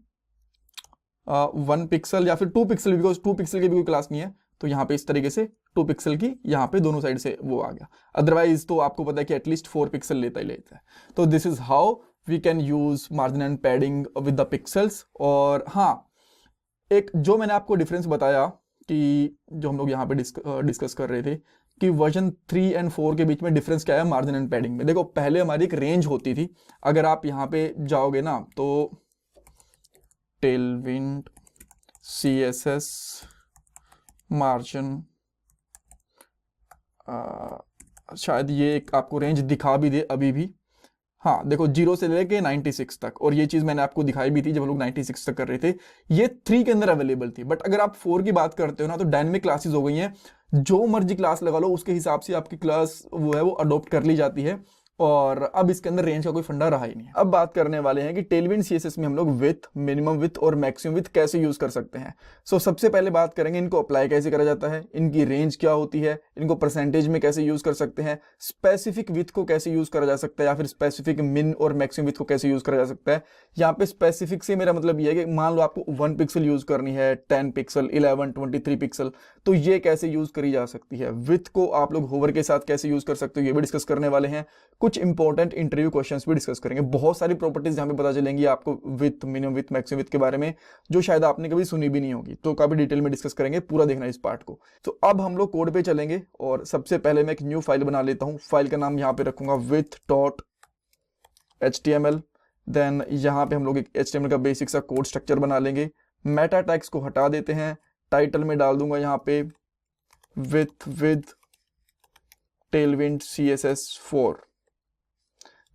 1 पिक्सल या फिर 2 पिक्सल, बिकॉज 2 पिक्सल की भी कोई क्लास नहीं है, तो यहाँ पे इस तरीके से 2 पिक्सल की यहाँ पे दोनों साइड से वो आ गया। अदरवाइज तो आपको पता है कि एटलीस्ट 4 पिक्सल लेता ही लेता है। तो this is how we can use margin and padding with the pixels. और हाँ, एक जो मैंने आपको डिफरेंस बताया कि जो हम लोग यहाँ पे डिस्कस कर रहे थे कि वर्जन 3 एंड 4 के बीच में डिफरेंस क्या है मार्जिन एंड पैडिंग में। देखो पहले हमारी एक रेंज होती थी, अगर आप यहाँ पे जाओगे ना तो टेलविंड CSS मार्जिन, शायद ये एक आपको रेंज दिखा भी दे अभी भी। हाँ देखो 0 से लेके 96 तक, और ये चीज मैंने आपको दिखाई भी थी जब हम लोग 96 तक कर रहे थे, ये 3 के अंदर अवेलेबल थी। बट अगर आप 4 की बात करते हो ना तो डायनेमिक क्लासेस हो गई हैं, जो मर्जी क्लास लगा लो उसके हिसाब से आपकी क्लास वो है वो अडॉप्ट कर ली जाती है, और अब इसके अंदर रेंज का कोई फंडा रहा ही नहीं। अब बात करने वाले हैं कि टेलविंड CSS में हम लोग विथ, मिनिमम विथ और मैक्सिमम विथ कैसे यूज कर सकते हैं। सो सबसे पहले बात करेंगे इनको अप्लाई कैसे करा जाता है, इनकी रेंज क्या होती है, इनको परसेंटेज में कैसे यूज कर सकते हैं, स्पेसिफिक विथ को कैसे यूज करा जा सकता है, या फिर स्पेसिफिक मिन और मैक्सिमम विथ को कैसे यूज करा जा सकता है। यहाँ पे स्पेसिफिक से मेरा मतलब ये है कि मान लो आपको 1 पिक्सल यूज करनी है, 10 पिक्सल, 11, 23 पिक्सल, तो ये कैसे यूज करी जा सकती है। विथ को आप लोग होवर के साथ कैसे यूज कर सकते हो, ये भी डिस्कस करने वाले हैं। कुछ इंपॉर्टेंट इंटरव्यू क्वेश्चंस भी डिस्कस करेंगे, बहुत सारी प्रॉपर्टीज यहाँ पे पता चलेंगी आपको with, minimum with, maximum with के बारे में, जो शायद आपने कभी सुनी भी नहीं होगी, तो काफी डिटेल में डिस्कस करेंगे, पूरा देखना इस पार्ट को। तो अब हम लोग कोड पे चलेंगे, और सबसे पहले मैं एक न्यू फाइल बना लेता हूँ। फाइल का नाम यहाँ पे रखूंगा with.html। देन यहाँ पे हम लोग एक HTML का बेसिक सा कोड स्ट्रक्चर बना लेंगे। मेटा टैग्स को हटा देते हैं, टाइटल में डाल दूंगा यहाँ पे विथ टेलविंड CSS4।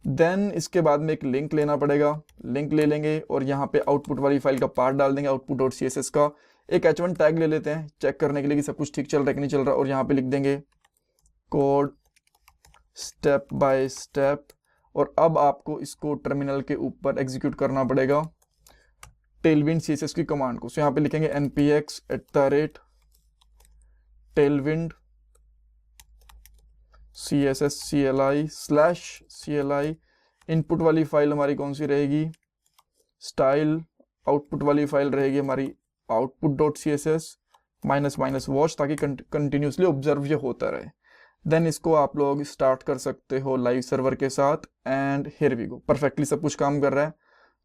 देन इसके बाद में एक लिंक लेना पड़ेगा, लिंक ले लेंगे और यहाँ पे आउटपुट वाली फाइल का पार्ट डाल देंगे, output.css का। एक h1 टैग ले लेते हैं चेक करने के लिए कि सब कुछ ठीक चल रहा है कि नहीं चल रहा, और यहाँ पे लिख देंगे कोड स्टेप बाय स्टेप। और अब आपको इसको टर्मिनल के ऊपर एग्जीक्यूट करना पड़ेगा टेलविंड CSS की कमांड को। सो यहाँ पे लिखेंगे npx@tailwind CSS CLI/CLI। इनपुट वाली फाइल हमारी कौन सी रहेगी, स्टाइल। आउटपुट वाली फाइल रहेगी हमारी output.css --वॉच, ताकि कंटिन्यूसली ऑब्जर्व ये होता रहे। देन इसको आप लोग स्टार्ट कर सकते हो लाइव सर्वर के साथ, and here we go. Perfectly सब कुछ काम कर रहा है,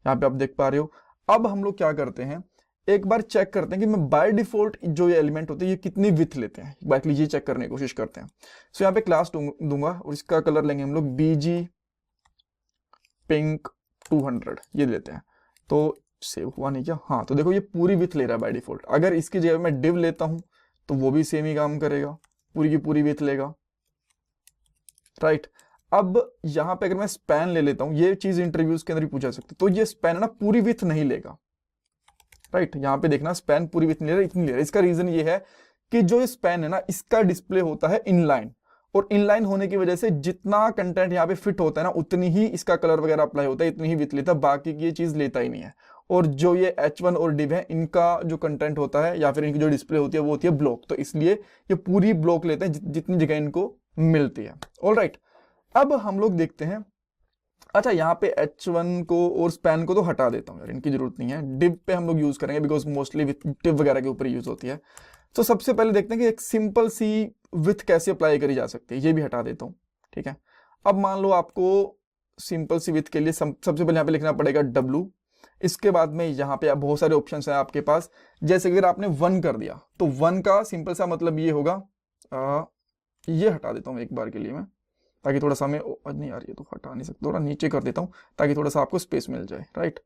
यहाँ पे आप देख पा रहे हो। अब हम लोग क्या करते हैं, एक बार चेक करते हैं कि मैं बाय डिफॉल्ट जो ये एलिमेंट होते हैं ये कितनी विड्थ लेते हैं, बाय ये चेक करने की कोशिश करते हैं। सो यहाँ पे क्लास दूंगा और इसका कलर लेंगे हम लोग BG पिंक 200, ये लेते हैं। तो सेव हुआ नहीं क्या, हाँ तो देखो ये पूरी विड्थ ले रहा है बाय डिफॉल्ट। अगर इसकी जगह मैं डिव लेता हूं तो वो भी सेम ही काम करेगा, पूरी की पूरी विड्थ लेगा, राइट। अब यहाँ पे अगर मैं स्पैन ले लेता हूं, ये चीज इंटरव्यूज के अंदर ही पूछा सकते, तो ये स्पैन है ना पूरी विड्थ नहीं लेगा, राइट। यहाँ पे देखना स्पैन पूरी विड्थ नहीं ले रहा, इतनी ले रहा है। इसका रीजन ये है कि जो ये स्पैन है ना इसका डिस्प्ले होता है इनलाइन, और इनलाइन होने की वजह से जितना कंटेंट यहाँ पे फिट होता है ना उतनी ही इसका कलर वगैरह अप्लाई होता है, इतनी ही विड्थ लेता है, बाकी की ये चीज लेता ही नहीं है। और जो ये H1 और div है इनका जो कंटेंट होता है या फिर इनकी जो डिस्प्ले होती है वो होती है ब्लॉक, तो इसलिए ये पूरी ब्लॉक लेते हैं जितनी जगह इनको मिलती है। ऑलराइट, अब हम लोग देखते हैं। अच्छा यहाँ पे H1 को और स्पैन को तो हटा देता हूँ यार, इनकी जरूरत नहीं है। डिव पे हम लोग यूज करेंगे बिकॉज मोस्टली डिव वगैरह के ऊपर यूज होती है। तो सबसे पहले देखते हैं कि एक सिंपल सी विथ कैसे अप्लाई करी जा सकती है, ये भी हटा देता हूँ, ठीक है। अब मान लो आपको सिंपल सी विथ के लिए सबसे पहले यहाँ पे लिखना पड़ेगा W। इसके बाद में यहाँ पे बहुत सारे ऑप्शन है आपके पास, जैसे अगर आपने 1 कर दिया तो 1 का सिंपल सा मतलब ये होगा, ये हटा देता हूँ एक बार के लिए मैं, ताकि थोड़ा सा मैं नहीं यार ये तो हटा नहीं सकता, थोड़ा नीचे कर देता हूँ ताकि थोड़ा सा आपको स्पेस मिल जाए, राइट।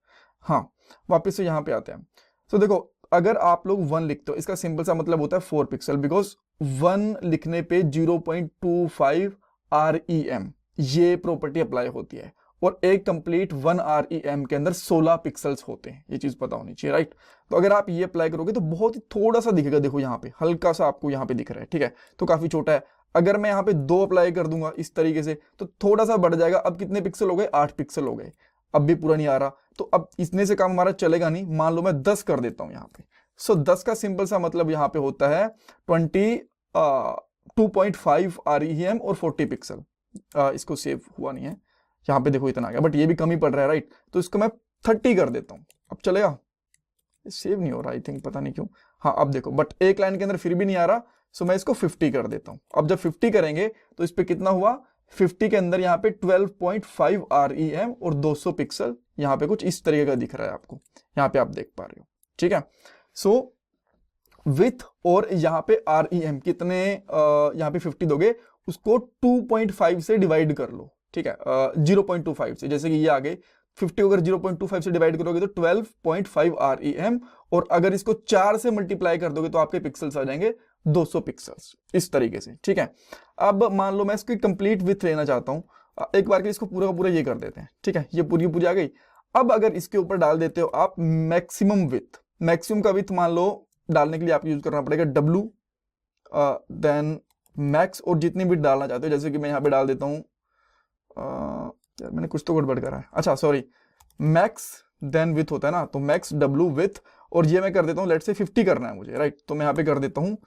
हाँ वापस से यहाँ पे आते हैं। तो देखो अगर आप लोग 1 लिखते हो इसका सिंपल सा मतलब होता है 4 पिक्सल, बिकॉज 1 लिखने पे 0.25 REM ये प्रॉपर्टी अप्लाई होती है, और एक कंप्लीट 1 REM के अंदर 16 पिक्सल्स होते हैं, ये चीज पता होनी चाहिए, राइट। तो अगर आप ये अप्लाई करोगे तो बहुत ही थोड़ा सा दिखेगा, देखो यहाँ पे हल्का सा आपको यहाँ पे दिख रहा है, ठीक है, तो काफी छोटा है। अगर मैं यहाँ पे 2 अप्लाई कर दूंगा इस तरीके से तो थोड़ा सा बढ़ जाएगा। अब कितने पिक्सल हो गए, 8 पिक्सल हो गए, अब भी पूरा नहीं आ रहा, तो अब इतने से काम हमारा चलेगा नहीं। मान लो मैं 10 कर देता हूं यहाँ पे। सो 10 का सिंपल सा मतलब यहाँ पे होता है 2.5 REM और 40 पिक्सल। इसको सेव हुआ नहीं है, यहाँ पे देखो इतना आ गया, बट ये भी कम ही पड़ रहा है, राइट। तो इसको मैं 30 कर देता हूँ, अब चलेगा, सेव नहीं हो रहा आई थिंक, पता नहीं क्यों। हाँ अब देखो, बट एक लाइन के अंदर फिर भी नहीं आ रहा, सो मैं इसको 50 कर देता हूं। अब जब 50 करेंगे तो इस पे कितना हुआ, 50 के अंदर यहाँ पे 12.5 REM और 200 पिक्सल, यहाँ पे कुछ इस तरीके का दिख रहा है आपको, यहाँ पे आप देख पा रहे हो, ठीक है। सो विथ और यहाँ पे REM कितने, यहाँ पे 50 दोगे उसको 2.5 से डिवाइड कर लो, ठीक है, 0.25 से, जैसे कि ये आ गए 50 अगर 0.25 से डिवाइड करोगे तो 12.5 REM, और अगर इसको 4 से मल्टीप्लाई कर दोगे तो आपके पिक्सल्स आ जाएंगे 200 पिक्सल्स, इस तरीके से, ठीक है। अब मान लो मैं इसकी कंप्लीट विथ लेना चाहता हूं, एक बार के लिए इसको पूरा का पूरा ये कर देते हैं, ठीक है, ये पूरी पूरी आ गई। अब अगर इसके ऊपर डाल देते हो आप मैक्सिमम विथ, मैक्सिमम का विथ मान लो डालने के लिए आपको यूज करना पड़ेगा W, देन मैक्स, और जितनी विथ डालना चाहते हो, जैसे कि मैं यहाँ पे डाल देता हूँ, यार मैंने कुछ तो गड़बड़ करा है, अच्छा सॉरी, मैक्स देन विथ होता है ना, तो मैक्स W विथ, और ये मैं कर देता हूँ लेट से 50 करना है मुझे, राइट, तो मैं यहाँ पे कर देता हूँ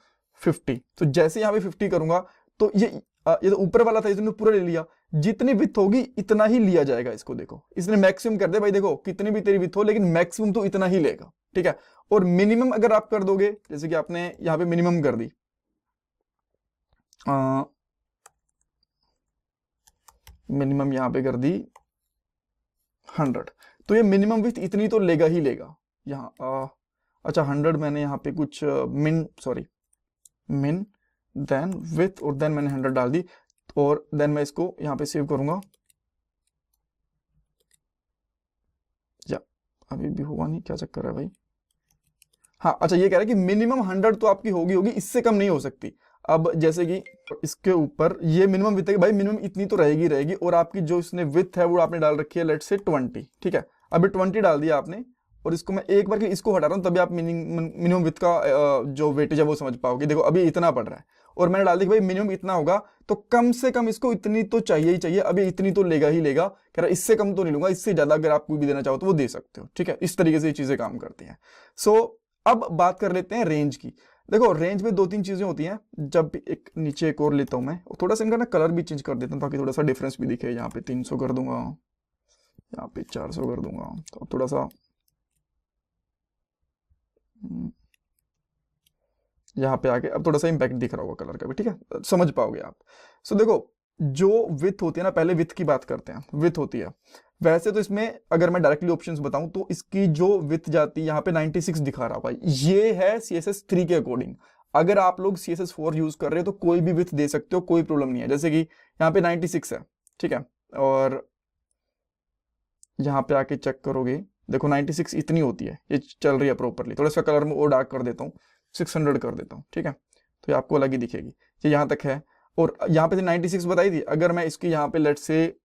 50। तो जैसे यहाँ पे 50 करूंगा तो ये तो ऊपर वाला था इसने पूरा ले लिया, जितनी विथ होगी इतना ही लिया जाएगा इसको, देखो इसने मैक्सिमम कर दे भाई, देखो कितनी भी तेरी विथ हो लेकिन मैक्सिमम तो इतना ही लेगा, ठीक है। और मिनिमम अगर आप कर दोगे, जैसे कि आपने यहाँ पे मिनिमम कर दी, मिनिमम यहाँ पे कर दी 100, तो ये मिनिमम विथ इतनी तो लेगा ही लेगा यहाँ। अच्छा 100 मैंने यहाँ पे कुछ मिन देन विथ, और देन मैंने 100 डाल दी, और देन मैं इसको यहाँ पे सेव करूंगा, या अभी भी हुआ नहीं, क्या चक्कर है भाई। हाँ अच्छा, ये कह रहा है कि मिनिमम 100 तो आपकी होगी, इससे कम नहीं हो सकती। अब जैसे कि इसके ऊपर ये मिनिमम विथ है भाई, मिनिमम इतनी तो रहेगी रहेगी, और आपकी जो इसने विथ है वो आपने डाल रखी है लेट्स से 20, ठीक है। अभी 20 डाल दिया आपने, और इसको मैं एक बार के इसको हटा रहा हूँ, तभी आप मिनिमम विथ का जो वेटेज है वो समझ पाओगे। देखो अभी इतना पड़ रहा है, और मैंने डाल दी कि भाई मिनिमम इतना होगा, तो कम से कम इसको इतनी तो चाहिए ही चाहिए, अभी इतनी तो लेगा ही लेगा, कह रहा इससे कम तो नहीं लूंगा, इससे ज्यादा अगर आप कोई भी देना चाहो तो वो दे सकते हो, ठीक है। इस तरीके से ये चीजें काम करती हैं। सो अब बात कर लेते हैं रेंज की। देखो रेंज में दो तीन चीजें होती हैं, जब एक नीचे एक और लेता हूं मैं, थोड़ा सा इनका ना कलर भी चेंज कर देता हूँ ताकि थोड़ा सा डिफरेंस भी दिखे। यहाँ पे 300 कर दूंगा, यहाँ पे 400 कर दूंगा, तो थोड़ा सा यहाँ पे आके अब थोड़ा सा इंपैक्ट दिख रहा होगा कलर का भी, ठीक है, समझ पाओगे आप। सो देखो जो विथ होती है ना, पहले विथ की बात करते हैं। विथ होती है, वैसे तो इसमें अगर मैं डायरेक्टली ऑप्शंस बताऊं तो इसकी जो विथ जाती है यहाँ पे 96 दिखा रहा भाई, ये है CSS 3 के अकॉर्डिंग। अगर आप लोग CSS 4 यूज कर रहे हो तो कोई भी विथ दे सकते हो, कोई प्रॉब्लम नहीं है। जैसे कि यहाँ पे 96 है, ठीक है, और यहाँ पे आके चेक करोगे, देखो 96 इतनी होती है, ये चल रही है प्रॉपरली। थोड़ा सा कलर में और डार्क कर देता हूँ, 600 कर देता हूँ, ठीक है, तो ये आपको अलग ही दिखेगी। ये यहाँ तक है, और यहाँ पे 96 बताई थी, अगर मैं इसकी यहाँ पे लेट से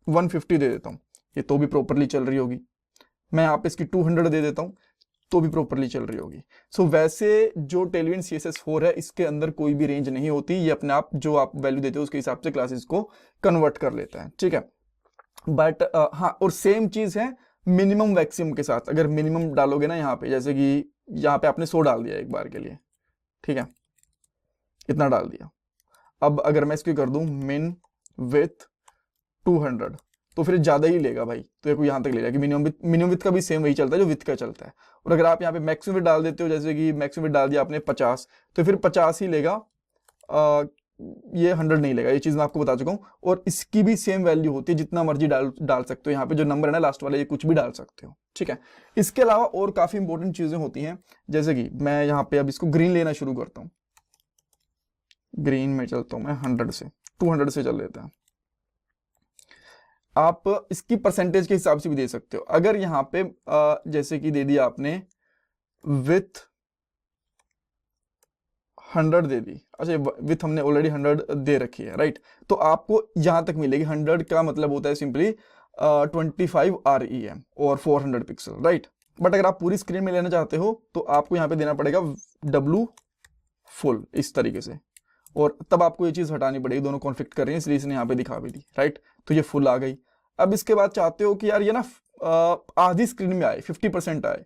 150 दे देता हूँ, ये तो भी प्रॉपरली चल रही होगी। मैं यहाँ पे इसकी 200 दे देता हूँ तो भी प्रॉपरली चल रही होगी। सो वैसे जो टेलविन CSS 4 है, इसके अंदर कोई भी रेंज नहीं होती, ये अपने आप जो आप वैल्यू देते हो उसके हिसाब से क्लासेस को कन्वर्ट कर लेता है, ठीक है। बट हाँ, और सेम चीज है मिनिमम मैक्सिमम के साथ। अगर मिनिमम डालोगे ना यहाँ पे, जैसे कि यहाँ पे आपने 100 डाल दिया एक बार के लिए, ठीक है, इतना डाल दिया। अब अगर मैं इसकी कर दूं मिन विथ 200, तो फिर ज्यादा ही लेगा भाई, तो ये को यहाँ तक ले जाएगा। मिनिमम विथ का भी सेम वही चलता है जो विथ का चलता है। और अगर आप यहाँ पे मैक्सिमम विथ डाल देते हो, जैसे कि मैक्सिमम विथ डाल दिया आपने 50, तो फिर 50 ही लेगा, ये 100 नहीं लेगा। ये चीज मैं आपको बता चुका हूँ। और इसकी भी सेम वैल्यू होती है, जितना मर्जी डाल सकते हो। यहाँ पे जो नंबर है ना लास्ट वाले, ये कुछ भी डाल सकते हो, ठीक है। इसके अलावा और काफी इंपॉर्टेंट चीजें होती हैं, जैसे कि मैं यहाँ पे अब इसको ग्रीन लेना शुरू करता हूँ। ग्रीन में चलता हूँ मैं 100 से, 200 से चल लेते हैं। आप इसकी परसेंटेज के हिसाब से भी दे सकते हो। अगर यहाँ पे जैसे कि दे दिया आपने विथ 100 दे दी, अच्छा विथ हमने ऑलरेडी 100 दे रखी है, राइट, तो आपको यहां तक मिलेगी। 100 का मतलब होता है सिंपली 25 REM और 400 पिक्सल, राइट। बट अगर आप पूरी स्क्रीन में लेना चाहते हो तो आपको यहाँ पे देना पड़ेगा W फुल इस तरीके से, और तब आपको ये चीज हटानी पड़ेगी। दोनों कॉन्फ्लिक्ट कर रही है, इसलिए इसने यहाँ पे दिखा भी दी, राइट, तो ये फुल आ गई। अब इसके बाद चाहते हो कि यार ये ना आधी स्क्रीन में आए, 50% आए,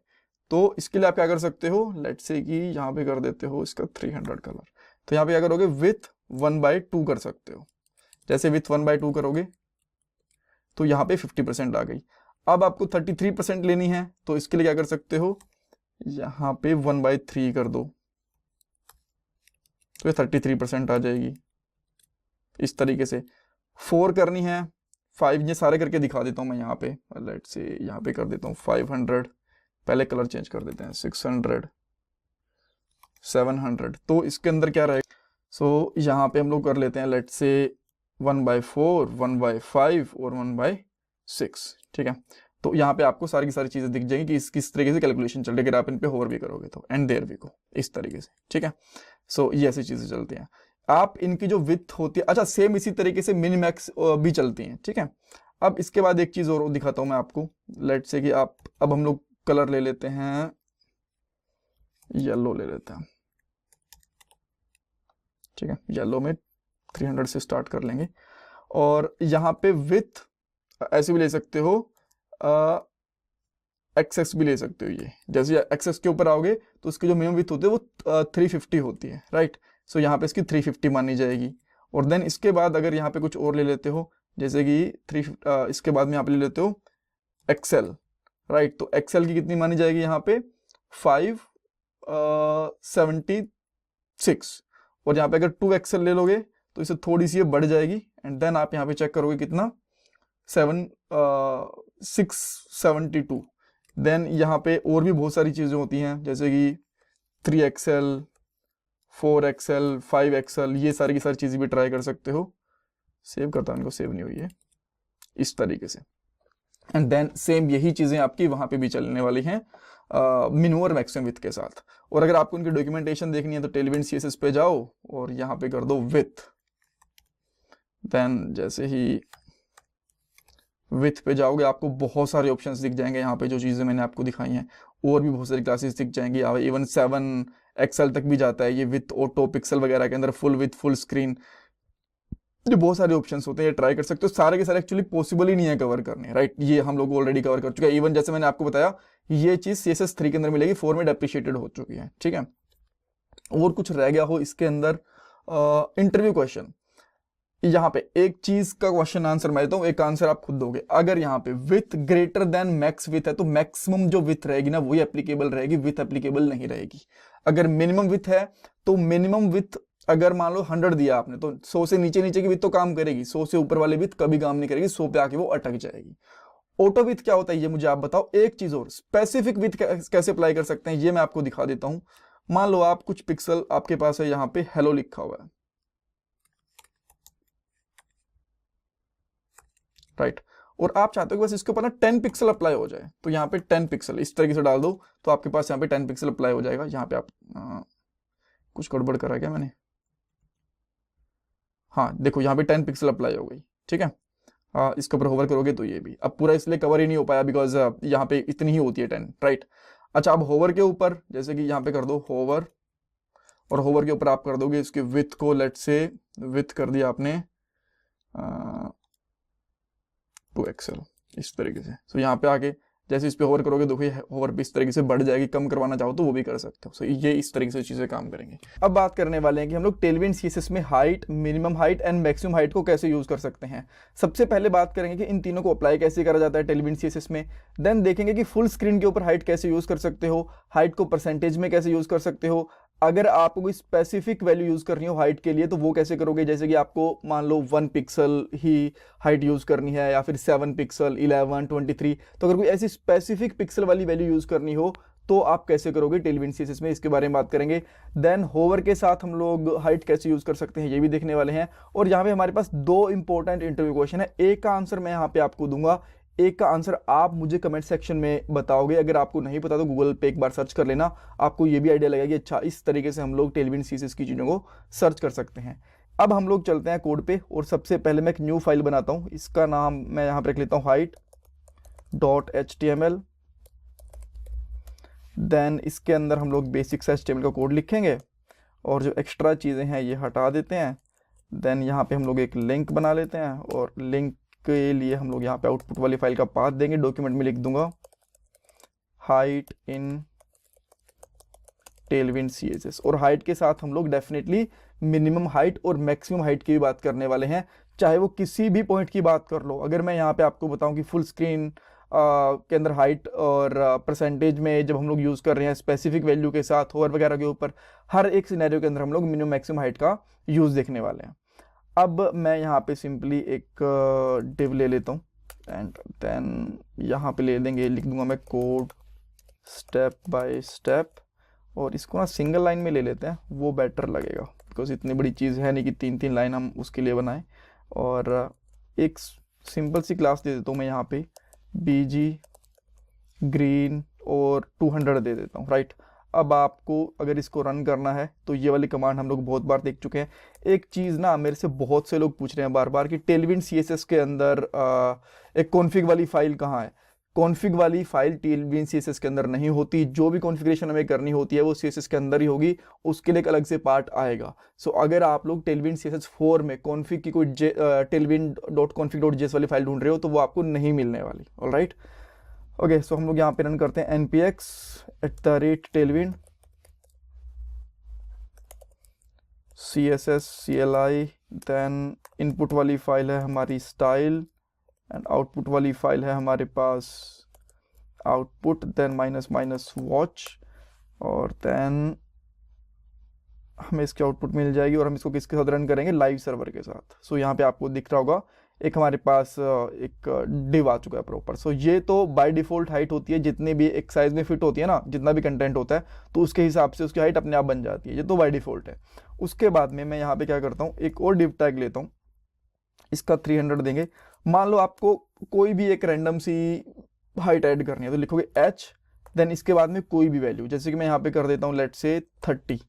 तो इसके लिए आप क्या कर सकते हो, लेट्स से कि यहाँ पे कर देते हो इसका 300 कलर। तो यहाँ पे क्या करोगे, विथ 1/2 कर सकते हो। जैसे विथ 1/2 करोगे तो यहाँ पे 50% आ गई। अब आपको 33% लेनी है, तो इसके लिए क्या कर सकते हो, यहाँ पे 1/3 कर दो, तो ये 33% आ जाएगी। इस तरीके से 4 करनी है, 5, ये सारे करके दिखा देता हूँ मैं यहाँ पे। लेट्स से यहाँ पे कर देता हूँ 500, पहले कलर चेंज कर देते हैं, 600, 700, तो इसके अंदर क्या रहेगा। सो यहाँ पे हम लोग कर लेते हैं लेट्स से 1/4, 1/5 और 1/6, ठीक है। तो यहाँ पे आपको सारी की सारी चीजें दिख जाएंगी कि किस तरीके से कैलकुलेशन चल रही है। अगर आप इन पे होवर भी करोगे तो, एंड देयर भी को इस तरीके से, ठीक है। सो ये ऐसी चीजें चलती हैं। आप इनकी जो विथ होती है, अच्छा सेम इसी तरीके से मिन मैक्स भी चलती हैं, ठीक है। अब इसके बाद एक चीज और दिखाता हूं मैं आपको। लेट्स से कि आप, अब हम लोग कलर ले लेते हैं, येलो ले लेते हैं, ठीक है। येलो में 300 से स्टार्ट कर लेंगे, और यहाँ पे विथ ऐसे भी ले सकते हो, एक्सेस भी ले सकते हो। ये जैसे एक्सेस के ऊपर आओगे तो उसकी जो मिनिमम विथ होती है वो 350 होती है, राइट। सो यहाँ पे इसकी 350 मानी जाएगी। और देन इसके बाद अगर यहाँ पे कुछ और ले लेते हो, जैसे कि इसके बाद में यहाँ पे ले लेते हो एक्सेल, राइट, तो एक्सेल की कितनी मानी जाएगी यहाँ पे 576। और यहाँ पे अगर 2 एक्सेल ले लोगे तो इसे थोड़ी सी बढ़ जाएगी, एंड देन आप यहाँ पे चेक करोगे कितना 672। देन यहाँ पे और भी बहुत सारी चीजें होती हैं, जैसे कि 3 एक्सेल, 4 एक्सेल, 5 एक्सेल, ये सारी की सारी चीजें भी ट्राई कर सकते हो। सेव करता हूँ, इनको सेव नहीं हुई है, इस तरीके से। एंड देन सेम यही चीज़ें आपकी वहाँ पे भी चलने वाली हैं मिनिमम और मैक्सिमम विथ के साथ। और अगर आपको उनकी डॉक्यूमेंटेशन देखनी है तो टेलविंड सीएसएस पे जाओ और यहाँ पे कर दो विथ, देन जैसे ही विथ पे जाओगे आपको बहुत सारे ऑप्शंस दिख जाएंगे यहाँ पे, जो चीज़ें मैंने आपको दिखाई हैं और भी बहुत सारी क्लासेस दिख जाएंगी। इवन 7 एक्सेल तक भी जाता है ये विथ ऑटो पिक्सल वगैरह के अंदर, फुल विथ फुल स्क्रीन, जो बहुत सारे ऑप्शंस होते हैं, ये ट्राई कर सकते हो। सारे के सारे एक्चुअली पॉसिबल ही नहीं है कवर करने, राइट, ये हम लोग ऑलरेडी कवर कर चुके हैं। इवन जैसे मैंने आपको बताया ये चीज़ CSS 3 के अंदर मिलेगी, 4 में डेप्रिशिएटेड हो चुकी है, ठीक है। और कुछ रह गया हो इसके अंदर इंटरव्यू क्वेश्चन, यहाँ पे एक चीज का क्वेश्चन आंसर मैं देता हूँ, एक आंसर आप खुद दोगे। अगर यहाँ पे with greater than max with है तो मैक्सिमम जो विथ रहेगी ना वही एप्लीकेबल रहेगी, विथ एप्लीकेबल नहीं रहेगी। अगर मिनिमम विथ है तो मिनिमम विथ अगर मान लो 100 दिया आपने तो 100 से नीचे नीचे की विथ तो काम करेगी, 100 से ऊपर वाली विथ कभी काम नहीं करेगी, 100 पे आके वो अटक जाएगी। ऑटो विथ क्या होता है ये मुझे आप बताओ। एक चीज और, स्पेसिफिक विथ कैसे अप्लाई कर सकते हैं ये मैं आपको दिखा देता हूं। मान लो आप कुछ पिक्सल आपके पास है, यहाँ पे हेलो लिखा हुआ है, राइट, और आप चाहते हो कि बस इसके ऊपर ना 10 पिक्सल अप्लाई हो जाए, तो यहाँ पे 10 पिक्सल इस तरीके से डाल दो तो आपके पास यहाँ पे 10 पिक्सल अप्लाई हो जाएगा। यहाँ पे आप कुछ गड़बड़ करा क्या मैंने, हाँ देखो यहाँ पे 10 पिक्सल अप्लाई हो गई, ठीक है। इसके ऊपर होवर करोगे तो ये भी, अब पूरा इसलिए कवर ही नहीं हो पाया बिकॉज यहाँ पे इतनी ही होती है 10, राइट। अच्छा, अब होवर के ऊपर जैसे कि यहाँ पे कर दो होवर, और होवर के ऊपर आप कर दोगे इसके विथ को, लेट से विथ कर दिया आपने 2 एक्सेल इस तरीके से। सो यहाँ पे आके जैसे इस पे होवर करोगे देखो ये होवर पे इस तरीके से बढ़ जाएगी, कम करवाना चाहो तो वो भी कर सकते हो। सो ये इस तरीके से चीज़ें काम करेंगे। अब बात करने वाले हैं कि हम लोग टेलविंड सीएसएस में height, minimum height and maximum height को कैसे यूज़ कर सकते हैं। सबसे पहले बात करेंगे कि इन तीनों को अप्लाई कैसे करा जाता है टेलविंड सीएसएस में। देन देखेंगे कि फुल स्क्रीन के ऊपर हाइट कैसे यूज़ कर सकते हो, हाइट को परसेंटेज में कैसे यूज़ कर सकते हो। अगर आपको कोई स्पेसिफिक वैल्यू यूज करनी हो हाइट के लिए तो वो कैसे करोगे, जैसे कि आपको मान लो 1 पिक्सल ही हाइट यूज करनी है या फिर 7 पिक्सल, 11, 23, तो अगर कोई ऐसी स्पेसिफिक पिक्सल वाली वैल्यू यूज करनी हो तो आप कैसे करोगे टेलविंड सीएसएस में, इसके बारे में बात करेंगे। देन होवर के साथ हम लोग हाइट कैसे यूज कर सकते हैं ये भी देखने वाले हैं। और यहाँ पे हमारे पास 2 इंपॉर्टेंट इंटरव्यू क्वेश्चन है, एक का आंसर मैं यहाँ पे आपको दूंगा, एक का आंसर आप मुझे कमेंट सेक्शन में बताओगे। अगर आपको नहीं पता तो गूगल पे एक बार सर्च कर लेना, आपको ये भी आइडिया लगेगा कि अच्छा इस तरीके से हम लोग टेलविंड सीएसएस की चीज़ों को सर्च कर सकते हैं। अब हम लोग चलते हैं कोड पे, और सबसे पहले मैं एक न्यू फाइल बनाता हूँ, इसका नाम मैं यहाँ पे रख लेता हूँ height.html। देन इसके अंदर हम लोग बेसिक सा HTML का कोड लिखेंगे और जो एक्स्ट्रा चीज़ें हैं ये हटा देते हैं। देन यहाँ पे हम लोग एक लिंक बना लेते हैं, और लिंक के लिए हम लोग यहाँ पे आउटपुट वाली फाइल का पाथ देंगे। डॉक्यूमेंट में लिख दूंगा हाइट इन टेलविंड सीएसएस, और हाइट के साथ हम लोग डेफिनेटली मिनिमम हाइट और मैक्सिमम हाइट की भी बात करने वाले हैं, चाहे वो किसी भी पॉइंट की बात कर लो। अगर मैं यहाँ पे आपको बताऊं कि फुल स्क्रीन के अंदर हाइट और परसेंटेज में जब हम लोग यूज़ कर रहे हैं स्पेसिफिक वैल्यू के साथ होवर वगैरह के ऊपर, हर एक सिनेरियो के अंदर हम लोग मिनिमम मैक्सिमम हाइट का यूज़ देखने वाले हैं। अब मैं यहाँ पे सिंपली एक डिव ले लेता हूँ, एंड देन यहाँ पे ले लेंगे, लिख दूंगा मैं कोड स्टेप बाय स्टेप, और इसको ना सिंगल लाइन में ले लेते हैं, वो बेटर लगेगा बिकॉज इतनी बड़ी चीज़ है नहीं कि 3-3 लाइन हम उसके लिए बनाएं। और एक सिंपल सी क्लास दे देता हूँ मैं यहाँ पे BG ग्रीन, और 200 दे देता हूँ, राइट। अब आपको अगर इसको रन करना है तो ये वाली कमांड हम लोग बहुत बार देख चुके हैं। एक चीज़ ना मेरे से बहुत से लोग पूछ रहे हैं बार बार कि टेलविंड सीएसएस के अंदर एक कॉन्फ़िग वाली फाइल कहाँ है। कॉन्फ़िग वाली फाइल टेलविंड सीएसएस के अंदर नहीं होती, जो भी कॉन्फ़िगरेशन हमें करनी होती है वो सीएसएस के अंदर ही होगी, उसके लिए एक अलग से पार्ट आएगा। सो अगर आप लोग टेलविंड सीएसएस 4 में कॉन्फ़िग की कोई tailwind.config.js वाली फाइल ढूंढ रहे हो तो वो आपको नहीं मिलने वाली, ऑलराइट। ओके, सो हम लोग यहाँ पे रन करते हैं npx@tailwind css cli, then input वाली फाइल है हमारी स्टाइल, एंड आउटपुट वाली फाइल है हमारे पास आउटपुट, देन --वॉच, और देन हमें इसकी आउटपुट मिल जाएगी। और हम इसको किसके साथ रन करेंगे, लाइव सर्वर के साथ। सो यहाँ पे आपको दिख रहा होगा एक हमारे पास एक डिव आ चुका है प्रॉपर। सो ये तो बाय डिफ़ॉल्ट हाइट होती है, जितने भी एक साइज में फिट होती है ना, जितना भी कंटेंट होता है तो उसके हिसाब से उसकी हाइट अपने आप बन जाती है, ये तो बाय डिफ़ॉल्ट है। उसके बाद में मैं यहाँ पे क्या करता हूँ, एक और डिव टैग लेता हूँ, इसका 300 देंगे, मान लो आपको कोई भी एक रैंडम सी हाइट ऐड करनी है, तो लिखोगे h, देन इसके बाद में कोई भी वैल्यू, जैसे कि मैं यहाँ पे कर देता हूँ लेट से 30,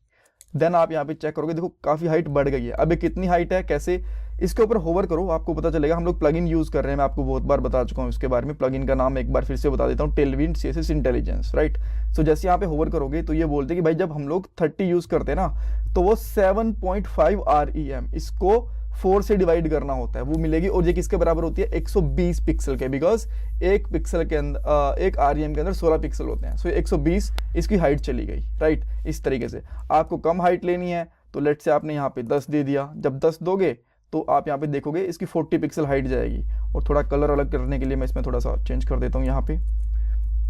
देन आप यहाँ पे चेक करोगे, देखो काफ़ी हाइट बढ़ गई है। अब ये कितनी हाइट है, कैसे, इसके ऊपर होवर करो, आपको पता चलेगा। हम लोग प्लगइन यूज़ कर रहे हैं, मैं आपको बहुत बार बता चुका हूँ इसके बारे में। प्लगइन का नाम एक बार फिर से बता देता हूँ, टेलविंड CSS इंटेलिजेंस, राइट। सो जैसे यहाँ पे होवर करोगे तो ये बोलते हैं कि भाई जब हम लोग 30 यूज़ करते हैं ना, तो वो 7.5 REM, इसको 4 से डिवाइड करना होता है, वो मिलेगी। और ये किसके बराबर होती है, 120 पिक्सल के, बिकॉज एक पिक्सल के अंदर, एक REM के अंदर 16 पिक्सल होते हैं। सो 120 इसकी हाइट चली गई, राइट। इस तरीके से आपको कम हाइट लेनी है, तो लेट से आपने यहाँ पे 10 दे दिया। जब 10 दोगे तो आप यहाँ पे देखोगे इसकी 40 पिक्सल हाइट जाएगी। और थोड़ा कलर अलग करने के लिए मैं इसमें थोड़ा सा चेंज कर देता हूँ यहाँ पे,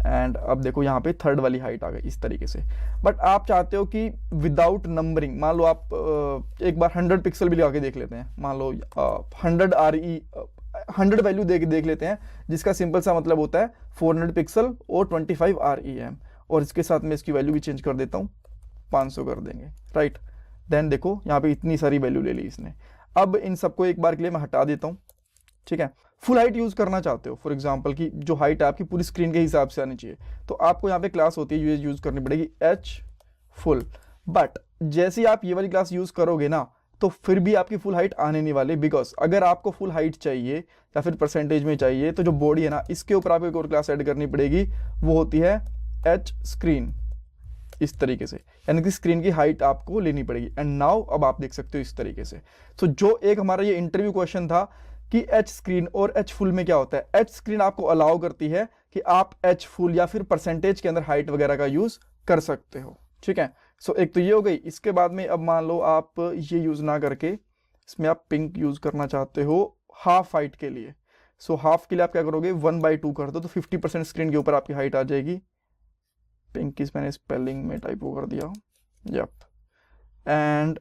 एंड अब देखो यहाँ पे थर्ड वाली हाइट आ गई इस तरीके से। बट आप चाहते हो कि विदाउट नंबरिंग, मान लो आप एक बार 100 पिक्सल भी लगा के देख लेते हैं, मान लो 100 वैल्यू देख लेते हैं, जिसका सिंपल सा मतलब होता है 400 पिक्सल और 25 REM। और इसके साथ में इसकी वैल्यू भी चेंज कर देता हूँ, 500 कर देंगे, राइट। देन देखो यहाँ पे इतनी सारी वैल्यू ले ली इसने। अब इन सबको एक बार के लिए मैं हटा देता हूँ, ठीक है। फुल हाइट यूज़ करना चाहते हो, फॉर एग्जांपल की जो हाइट आपकी पूरी स्क्रीन के हिसाब से आनी चाहिए, तो आपको यहाँ पे क्लास होती है यूज़ करनी पड़ेगी h फुल। बट जैसे ही आप ये वाली क्लास यूज़ करोगे ना, तो फिर भी आपकी फुल हाइट आने नहीं वाली, बिकॉज अगर आपको फुल हाइट चाहिए या फिर परसेंटेज में चाहिए, तो जो बॉडी है ना, इसके ऊपर आपको एक और क्लास ऐड करनी पड़ेगी, वो होती है h स्क्रीन, इस तरीके से, यानी कि स्क्रीन की हाइट आपको लेनी पड़ेगी। एंड नाउ अब आप देख सकते हो इस तरीके से। तो जो एक हमारा ये इंटरव्यू क्वेश्चन था कि h स्क्रीन और h फुल में क्या होता है, h स्क्रीन आपको अलाउ करती है कि आप h फुल या फिर परसेंटेज के अंदर हाइट वगैरह का यूज कर सकते हो, ठीक है। सो एक तो ये हो गई। इसके बाद में अब मान लो आप ये यूज ना करके इसमें आप पिंक यूज करना चाहते हो हाफ हाइट के लिए। सो हाफ के लिए आप क्या करोगे, 1/2 कर दो, तो 50% स्क्रीन के ऊपर आपकी हाइट आ जाएगी। पिंक की मैंने स्पेलिंग में टाइपो कर दिया, yup, and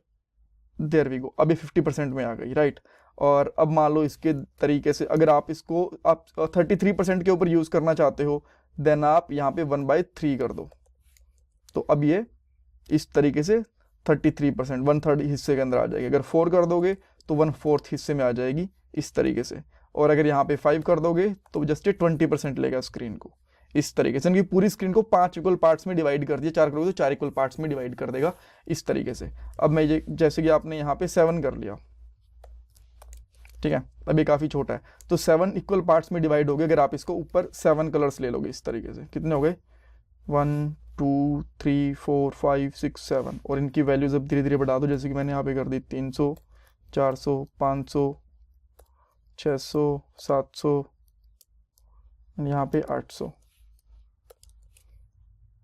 there we go. अब ये 50% में आ गई, राइट। और अब मान लो इसके तरीके से अगर आप इसको आप 33% के ऊपर यूज़ करना चाहते हो, देन आप यहाँ पे 1/3 कर दो, तो अब ये इस तरीके से 33%, 1/3 हिस्से के अंदर आ जाएगी। अगर 4 कर दोगे तो 1/4 हिस्से में आ जाएगी इस तरीके से। और अगर यहाँ पे 5 कर दोगे तो जस्ट 20% लेगा स्क्रीन को, इस तरीके से। यानी कि पूरी स्क्रीन को 5 इक्वल पार्ट्स में डिवाइड कर दिया, 4 करोगे तो 4 इक्वल पार्ट्स में डिवाइड कर देगा इस तरीके से। अब मैं ये जैसे कि आपने यहाँ पे 7 कर लिया, ठीक है, अभी काफ़ी छोटा है, तो 7 इक्वल पार्ट्स में डिवाइड हो गए। अगर आप इसको ऊपर 7 कलर्स ले लोगे इस तरीके से, कितने हो गए, 1 2 3 4 5 6 7, और इनकी वैल्यूज अब धीरे धीरे बढ़ा दो, जैसे कि मैंने यहाँ पे कर दी 300 400 500 600 700, यहाँ पे 800,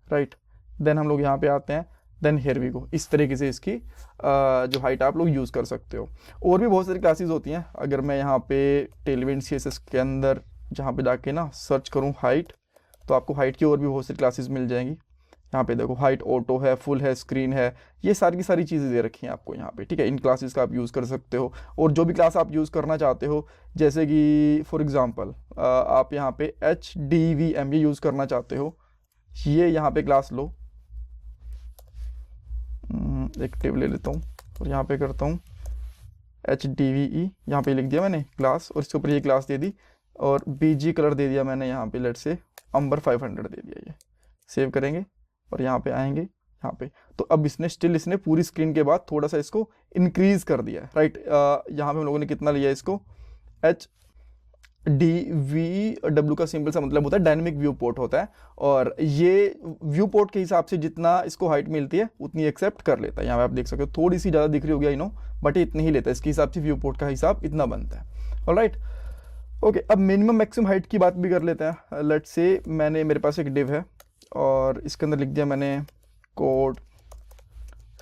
राइट। देन हम लोग यहाँ पे आते हैं, देन हियर वी गो। इस तरीके से इसकी जो हाइट आप लोग यूज़ कर सकते हो। और भी बहुत सारी क्लासेस होती हैं। अगर मैं यहाँ पे टेलविंड CSS के अंदर जहाँ पे जाके ना सर्च करूँ हाइट, तो आपको हाइट की और भी बहुत सारी क्लासेस मिल जाएंगी। यहाँ पे देखो हाइट ऑटो है, फुल है, स्क्रीन है, ये सारी की सारी चीज़ें दे रखी हैं आपको यहाँ पे, ठीक है। इन क्लासेस का आप यूज़ कर सकते हो। और जो भी क्लास आप यूज़ करना चाहते हो, जैसे कि फॉर एग्ज़ाम्पल आप यहाँ पे HDVM ये यूज़ करना चाहते हो, ये यहाँ पे क्लास लो, एक टेब ले लेता हूँ और यहाँ पे करता हूँ HDVE, यहाँ पे लिख दिया मैंने क्लास, और इसके ऊपर ये क्लास दे दी, और BG कलर दे दिया मैंने यहाँ पे, लेट से अंबर 500 दे दिया। ये सेव करेंगे और यहाँ पे आएंगे यहाँ पे, तो अब इसने पूरी स्क्रीन के बाद थोड़ा सा इसको इंक्रीज कर दिया है, राइट। यहाँ पे हम लोगों ने कितना लिया इसको, HDVW का सिंपल सा मतलब होता है डायनेमिक व्यू पोर्ट होता है, और ये व्यू पोर्ट के हिसाब से जितना इसको हाइट मिलती है उतनी एक्सेप्ट कर लेता है। यहाँ पे आप देख सकते हो थोड़ी सी ज़्यादा दिख रही होगी, आई नो, बट ये इतनी ही लेता है, इसके हिसाब से व्यू पोर्ट का हिसाब इतना बनता है, ऑलराइट। ओके, अब मिनिमम मैक्सिमम हाइट की बात भी कर लेते हैं। लेट्स से मेरे पास एक डिव है और इसके अंदर लिख दिया मैंने code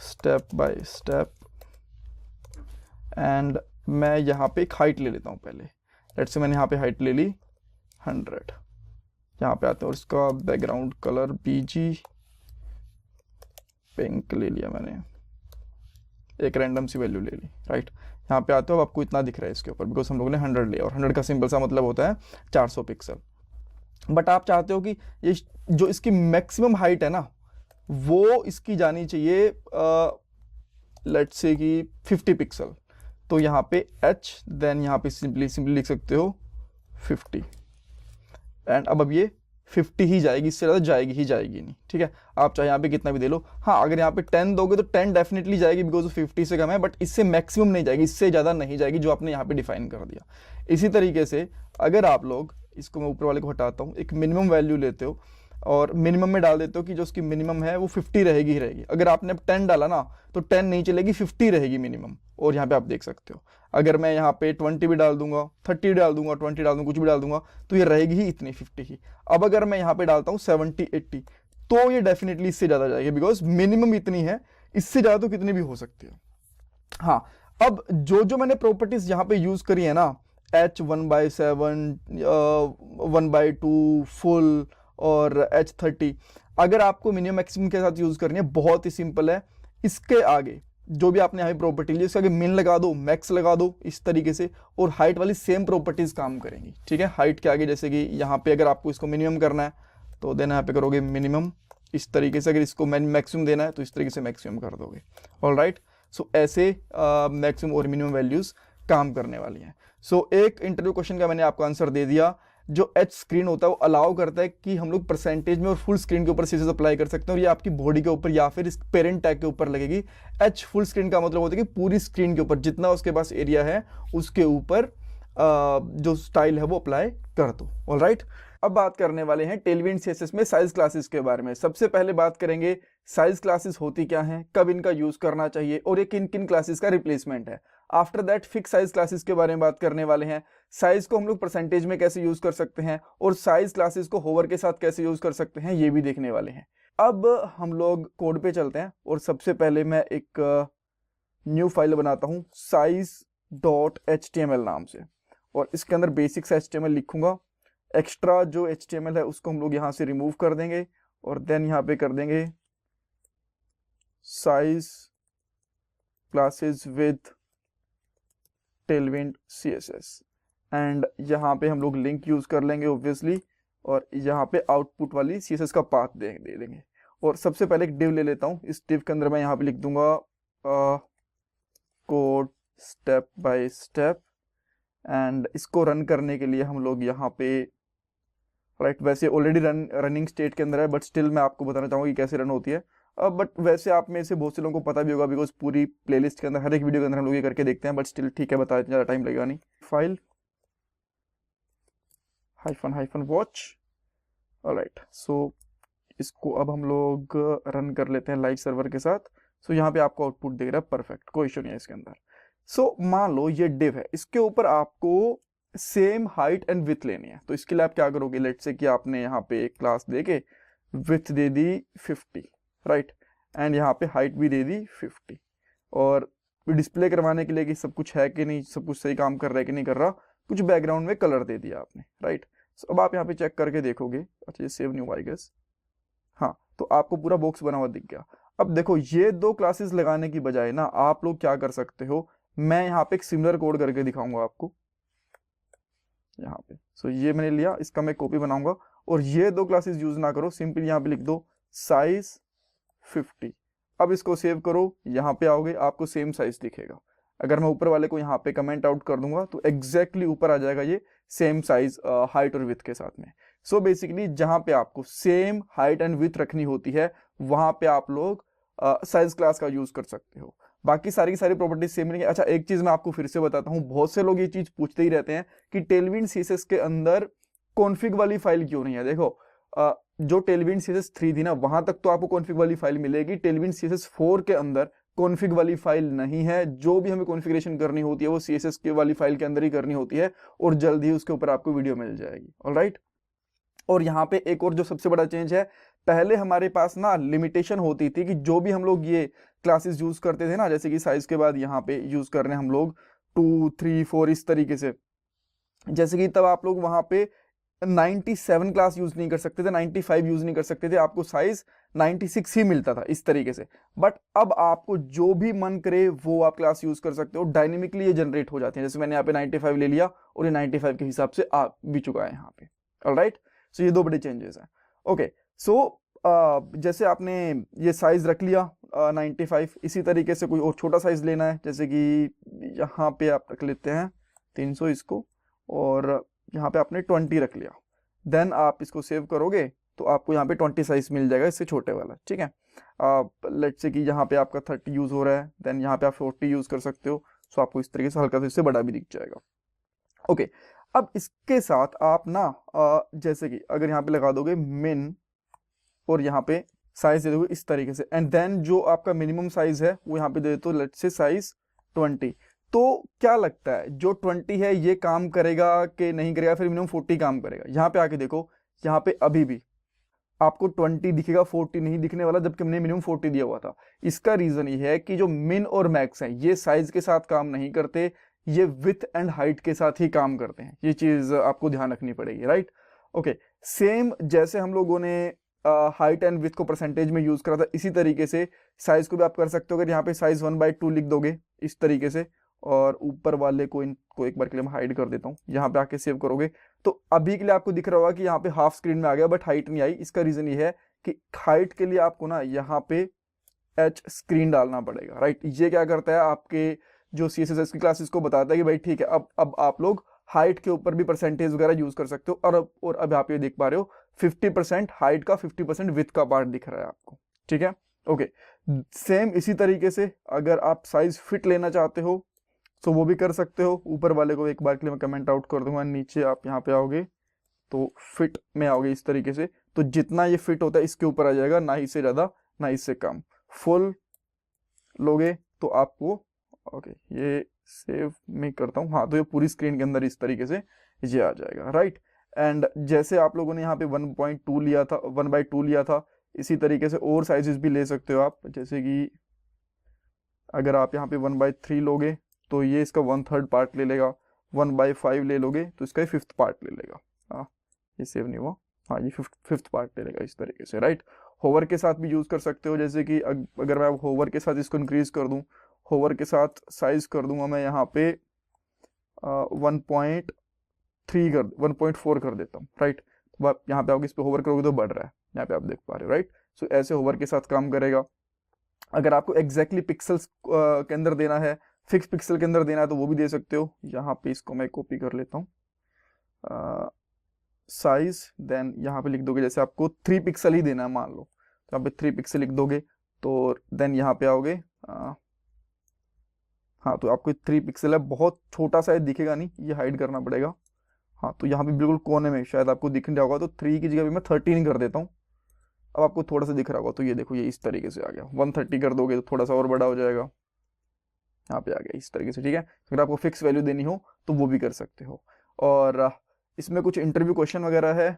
step by step, and मैं यहाँ पे एक हाइट ले लेता हूँ पहले। लेट्स से मैंने यहाँ पे हाइट ले ली 100, यहाँ पे आते हैं और इसका बैकग्राउंड कलर BG पिंक ले लिया मैंने, एक रैंडम सी वैल्यू ले ली, राइट। यहाँ पे आते हो, अब आपको इतना दिख रहा है इसके ऊपर, बिकॉज हम लोगों ने 100 लिया, और 100 का सिंपल सा मतलब होता है 400 पिक्सल। बट आप चाहते हो कि ये जो इसकी मैक्सिमम हाइट है ना, वो इसकी जानी चाहिए लेट्स से कि 50 पिक्सल। तो यहाँ पे H, देन यहाँ पे सिंपली लिख सकते हो 50 एंड अब ये 50 ही जाएगी, इससे ज़्यादा जाएगी ही जाएगी नहीं, ठीक है। आप चाहे यहाँ पे कितना भी दे लो, हाँ अगर यहाँ पे 10 दोगे तो 10 डेफिनेटली जाएगी बिकॉज 50 से कम है, बट इससे मैक्सिमम नहीं जाएगी, इससे ज़्यादा नहीं जाएगी जो आपने यहाँ पे डिफाइन कर दिया। इसी तरीके से अगर आप लोग इसको, मैं ऊपर वाले को हटाता हूँ, एक मिनिमम वैल्यू लेते हो और मिनिमम में डाल देते हो कि जो उसकी मिनिमम है वो 50 रहेगी ही रहेगी। अगर आपने अब 10 डाला ना तो 10 नहीं चलेगी, 50 रहेगी मिनिमम। और यहाँ पे आप देख सकते हो अगर मैं यहाँ पे 20 भी डाल दूंगा, 30 डाल दूंगा, 20 डाल दूंगा, कुछ भी डाल दूंगा तो ये रहेगी ही इतनी 50 ही। अब अगर मैं यहाँ पे डालता हूँ 70 80 तो ये डेफिनेटली इससे ज़्यादा जाएगी बिकॉज मिनिमम इतनी है, इससे ज़्यादा तो कितनी भी हो सकती है। हाँ, अब जो मैंने प्रॉपर्टीज यहाँ पे यूज़ करी है ना, H1/7, 1/2 फुल और H30, अगर आपको मिनिमम मैक्सिमम के साथ यूज करनी है बहुत ही सिंपल है। इसके आगे जो भी आपने यहाँ पे प्रॉपर्टी ली इसके आगे मिन लगा दो, मैक्स लगा दो इस तरीके से, और हाइट वाली सेम प्रॉपर्टीज काम करेंगी, ठीक है। हाइट के आगे जैसे कि यहाँ पे अगर आपको इसको मिनिमम करना है तो देन यहाँ पे करोगे मिनिमम इस तरीके से, अगर इसको मैक्सिमम देना है तो इस तरीके से मैक्सिमम कर दोगे। ऑलराइट, सो ऐसे मैक्सिमम और मिनिमम वैल्यूज काम करने वाली हैं। सो एक इंटरव्यू क्वेश्चन का मैंने आपको आंसर दे दिया। जो एच स्क्रीन होता है वो अलाउ करता है कि हम लोग परसेंटेज में और फुल स्क्रीन के ऊपर सीरीज अप्लाई कर सकते हैं, और ये आपकी बॉडी के ऊपर या फिर इस पेरेंट टैग के ऊपर लगेगी। एच फुल स्क्रीन का मतलब होता है कि पूरी स्क्रीन के ऊपर जितना उसके पास एरिया है उसके ऊपर जो स्टाइल है वो अप्लाई कर दो। ऑलराइट, अब बात करने वाले हैं टेलविंड सीएसएस में साइज क्लासेस के बारे में। सबसे पहले बात करेंगे साइज क्लासेस होती क्या हैं, कब इनका यूज करना चाहिए और ये किन किन क्लासेस का रिप्लेसमेंट है। After that fix size classes के बारे में बात करने वाले हैं। साइज को हम लोग परसेंटेज में कैसे यूज कर सकते हैं और साइज क्लासेस को होवर के साथ कैसे यूज कर सकते हैं ये भी देखने वाले हैं। अब हम लोग कोड पे चलते हैं और सबसे पहले मैं एक न्यू फाइल बनाता हूँ size.html नाम से, और इसके अंदर बेसिक्स HTML लिखूंगा। एक्स्ट्रा जो HTML है उसको हम लोग यहाँ से रिमूव कर देंगे और देन यहाँ पे कर देंगे size classes with Tailwind CSS, and यहाँ पे हम लोग लिंक यूज कर लेंगे ऑब्वियसली, और यहाँ पे आउटपुट वाली CSS का पाथ दे देंगे। और सबसे पहले एक डिव ले लेता हूँ। इस डिव के अंदर मैं यहाँ पे लिख दूंगा code step by step, and इसको रन करने के लिए हम लोग यहाँ पे राइट, वैसे ऑलरेडी रनिंग स्टेट के अंदर है बट स्टिल मैं आपको बताना चाहूँगा कि कैसे रन होती है। बट वैसे आप में से बहुत से लोगों को पता भी होगा बिकॉज पूरी प्लेलिस्ट के अंदर हर एक वीडियो के अंदर हम लोग ये करके देखते हैं, बट स्टिल ठीक है, बता ज़्यादा टाइम लगेगा नहीं। File -watch. ऑलराइट, सो इसको अब हम लोग रन कर लेते हैं लाइव सर्वर के साथ। सो यहाँ पे आपको आउटपुट दिख रहा है, परफेक्ट, कोई इशू नहीं है इसके अंदर। सो मान लो ये डिव है, इसके ऊपर आपको सेम हाइट एंड विथ लेनी है। तो इसके लिए आप क्या करोगे, लेट से कि आपने यहाँ पे एक क्लास दे के with they the 50, right, and यहाँ पे हाइट भी दे दी 50, और डिस्प्ले करवाने के लिए कि सब कुछ है कि नहीं, सब कुछ सही काम कर रहा है कि नहीं कर रहा, कुछ बैकग्राउंड में कलर दे दिया आपने, राइट। सो अब आप यहाँ पे चेक करके देखोगे, अच्छा ये सेव न्यू आई गेस, हाँ, तो आपको पूरा बॉक्स बना हुआ दिख गया। अब देखो ये दो क्लासेस लगाने की बजाय ना आप लोग क्या कर सकते हो, मैं यहाँ पे एक सिमिलर कोड करके दिखाऊंगा आपको यहाँ पे। सो ये मैंने लिया, इसका मैं कॉपी बनाऊंगा, और ये दो क्लासेस यूज ना करो, सिंपली यहाँ पे लिख दो साइज 50। अब इसको सेव करो, यहाँ पे आओगे आपको सेम साइज दिखेगा। अगर मैं ऊपर वाले को यहाँ पे कमेंट आउट कर दूंगा तो एग्जैक्टली ऊपर आ जाएगा ये सेम साइज हाइट और विथ के साथ में। सो बेसिकली जहाँ पे आपको सेम हाइट एंड विथ रखनी होती है वहां पे आप लोग साइज क्लास का यूज कर सकते हो। बाकी सारी की सारी प्रॉपर्टीज सेम मिलेंगी। अच्छा, एक चीज मैं आपको फिर से बताता हूँ, बहुत से लोग ये चीज पूछते ही रहते हैं कि टेलविंड CSS के अंदर कॉन्फ़िग वाली फाइल क्यों नहीं है। देखो जो टेलविंड CSS 3 थी ना वहां तक तो आपको कॉन्फ़िग वाली फाइल मिलेगी, टेलविंड CSS 4 के अंदर कॉन्फ़िग वाली फाइल नहीं है। जो भी हमें कॉन्फ़िगरेशन करनी होती है वो CSS के वाली फाइल के अंदर ही करनी होती है, और जल्द ही उसके ऊपर आपको वीडियो मिल जाएगी। ऑलराइट, और यहाँ पे एक और जो सबसे बड़ा चेंज है, पहले हमारे पास ना लिमिटेशन होती थी कि जो भी हम लोग ये क्लासेस यूज करते थे ना, जैसे कि साइज के बाद यहाँ पे यूज कर रहे हैं हम लोग 2 3 4 इस तरीके से, जैसे कि तब आप लोग वहां पे 97 क्लास यूज नहीं कर सकते थे, 95 यूज नहीं कर सकते थे, आपको साइज 96 ही मिलता था इस तरीके से। बट अब आपको जो भी मन करे वो आप क्लास यूज कर सकते हो, डायनेमिकली ये जनरेट हो जाते हैं। जैसे मैंने यहाँ पे 95 ले लिया और ये 95 के हिसाब से आ भी चुका है यहाँ पे। ऑलराइट, सो ये दो बड़े चेंजेस हैं। ओके, सो जैसे आपने ये साइज रख लिया 95, इसी तरीके से कोई और छोटा साइज लेना है, जैसे कि यहाँ पे आप रख लेते हैं 300 इसको, और यहाँ पे आपने 20 रख लिया, देन आप इसको सेव करोगे तो आपको यहाँ पे 20 साइज मिल जाएगा इससे छोटे वाला, ठीक है। लेट्स से कि यहाँ पे आपका 30 यूज़ हो रहा है, देन यहाँ पे आप 40 यूज़ कर सकते हो, सो आपको इस तरीके से हल्का सा इससे बड़ा भी दिख जाएगा। ओके, अब इसके साथ आप ना जैसे कि अगर यहाँ पे लगा दोगे मिन और यहाँ पे साइज दे दोगे इस तरीके से, एंड देन जो आपका मिनिमम साइज है वो यहाँ पे दे दो लेट्स से साइज 20। तो क्या लगता है जो 20 है ये काम करेगा कि नहीं करेगा, फिर मिनिमम 40 काम करेगा? यहाँ पे आके देखो, यहाँ पे अभी भी आपको 20 दिखेगा, 40 नहीं दिखने वाला, जबकि हमने मिनिमम 40 दिया हुआ था। इसका रीजन ये है कि जो मिन और मैक्स हैं ये साइज के साथ काम नहीं करते, ये विथ एंड हाइट के साथ ही काम करते हैं। ये चीज आपको ध्यान रखनी पड़ेगी, राइट। ओके, सेम जैसे हम लोगों ने हाइट एंड विथ को परसेंटेज में यूज करा था, इसी तरीके से साइज को भी आप कर सकते हो। अगर यहाँ पे साइज 1/2 लिख दोगे इस तरीके से, और ऊपर वाले को इनको एक बार के लिए मैं हाइड कर देता हूँ, यहाँ पे आके सेव करोगे तो अभी के लिए आपको दिख रहा होगा कि यहाँ पे हाफ स्क्रीन में आ गया बट हाइट नहीं आई। इसका रीजन ये है कि हाइट के लिए आपको ना यहाँ पे एच स्क्रीन डालना पड़ेगा, राइट। ये क्या करता है, आपके जो CSS की क्लासेस को बताता है कि भाई ठीक है, अब आप लोग हाइट के ऊपर भी परसेंटेज वगैरह यूज कर सकते हो। और अब आप ये देख पा रहे हो 50% हाइट का 50% विथ का पार्ट दिख रहा है आपको, ठीक है। ओके, सेम इसी तरीके से अगर आप साइज फिट लेना चाहते हो तो वो भी कर सकते हो। ऊपर वाले को एक बार के लिए मैं कमेंट आउट कर दूंगा, नीचे आप यहाँ पे आओगे तो फिट में आओगे इस तरीके से, तो जितना ये फिट होता है इसके ऊपर आ जाएगा, ना इससे ज्यादा ना इससे कम। फुल लोगे तो आपको, ओके ये सेव मैं करता हूँ, हाँ, तो ये पूरी स्क्रीन के अंदर इस तरीके से ये आ जाएगा, राइट। एंड जैसे आप लोगों ने यहाँ पे 1.2 लिया था, 1/2 लिया था, इसी तरीके से और साइजेस भी ले सकते हो आप। जैसे कि अगर आप यहाँ पे 1/3 लोगे तो ये इसका 1/3 पार्ट ले लेगा, 1/5 ले लोगे तो इसका 5th पार्ट ले लेगा। हाँ, ये सेव नहीं हुआ, हाँ ये 5th पार्ट ले लेगा इस तरीके से, राइट। होवर के साथ भी यूज कर सकते हो, जैसे कि अगर मैं होवर के साथ इसको इंक्रीज कर दूं, होवर के साथ साइज कर दूंगा मैं यहाँ पे 1.4 कर देता हूँ, राइट। तो आप यहाँ पे आओगे, इस पे होवर करोगे तो बढ़ रहा है, यहाँ पे आप देख पा रहे हो, राइट। सो ऐसे होवर के साथ काम करेगा। अगर आपको एग्जैक्टली पिक्सल्स के अंदर देना है, फिक्स पिक्सल के अंदर देना है, तो वो भी दे सकते हो। यहाँ पे इसको मैं कॉपी कर लेता हूँ, साइज, देन यहाँ पे लिख दोगे, जैसे आपको 3 पिक्सल ही देना है मान लो, तो यहाँ पे 3 पिक्सल लिख दोगे, तो देन यहाँ पे आओगे, हाँ तो आपको 3 पिक्सल है, बहुत छोटा सा दिखेगा नहीं, ये हाइड करना पड़ेगा। हाँ, तो यहाँ पे बिल्कुल कोने में शायद आपको दिख नहीं रहा होगा, तो 3 की जगह भी मैं 13 कर देता हूँ। अब आपको थोड़ा सा दिख रहा होगा, तो ये देखो ये इस तरीके से आ गया। 130 कर दोगे तो थोड़ा सा और बड़ा हो जाएगा, यहाँ पे आ गया इस तरीके से, ठीक है। अगर आपको फिक्स वैल्यू देनी हो तो वो भी कर सकते हो। और इसमें कुछ इंटरव्यू क्वेश्चन वगैरह है,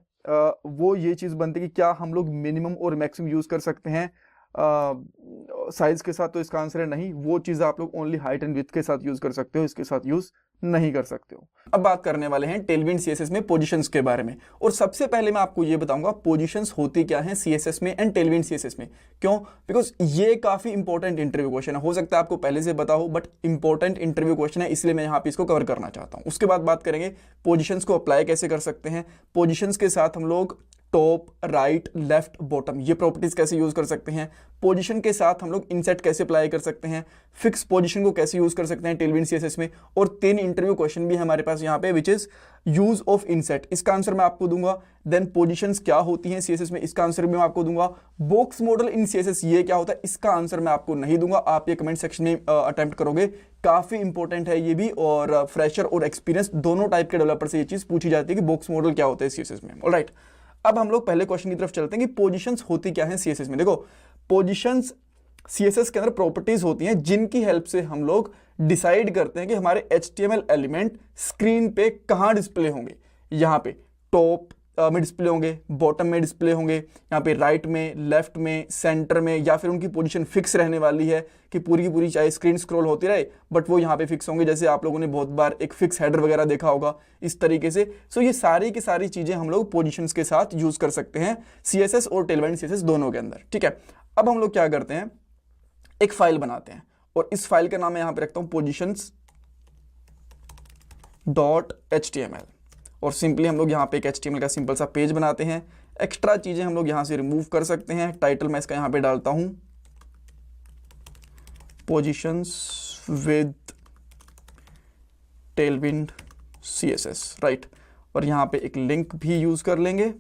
वो ये चीज़ बनती है कि क्या हम लोग मिनिमम और मैक्सिमम यूज़ कर सकते हैं साइज के साथ, तो इसका आंसर है नहीं। वो चीज़ आप लोग ओनली हाइट एंड विड्थ के साथ यूज़ कर सकते हो, इसके साथ यूज़ नहीं कर सकते हो। अब बात करने वाले हैं टेलविंड CSS में पोजीशंस के बारे में, और सबसे पहले मैं आपको ये बताऊंगा पोजीशंस होती क्या हैं CSS में एंड टेलविंड CSS में। क्यों? बिकॉज ये काफी इंपॉर्टेंट इंटरव्यू क्वेश्चन है, हो सकता है आपको पहले से पता हो बट इंपॉर्टेंट इंटरव्यू क्वेश्चन है, इसलिए मैं यहाँ पे इसको कवर करना चाहता हूँ। उसके बाद बात करेंगे पोजीशंस को अप्लाई कैसे कर सकते हैं, पोजीशंस के साथ हम लोग टॉप, राइट, लेफ्ट, बॉटम ये प्रॉपर्टीज कैसे यूज कर सकते हैं, पोजीशन के साथ हम लोग इनसेट कैसे अप्लाई कर सकते हैं, फिक्स पोजीशन को कैसे यूज कर सकते हैं टेलविंड CSS में, और 3 इंटरव्यू क्वेश्चन भी हमारे पास यहाँ पे which is use of inset, इसका आंसर मैं आपको दूंगा। देन पोजीशंस क्या होती हैं CSS में, इसका आंसर भी मैं आपको दूंगा। बॉक्स मॉडल इन CSS ये क्या होता है, इसका आंसर मैं आपको नहीं दूंगा, आप ये कमेंट सेक्शन में अटेम्प्ट करोगे, काफी इंपॉर्टेंट है ये भी, और फ्रेशर और एक्सपीरियंस दोनों टाइप के डेवलपर से ये चीज पूछी जाती है कि बॉक्स मॉडल क्या होता है CSS में। ऑलराइट, अब हम लोग पहले क्वेश्चन की तरफ चलते हैं कि पोजीशंस होती क्या हैं CSS में। देखो, पोजीशंस CSS के अंदर प्रॉपर्टीज होती हैं जिनकी हेल्प से हम लोग डिसाइड करते हैं कि हमारे HTML एलिमेंट स्क्रीन पे कहां डिस्प्ले होंगे। यहां पे टॉप में डिस्प्ले होंगे, बॉटम में डिस्प्ले होंगे, यहाँ पे राइट में, लेफ्ट में, सेंटर में, या फिर उनकी पोजीशन फिक्स रहने वाली है कि पूरी की पूरी चाहे स्क्रीन स्क्रॉल होती रहे बट वो यहाँ पे फिक्स होंगे। जैसे आप लोगों ने बहुत बार एक फिक्स हेडर वगैरह देखा होगा इस तरीके से। सो ये सारी की सारी चीजें हम लोग पोजीशंस के साथ यूज कर सकते हैं CSS और टेलविंड CSS दोनों के अंदर, ठीक है। अब हम लोग क्या करते हैं, एक फाइल बनाते हैं, और इस फाइल का नाम मैं यहाँ पे रखता हूँ positions.html, और सिंपली हम लोग यहाँ पे एक HTML का सिंपल सा पेज बनाते हैं। एक्स्ट्रा चीजें हम लोग यहाँ से रिमूव कर सकते हैं। टाइटल मैं इसका यहाँ पे डालता हूँ positions with Tailwind CSS, right. और यहाँ पे एक लिंक भी यूज़ कर लेंगे।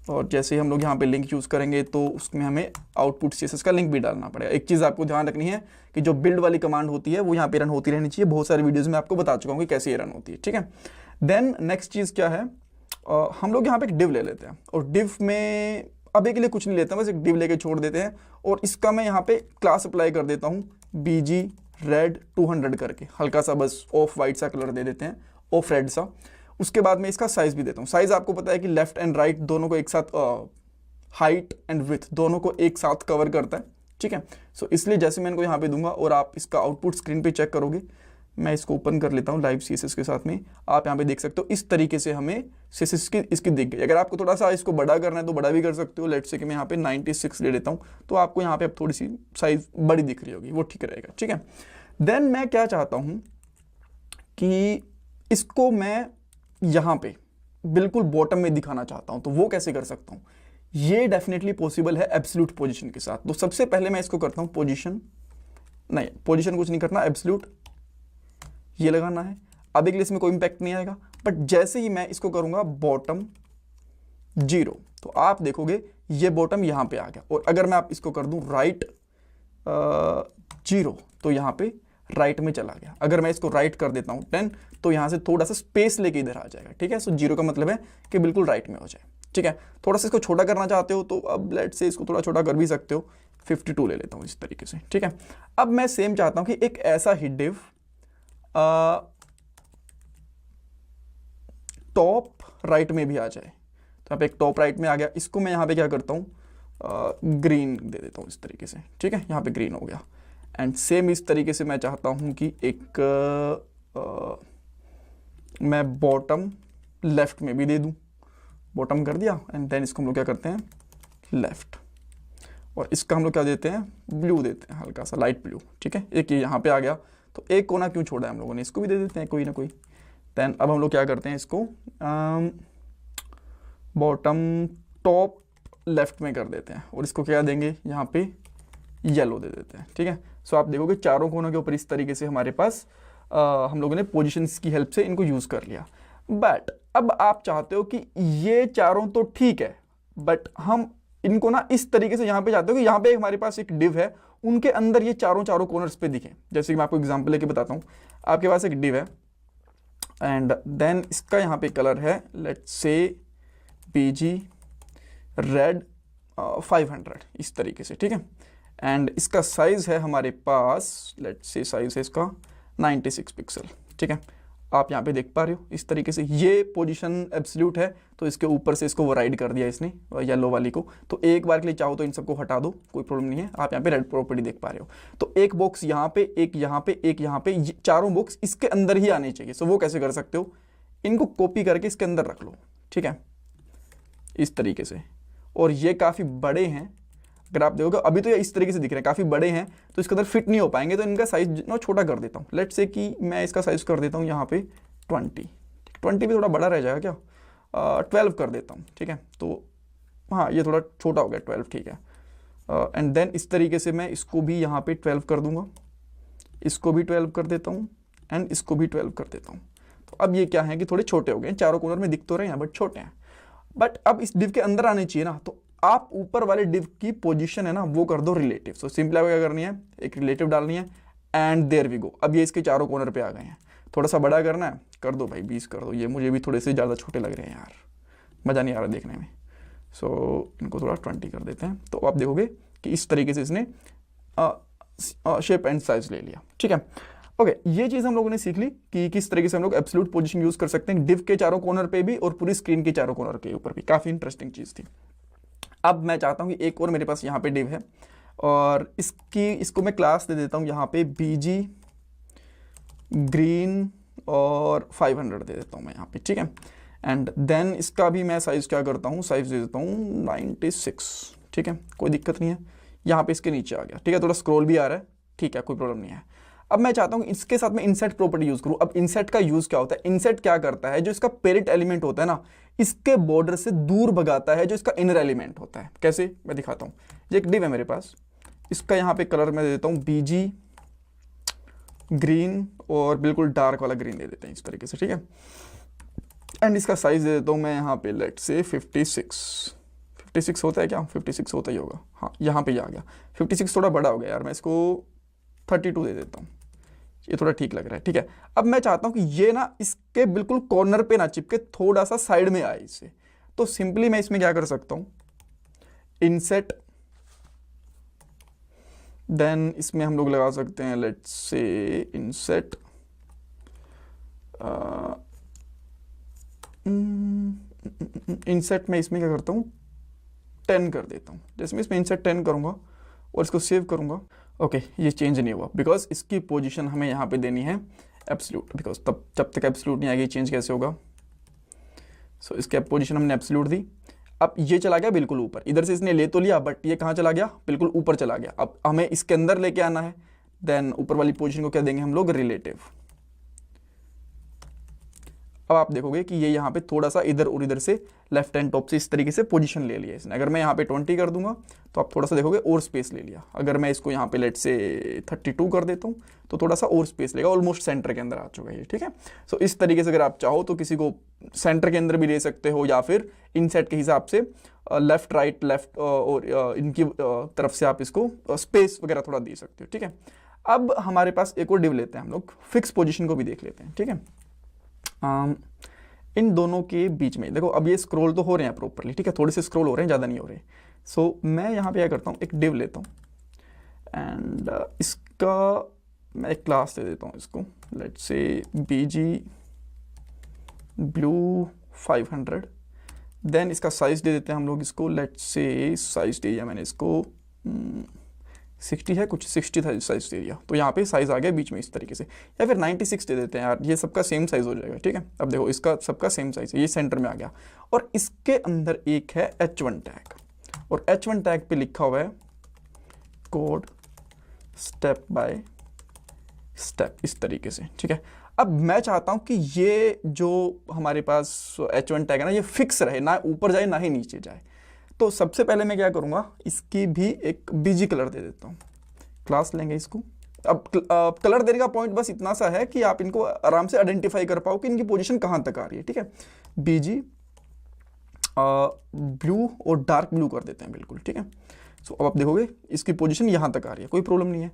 और जैसे ही हम लोग यहाँ पे लिंक यूज़ करेंगे तो उसमें हमें आउटपुट CSS का लिंक भी डालना पड़ेगा। एक चीज़ आपको ध्यान रखनी है कि जो बिल्ड वाली कमांड होती है वो यहाँ पे रन होती रहनी चाहिए। बहुत सारे वीडियोज़ में आपको बता चुका हूँ कि कैसे ये रन होती है, ठीक है। देन नेक्स्ट चीज़ क्या है, हम लोग यहाँ पे एक डिव ले लेते हैं और डिव में अभी के लिए कुछ नहीं लेते हैं, बस एक डिव लेके छोड़ देते हैं। और इसका मैं यहाँ पे क्लास अप्लाई कर देता हूँ BG रेड 200 करके, हल्का सा बस ऑफ वाइट सा कलर दे देते हैं, ऑफ रेड सा। उसके बाद में इसका साइज़ भी देता हूँ। साइज़ आपको पता है कि लेफ्ट एंड राइट दोनों को एक साथ, हाइट एंड विड्थ दोनों को एक साथ कवर करता है, ठीक है। सो इसलिए जैसे मैं इनको यहाँ पे दूंगा और आप इसका आउटपुट स्क्रीन पे चेक करोगे, मैं इसको ओपन कर लेता हूँ लाइव CSS के साथ में, आप यहाँ पे देख सकते हो इस तरीके से हमें CSS की इसकी दिख गई। अगर आपको थोड़ा सा इसको बड़ा करना है तो बड़ा भी कर सकते हो। लेट्स से कि मैं यहाँ पे 96 ले लेता हूँ, तो आपको यहाँ पे अब थोड़ी सी साइज बड़ी दिख रही होगी, वो ठीक रहेगा, ठीक है। देन मैं क्या चाहता हूँ कि इसको मैं यहाँ पे बिल्कुल बॉटम में दिखाना चाहता हूँ, तो वो कैसे कर सकता हूँ? ये डेफिनेटली पॉसिबल है एब्सोल्यूट पोजीशन के साथ। तो सबसे पहले मैं इसको करता हूँ पोजीशन, नहीं पोजीशन कुछ नहीं करना, एब्सोल्यूट ये लगाना है। अभी के लिए इसमें कोई इंपैक्ट नहीं आएगा, बट जैसे ही मैं इसको करूंगा बॉटम 0, तो आप देखोगे ये बॉटम यहाँ पे आ गया। और अगर मैं आप इसको कर दूं राइट 0, तो यहाँ पे राइट में चला गया। अगर मैं इसको राइट कर देता हूँ 10, तो यहाँ से थोड़ा सा स्पेस लेके इधर आ जाएगा, ठीक है। सो 0 का मतलब है कि बिल्कुल राइट में हो जाए, ठीक है। थोड़ा सा इसको छोटा करना चाहते हो तो अब लेट से इसको थोड़ा छोटा कर भी सकते हो, 52 ले लेता हूँ इस तरीके से, ठीक है। अब मैं सेम चाहता हूँ कि एक ऐसा ही डिव टॉप राइट में भी आ जाए। तो यहाँ पे एक टॉप राइट में आ गया। इसको मैं यहाँ पे क्या करता हूँ, ग्रीन दे देता हूँ इस तरीके से, ठीक है। यहाँ पे ग्रीन हो गया। एंड सेम इस तरीके से मैं चाहता हूँ कि एक मैं बॉटम लेफ्ट में भी दे दूँ, बॉटम कर दिया। एंड देन इसको हम लोग क्या करते हैं, लेफ्ट, और इसका हम लोग क्या देते हैं, ब्लू देते हैं, हल्का सा लाइट ब्लू, ठीक है। एक ये यहाँ पे आ गया, तो एक कोना क्यों छोड़ा है हम लोगों ने, इसको भी दे देते हैं कोई ना कोई। देन अब हम लोग क्या करते हैं, इसको बॉटम टॉप लेफ्ट में कर देते हैं और इसको क्या देंगे, यहाँ पे येलो दे देते हैं, ठीक है। सो आप देखोगे चारों कोनों के ऊपर इस तरीके से हमारे पास हम लोगों ने पोजीशंस की हेल्प से इनको यूज़ कर लिया। बट अब आप चाहते हो कि ये चारों तो ठीक है, बट हम इनको ना इस तरीके से यहाँ पे चाहते हो कि यहाँ पे हमारे पास एक डिव है, उनके अंदर ये चारों कॉर्नर्स पे दिखे। जैसे कि मैं आपको एग्जांपल लेके बताता हूँ, आपके पास एक डिव है एंड देन इसका यहाँ पे कलर है लेट्स से BG रेड 500 इस तरीके से, ठीक है। एंड इसका साइज है हमारे पास, लेट्स से साइज है इसका 96 पिक्सल, ठीक है। आप यहाँ पे देख पा रहे हो इस तरीके से ये पोजीशन एब्सोल्यूट है, तो इसके ऊपर से इसको ओवरराइड कर दिया इसने येलो वाली को। तो एक बार के लिए चाहो तो इन सबको हटा दो, कोई प्रॉब्लम नहीं है। आप यहाँ पे रेड प्रॉपर्टी देख पा रहे हो, तो एक बॉक्स यहाँ पे, एक यहाँ पे, एक यहाँ पे, चारों बॉक्स इसके अंदर ही आने चाहिए। सो वो कैसे कर सकते हो, इनको कॉपी करके इसके अंदर रख लो, ठीक है, इस तरीके से। और ये काफ़ी बड़े हैं, अगर आप देखोगे अभी तो ये इस तरीके से दिख रहे हैं, काफ़ी बड़े हैं, तो इसके अंदर फिट नहीं हो पाएंगे, तो इनका साइज ना छोटा कर देता हूँ। लेट्स से कि मैं इसका साइज कर देता हूँ यहाँ पे 20 भी थोड़ा बड़ा रह जाएगा क्या, 12 कर देता हूँ, ठीक है। तो हाँ ये थोड़ा छोटा हो गया, 12 ठीक है। एंड देन इस तरीके से मैं इसको भी यहाँ पे 12 कर दूंगा, इसको भी 12 कर देता हूँ एंड इसको भी 12 कर देता हूँ। तो अब ये क्या है कि थोड़े छोटे हो गए, चारों कॉर्नर में दिख तो रहे हैं बट छोटे हैं। बट अब इस डिव के अंदर आने चाहिए ना, तो आप ऊपर वाले डिव की पोजीशन है ना वो कर दो रिलेटिव। सो सिंपल क्या करनी है, एक रिलेटिव डालनी है एंड देयर वी गो। अब ये इसके चारों कॉर्नर पे आ गए हैं। थोड़ा सा बड़ा करना है, कर दो भाई 20 कर दो, ये मुझे भी थोड़े से ज़्यादा छोटे लग रहे हैं यार, मज़ा नहीं आ रहा देखने में। सो इनको थोड़ा 20 कर देते हैं, तो आप देखोगे कि इस तरीके से इसने शेप एंड साइज ले लिया, ठीक है। ओके, ये चीज़ हम लोगों ने सीख ली कि किस तरीके से हम लोग एब्सोल्यूट पोजीशन यूज़ कर सकते हैं डिव के चारों कॉर्नर पे भी और पूरी स्क्रीन के चारों कॉर्नर के ऊपर भी। काफ़ी इंटरेस्टिंग चीज़ थी। अब मैं चाहता हूँ कि एक और मेरे पास यहाँ पे डिव है और इसको मैं क्लास दे देता हूँ यहाँ पे BG ग्रीन और 500 दे देता हूँ मैं यहाँ पे, ठीक है। एंड देन इसका भी मैं साइज़ क्या करता हूँ, साइज़ दे देता हूँ 96, ठीक है, कोई दिक्कत नहीं है। यहाँ पे इसके नीचे आ गया, ठीक है, थोड़ा स्क्रॉल भी आ रहा है, ठीक है, कोई प्रॉब्लम नहीं है। अब मैं चाहता हूँ इसके साथ में इंसेट प्रॉपर्टी यूज़ करूँ। अब इंसेट का यूज़ क्या होता है, इंसेट क्या करता है, जो इसका पेरेंट एलिमेंट होता है ना, इसके बॉर्डर से दूर भगाता है जो इसका इनर एलिमेंट होता है। कैसे, मैं दिखाता हूँ। ये एक डिव है मेरे पास, इसका यहाँ पे कलर मैं दे देता हूँ BG ग्रीन और बिल्कुल डार्क वाला ग्रीन दे देते हैं इस तरीके से, ठीक है। एंड इसका साइज दे देता हूँ मैं यहाँ पे, लेट से 56 होता है क्या, 56 होता ही होगा, हाँ यहाँ पे आ गया 56, थोड़ा बड़ा हो गया यार, मैं इसको 32 दे देता हूँ, ये थोड़ा ठीक लग रहा है, ठीक है। अब मैं चाहता हूँ कि ये ना इसके बिल्कुल कॉर्नर पे ना चिपके, थोड़ा सा साइड में आए इससे, तो सिंपली मैं इसमें क्या कर सकता हूँ, इनसेट, देन इसमें हम लोग लगा सकते हैं लेट्स से इनसेट इंसर्ट में इसमें क्या करता हूँ 10 कर देता हूँ। जैसे मैं इसमें इंसर्ट 10 करूँगा और इसको सेव करूँगा, ओके ये चेंज नहीं हुआ बिकॉज इसकी पोजीशन हमें यहाँ पे देनी है एब्सोल्यूट, बिकॉज तब जब तक एब्सोल्यूट नहीं आएगी चेंज कैसे होगा। सो इसकी पोजीशन हमने एब्सोल्यूट दी। अब ये चला गया बिल्कुल ऊपर, इधर से इसने ले तो लिया बट ये कहाँ चला गया, बिल्कुल ऊपर चला गया। अब हमें इसके अंदर लेके आना है, देन ऊपर वाली पोजीशन को क्या देंगे हम लोग, रिलेटिव। अब आप देखोगे कि ये यहाँ पे थोड़ा सा इधर और इधर से लेफ्ट हैंड टॉप से इस तरीके से पोजीशन ले लिया इसने। अगर मैं यहाँ पे 20 कर दूंगा तो आप थोड़ा सा देखोगे और स्पेस ले लिया। अगर मैं इसको यहाँ पे लेट से 32 कर देता हूँ तो थोड़ा सा और स्पेस लेगा, ऑलमोस्ट सेंटर के अंदर आ चुका है ये, ठीक है। सो इस तरीके से अगर आप चाहो तो किसी को सेंटर के अंदर भी ले सकते हो या फिर इन सेट के हिसाब से लेफ्ट राइट लेफ्ट और इनकी तरफ से आप इसको स्पेस वगैरह थोड़ा दे सकते हो, ठीक है। अब हमारे पास एक और डिव लेते हैं हम लोग, फिक्स पोजिशन को भी देख लेते हैं, ठीक है। इन दोनों के बीच में देखो अब ये स्क्रॉल तो हो रहे हैं प्रॉपरली, ठीक है, थोड़े से स्क्रॉल हो रहे हैं, ज़्यादा नहीं हो रहे। सो मैं यहाँ पे क्या करता हूँ, एक डिव लेता हूँ एंड इसका मैं एक क्लास दे देता हूँ इसको, let's say BG blue 500। Then इसका साइज दे देते हैं हम लोग इसको, लेट्स से साइज दे दिया मैंने इसको 60 है कुछ, 60 था साइज दे दिया, तो यहाँ पे साइज आ गया बीच में इस तरीके से। या फिर 96 दे देते हैं यार, ये सबका सेम साइज हो जाएगा, ठीक है। अब देखो इसका सबका सेम साइज है, ये सेंटर में आ गया। और इसके अंदर एक है H1 टैग, और H1 टैग पे लिखा हुआ है कोड स्टेप बाय स्टेप, इस तरीके से, ठीक है। अब मैं चाहता हूँ कि ये जो हमारे पास H1 टैग है ना, ये फिक्स रहे, ना ऊपर जाए ना ही नीचे जाए। तो सबसे पहले मैं क्या करूँगा, इसकी भी एक BG कलर दे देता हूँ, क्लास लेंगे इसको। अब कलर देने का पॉइंट बस इतना सा है कि आप इनको आराम से आइडेंटिफाई कर पाओ कि इनकी पोजीशन कहाँ तक आ रही है, ठीक है। BG ब्लू और डार्क ब्लू कर देते हैं बिल्कुल, ठीक है। सो अब आप देखोगे इसकी पोजीशन यहाँ तक आ रही है, कोई प्रॉब्लम नहीं है।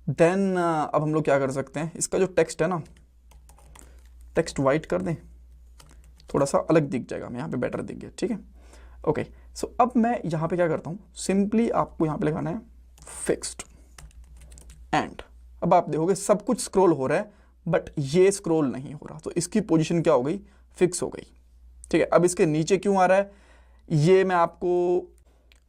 देन अब हम लोग क्या कर सकते हैं, इसका जो टेक्स्ट है ना, टेक्स्ट वाइट कर दें, थोड़ा सा अलग दिख जाएगा, मैं यहाँ पे बेटर दिख गया, ठीक है। ओके सो अब मैं यहाँ पे क्या करता हूँ, सिंपली आपको यहाँ पे लगाना है फिक्स्ड एंड। अब आप देखोगे सब कुछ स्क्रॉल हो रहा है बट ये स्क्रॉल नहीं हो रहा, तो इसकी पोजीशन क्या हो गई, फिक्स हो गई, ठीक है। अब इसके नीचे क्यों आ रहा है ये मैं आपको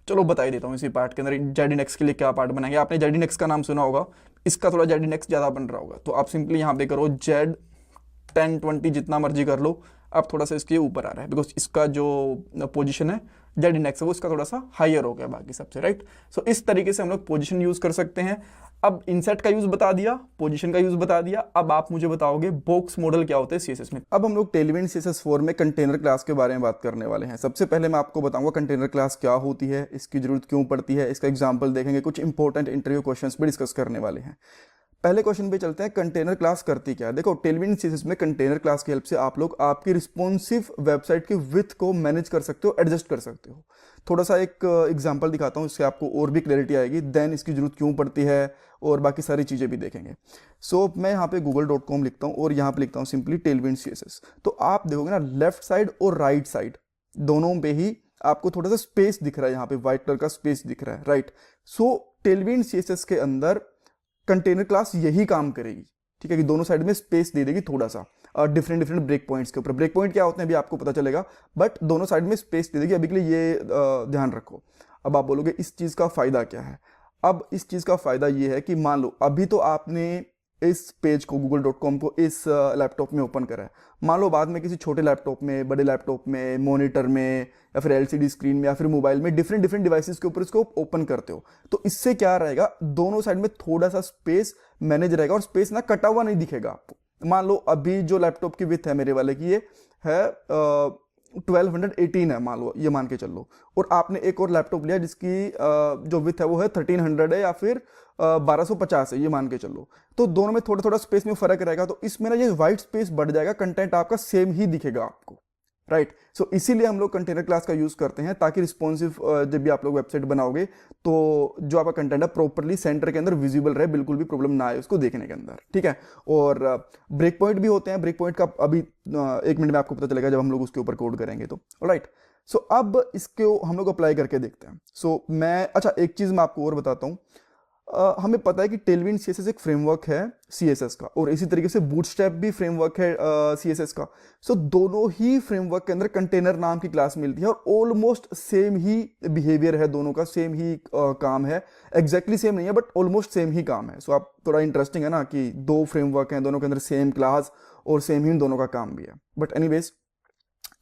चलो बता ही देता हूँ इसी पार्ट के अंदर। ZDNX के लिए क्या पार्ट बनाएंगे, आपने ZDNX का नाम सुना होगा, इसका थोड़ा ZDNX ज़्यादा बन रहा होगा, तो आप सिंपली यहाँ पे करो Z1020 जितना मर्जी कर लो। अब थोड़ा सा इसके ऊपर आ रहा है बिकॉज इसका जो पोजीशन है ZDNX है वो इसका थोड़ा सा हायर हो गया बाकी सबसे, राइट। सो इस तरीके से हम लोग पोजीशन यूज़ कर सकते हैं। अब इंसर्ट का यूज़ बता दिया, पोजीशन का यूज़ बता दिया, अब आप मुझे बताओगे बॉक्स मॉडल क्या होता है CSS में। अब हम लोग टेलविंड CSS4 में कंटेनर क्लास के बारे में बात करने वाले हैं। सबसे पहले मैं आपको बताऊंगा कंटेनर क्लास क्या होती है, इसकी जरूरत क्यों पड़ती है, इसका एग्जाम्पल देखेंगे, कुछ इंपॉर्टेंट इंटरव्यू क्वेश्चन भी डिस्कस करने वाले हैं। पहले क्वेश्चन पे चलते हैं, कंटेनर क्लास करती क्या है। देखो टेलविंड CSS में कंटेनर क्लास की हेल्प से आप लोग आपकी रिस्पॉन्सिव वेबसाइट की विड्थ को मैनेज कर सकते हो, एडजस्ट कर सकते हो। थोड़ा सा एक एग्जांपल दिखाता हूँ, इससे आपको और भी क्लैरिटी आएगी, देन इसकी जरूरत क्यों पड़ती है और बाकी सारी चीज़ें भी देखेंगे। सो मैं यहाँ पे google.com लिखता हूँ और यहाँ पे लिखता हूँ सिंपली टेलविंड CSS। तो आप देखोगे ना लेफ्ट साइड और राइट साइड दोनों पे ही आपको थोड़ा सा स्पेस दिख रहा है, यहाँ पे व्हाइट कलर का स्पेस दिख रहा है, राइट। सो टेलविंड CSS के अंदर कंटेनर क्लास यही काम करेगी, ठीक है, कि दोनों साइड में स्पेस दे देगी थोड़ा सा, डिफरेंट ब्रेक पॉइंट्स के ऊपर। ब्रेक पॉइंट क्या होते हैं अभी आपको पता चलेगा, बट दोनों साइड में स्पेस दे देगी, अभी के लिए ये ध्यान रखो। अब आप बोलोगे इस चीज़ का फ़ायदा क्या है। अब इस चीज़ का फ़ायदा ये है कि मान लो अभी तो आपने इस पेज को google.com को इस लैपटॉप में ओपन करा है, मान लो बाद में किसी छोटे लैपटॉप में, बड़े लैपटॉप में, मॉनिटर में या फिर LCD स्क्रीन में या फिर मोबाइल में डिफरेंट डिवाइसेस के ऊपर इसको ओपन करते हो, तो इससे क्या रहेगा, दोनों साइड में थोड़ा सा स्पेस मैनेज रहेगा और स्पेस ना कटा हुआ नहीं दिखेगा आपको। मान लो अभी जो लैपटॉप की विड्थ है मेरे वाले की, ये है 1218 है, मान लो, ये मान के चल लो, और आपने एक और लैपटॉप लिया जिसकी जो विड्थ है वो है 1300 है या फिर 1250 है, ये मान के चलो, तो दोनों में थोड़ा थोड़ा स्पेस में फर्क रहेगा। तो इसमें ना ये व्हाइट स्पेस बढ़ जाएगा, कंटेंट आपका सेम ही दिखेगा आपको, राइट। सो इसीलिए हम लोग कंटेनर क्लास का यूज करते हैं, ताकि रिस्पॉन्सिव जब भी आप लोग वेबसाइट बनाओगे तो जो आपका कंटेंट है प्रॉपरली सेंटर के अंदर विजिबल रहे, बिल्कुल भी प्रॉब्लम ना आए उसको देखने के अंदर, ठीक है। और ब्रेक पॉइंट भी होते हैं, ब्रेक पॉइंट का अभी 1 मिनट में आपको पता चलेगा जब हम लोग उसके ऊपर कोड करेंगे तो। राइट। सो अब इसको हम लोग अप्लाई करके देखते हैं। सो मैं अच्छा एक चीज मैं आपको और बताता हूँ। हमें पता है कि टेलविंड सीएसएस एक फ्रेमवर्क है सीएसएस का, और इसी तरीके से बूटस्ट्रैप भी फ्रेमवर्क है सीएसएस का। सो दोनों ही फ्रेमवर्क के अंदर कंटेनर नाम की क्लास मिलती है, और ऑलमोस्ट सेम ही बिहेवियर है, दोनों का सेम ही काम है। एग्जैक्टली सेम नहीं है बट ऑलमोस्ट सेम ही काम है। सो आप थोड़ा इंटरेस्टिंग है ना कि 2 फ्रेमवर्क हैं, दोनों के अंदर सेम क्लास और सेम ही दोनों का काम भी है। बट एनीवेज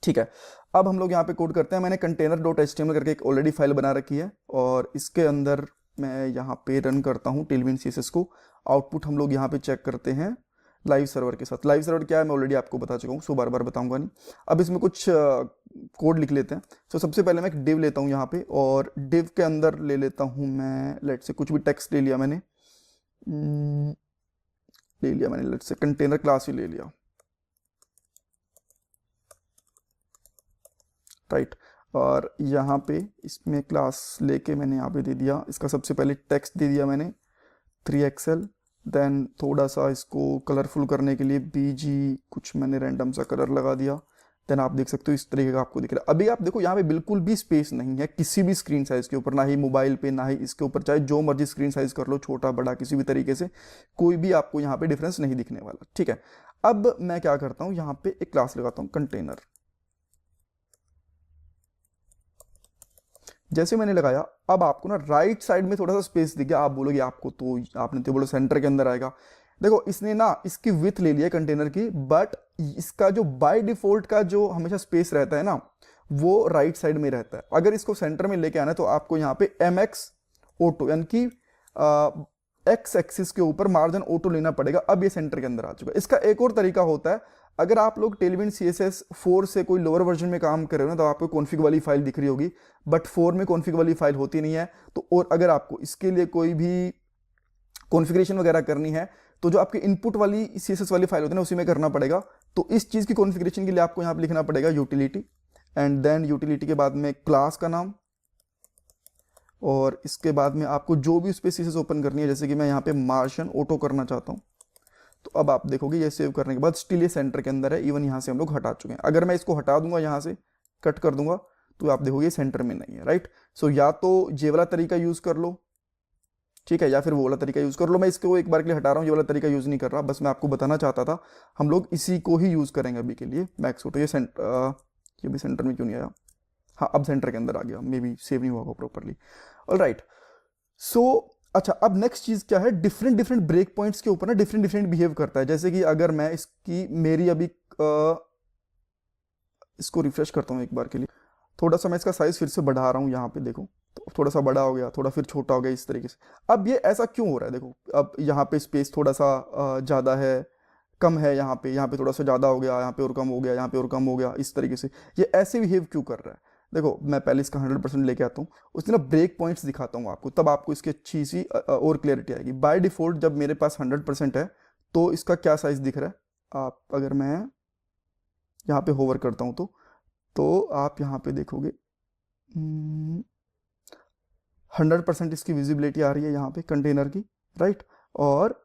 ठीक है, अब हम लोग यहाँ पे कोड करते हैं। मैंने container.html करके एक ऑलरेडी फाइल बना रखी है, और इसके अंदर मैं यहाँ पे रन करता हूँ टेलविंड सीएसएस को। आउटपुट हम लोग यहाँ पे चेक करते हैं लाइव सर्वर के साथ। लाइव सर्वर क्या है मैं ऑलरेडी आपको बता चुका हूँ, सो बार बार बताऊंगा नहीं। अब इसमें कुछ कोड लिख लेते हैं। सो सबसे पहले मैं एक डिव लेता हूँ यहाँ पे, और डिव के अंदर ले लेता हूँ मैं, लेट से कुछ भी टेक्स्ट ले लिया मैंने, लेट से कंटेनर क्लास ही ले लिया। राइट। और यहाँ पे इसमें क्लास लेके मैंने यहाँ पे दे दिया, इसका सबसे पहले टेक्स्ट दे दिया मैंने 3XL। देन थोड़ा सा इसको कलरफुल करने के लिए BG कुछ मैंने रैंडम सा कलर लगा दिया। देन आप देख सकते हो इस तरीके का आपको दिख रहा है। अभी आप देखो यहाँ पे बिल्कुल भी स्पेस नहीं है किसी भी स्क्रीन साइज के ऊपर, ना ही मोबाइल पे ना ही इसके ऊपर, चाहे जो मर्जी स्क्रीन साइज कर लो, छोटा बड़ा किसी भी तरीके से, कोई भी आपको यहाँ पे डिफरेंस नहीं दिखने वाला, ठीक है। अब मैं क्या करता हूँ, यहाँ पे एक क्लास लगाता हूँ कंटेनर। जैसे मैंने लगाया, अब आपको ना राइट साइड में थोड़ा सा स्पेस दिख गया। आप बोलोगे आपको तो आपने तो बोलो सेंटर के अंदर आएगा। देखो इसने ना इसकी विड्थ ले लिया कंटेनर की, बट इसका जो बाय डिफॉल्ट का जो हमेशा स्पेस रहता है ना, वो राइट साइड में रहता है। अगर इसको सेंटर में लेके आना है तो आपको यहाँ पे MX ऑटो यानी कि एक्स एक्सिस के ऊपर मार्जिन ऑटो लेना पड़ेगा। अब ये सेंटर के अंदर आ चुका है। इसका एक और तरीका होता है, अगर आप लोग टेलविंड CSS 4 से कोई लोअर वर्जन में काम कर रहे हो ना, तो आपको कॉन्फ़िग वाली फाइल दिख रही होगी, बट 4 में कॉन्फ़िग वाली फाइल होती नहीं है। तो और अगर आपको इसके लिए कोई भी कॉन्फ़िगरेशन वगैरह करनी है, तो जो आपकी इनपुट वाली CSS वाली फाइल होती है ना, उसी में करना पड़ेगा। तो इस चीज़ की कॉन्फ़िगरेशन के लिए आपको यहाँ पे लिखना पड़ेगा यूटिलिटी, एंड देन यूटिलिटी के बाद में क्लास का नाम, और इसके बाद में आपको जो भी उस पर CSS ओपन करनी है, जैसे कि मैं यहाँ पे मार्जिन ऑटो करना चाहता हूँ। तो अब आप देखोगे ये सेव करने के बाद स्टिल ये सेंटर के अंदर है। इवन यहाँ से हम लोग हटा चुके हैं। अगर मैं इसको हटा दूंगा, यहाँ से कट कर दूंगा, तो आप देखोगे सेंटर में नहीं है। राइट। सो या तो ये वाला तरीका यूज कर लो, ठीक है, या फिर वो वाला तरीका यूज कर लो। मैं इसको एक बार के लिए हटा रहा हूँ, ये वाला तरीका यूज नहीं कर रहा, बस मैं आपको बताना चाहता था हम लोग इसी को ही यूज करेंगे अभी के लिए। मैक्स ऑटो ये भी सेंटर में क्यों नहीं आया? हाँ, अब सेंटर के अंदर आ गया, मे बी सेव नहीं हुआ प्रॉपरली। ऑलराइट। सो अच्छा, अब नेक्स्ट चीज क्या है, डिफरेंट डिफरेंट ब्रेक पॉइंट्स के ऊपर ना डिफरेंट डिफरेंट बिहेव करता है। जैसे कि अगर मैं इसकी मेरी अभी इसको रिफ्रेश करता हूँ एक बार के लिए, थोड़ा सा मैं इसका साइज फिर से बढ़ा रहा हूँ, यहाँ पे देखो तो थोड़ा सा बड़ा हो गया, थोड़ा फिर छोटा हो गया, इस तरीके से। अब ये ऐसा क्यों हो रहा है? देखो अब यहाँ पे स्पेस थोड़ा सा ज़्यादा है, कम है, यहाँ पे थोड़ा सा ज़्यादा हो गया, यहाँ पे और कम हो गया, यहाँ पे और कम हो गया, इस तरीके से ये ऐसे बिहेव क्यों कर रहा है? देखो मैं पहले इसका 100% लेके आता हूँ, उसने ना ब्रेक पॉइंट्स दिखाता हूँ आपको, तब आपको इसकी अच्छी सी और क्लियरिटी आएगी। बाय डिफॉल्ट जब मेरे पास 100% है तो इसका क्या साइज दिख रहा है? आप अगर मैं यहाँ पे होवर करता हूँ तो आप यहाँ पे देखोगे 100% इसकी विजिबिलिटी आ रही है यहाँ पे कंटेनर की। राइट। और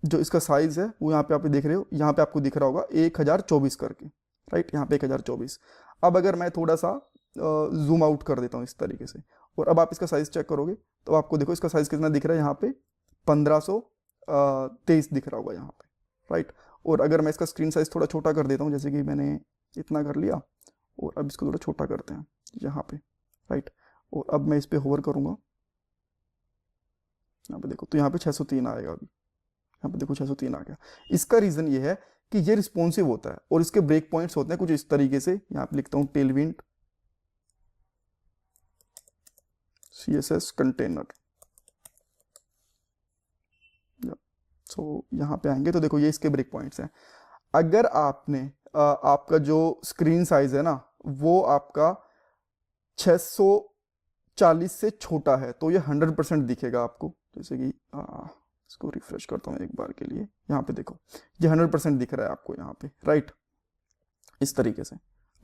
जो इसका साइज है वो यहाँ पे आप देख रहे हो, यहाँ पे आपको दिख रहा होगा 1024 करके। राइट, यहाँ पे 1024। अब अगर मैं थोड़ा सा जूम आउट कर देता हूँ इस तरीके से, और अब आप इसका साइज चेक करोगे तो आपको देखो इसका साइज कितना दिख रहा है, यहाँ पे 1523 दिख रहा होगा यहाँ पे। राइट। और अगर मैं इसका स्क्रीन साइज थोड़ा छोटा कर देता हूँ, जैसे कि मैंने इतना कर लिया, और अब इसको थोड़ा छोटा करते हैं यहाँ पे। राइट। और अब मैं इस पर होवर करूँगा, यहाँ पे देखो तो यहाँ पे 603 आएगा। अभी यहाँ पे देखो 603 आ गया। इसका रीज़न ये है कि ये रिस्पॉन्सिव होता है, और इसके ब्रेक पॉइंट्स होते हैं कुछ इस तरीके से। यहाँ पे लिखता हूँ टेलविंड CSS कंटेनर। सो यहाँ पे आएंगे तो देखो ये इसके ब्रेक पॉइंट्स हैं। अगर आपने आपका जो स्क्रीन साइज है ना वो आपका 640 से छोटा है तो ये 100% दिखेगा आपको। जैसे कि इसको रिफ्रेश करता हूँ एक बार के लिए, यहाँ पे देखो ये 100% दिख रहा है आपको यहाँ पे। राइट, इस तरीके से।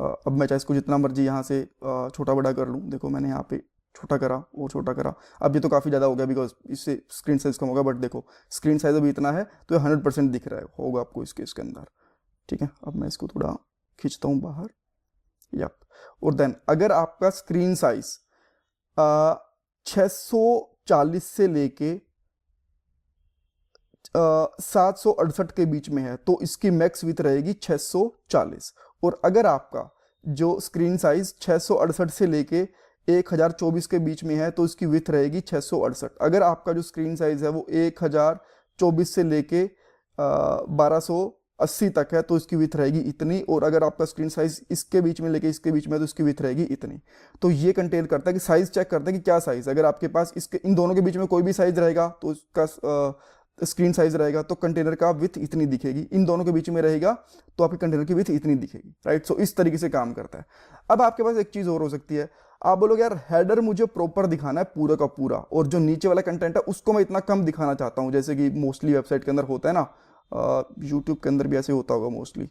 अब मैं चाहे इसको जितना मर्जी यहाँ से छोटा बड़ा कर लूँ। देखो मैंने यहाँ पे छोटा करा और छोटा करा, अब ये तो काफ़ी ज़्यादा हो गया बिकॉज इससे स्क्रीन साइज कम होगा, बट देखो स्क्रीन साइज अभी इतना है तो ये 100% दिख रहा है होगा आपको इसके अंदर। ठीक है, अब मैं इसको थोड़ा खींचता हूँ बाहर। यप, और देन अगर आपका स्क्रीन साइज 640 से लेके 768 के बीच में है तो इसकी मैक्स विथ रहेगी 640। और अगर आपका जो स्क्रीन साइज 668 से लेके 1024 के बीच में है तो इसकी विथ रहेगी 668। अगर आपका जो स्क्रीन साइज है वो 1024 से लेके 1280 तक है तो इसकी विथ रहेगी इतनी। और अगर आपका स्क्रीन साइज इसके बीच में लेके इसके बीच में है तो इसकी विथ रहेगी इतनी। तो ये कंटेन करता है कि साइज चेक करता है कि क्या साइज, अगर आपके पास इसके इन दोनों के बीच में कोई भी साइज रहेगा तो इसका स्क्रीन साइज रहेगा तो कंटेनर का विथ इतनी दिखेगी, इन दोनों के बीच में रहेगा तो आपके कंटेनर की विथ इतनी दिखेगी, राइट। सो इस तरीके से काम करता है। अब आपके पास एक चीज और हो सकती है, आप बोलोगे यार हेडर मुझे प्रॉपर दिखाना है पूरा का पूरा और जो नीचे वाला कंटेंट है उसको मैं इतना कम दिखाना चाहता हूं, जैसे कि मोस्टली वेबसाइट के अंदर होता है ना, यूट्यूब के अंदर भी ऐसे होता होगा मोस्टली।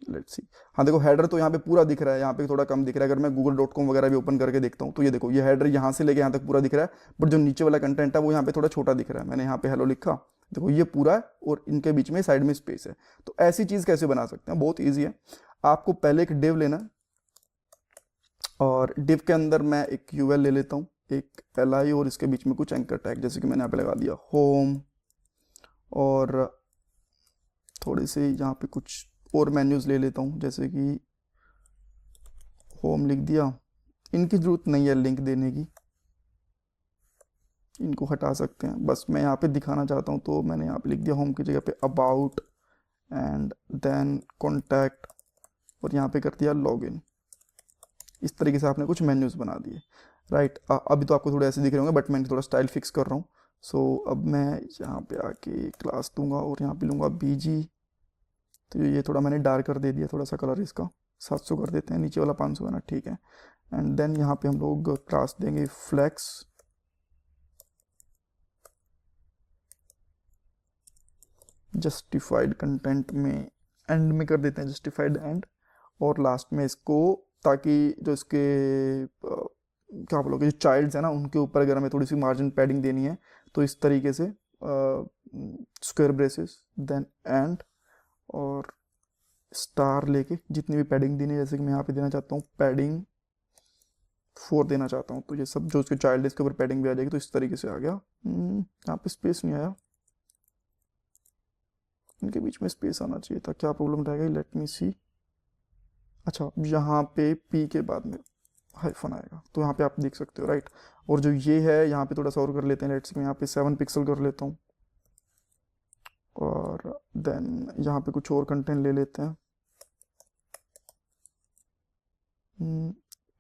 लेट्स सी, हाँ देखो हेडर तो यहाँ पे पूरा दिख रहा है, यहाँ पे थोड़ा कम दिख रहा है। अगर मैं google.com वगैरह भी ओपन करके देखता हूँ तो ये देखो ये हेडर यहाँ से लेके यहाँ तक पूरा दिख रहा है, बट जो नीचे वाला कंटेंट है वो यहाँ पे थोड़ा छोटा दिख रहा है। मैंने यहाँ पे हेलो लिखा, देखो ये पूरा है और इनके बीच में साइड में स्पेस है। तो ऐसी चीज कैसे बना सकते हैं, बहुत ईजी है। आपको पहले एक डिव लेना है और डिव के अंदर मैं एक यूएल ले लेता हूँ, एक li और इसके बीच में कुछ एंकर टैग, जैसे कि मैंने यहाँ पे लगा दिया होम, और थोड़े से यहाँ पे कुछ और मेन्यूज ले लेता हूँ, जैसे कि होम लिख दिया। इनकी जरूरत नहीं है लिंक देने की, इनको हटा सकते हैं, बस मैं यहाँ पे दिखाना चाहता हूँ तो मैंने यहाँ पे लिख दिया होम की जगह पे अबाउट एंड देन कॉन्टैक्ट और यहाँ पे कर दिया लॉगिन। इस तरीके से आपने कुछ मेन्यूज बना दिए, राइट। अभी तो आपको थोड़े ऐसे दिख रहे होंगे बट मैं थोड़ा स्टाइल फिक्स कर रहा हूँ। सो अब मैं यहाँ पे आके क्लास दूंगा और यहाँ पे लूँगा BG। तो ये थोड़ा मैंने डार्कर दे दिया, थोड़ा सा कलर इसका 700 कर देते हैं, नीचे वाला 500 है ना, ठीक है। एंड देन यहाँ पे हम लोग क्लास देंगे फ्लेक्स, जस्टिफाइड कंटेंट में एंड में कर देते हैं जस्टिफाइड एंड, और लास्ट में इसको, ताकि जो इसके क्या बोलोगे जो चाइल्ड्स है ना उनके ऊपर अगर हमें थोड़ी सी मार्जिन पैडिंग देनी है तो इस तरीके से स्क्वायर ब्रेसेस देन एंड और स्टार लेके जितनी भी पैडिंग देनी है, जैसे कि मैं यहाँ पे देना चाहता हूँ पैडिंग 4 देना चाहता हूँ, तो ये सब जो उसके चाइल्ड है इसके ऊपर पैडिंग भी आ जाएगी। तो इस तरीके से आ गया। यहाँ पे स्पेस नहीं आया, इनके बीच में स्पेस आना चाहिए था, क्या प्रॉब्लम रहेगा, लेट मी सी। अच्छा, यहाँ पे P के बाद में हाइफन आएगा तो यहाँ पे आप देख सकते हो, राइट। और जो ये है यहाँ पे थोड़ा सा और कर लेते हैं, लेट्स मैं यहाँ पे 7 पिक्सल कर लेता हूँ और देन यहाँ पे कुछ और कंटेंट ले लेते हैं।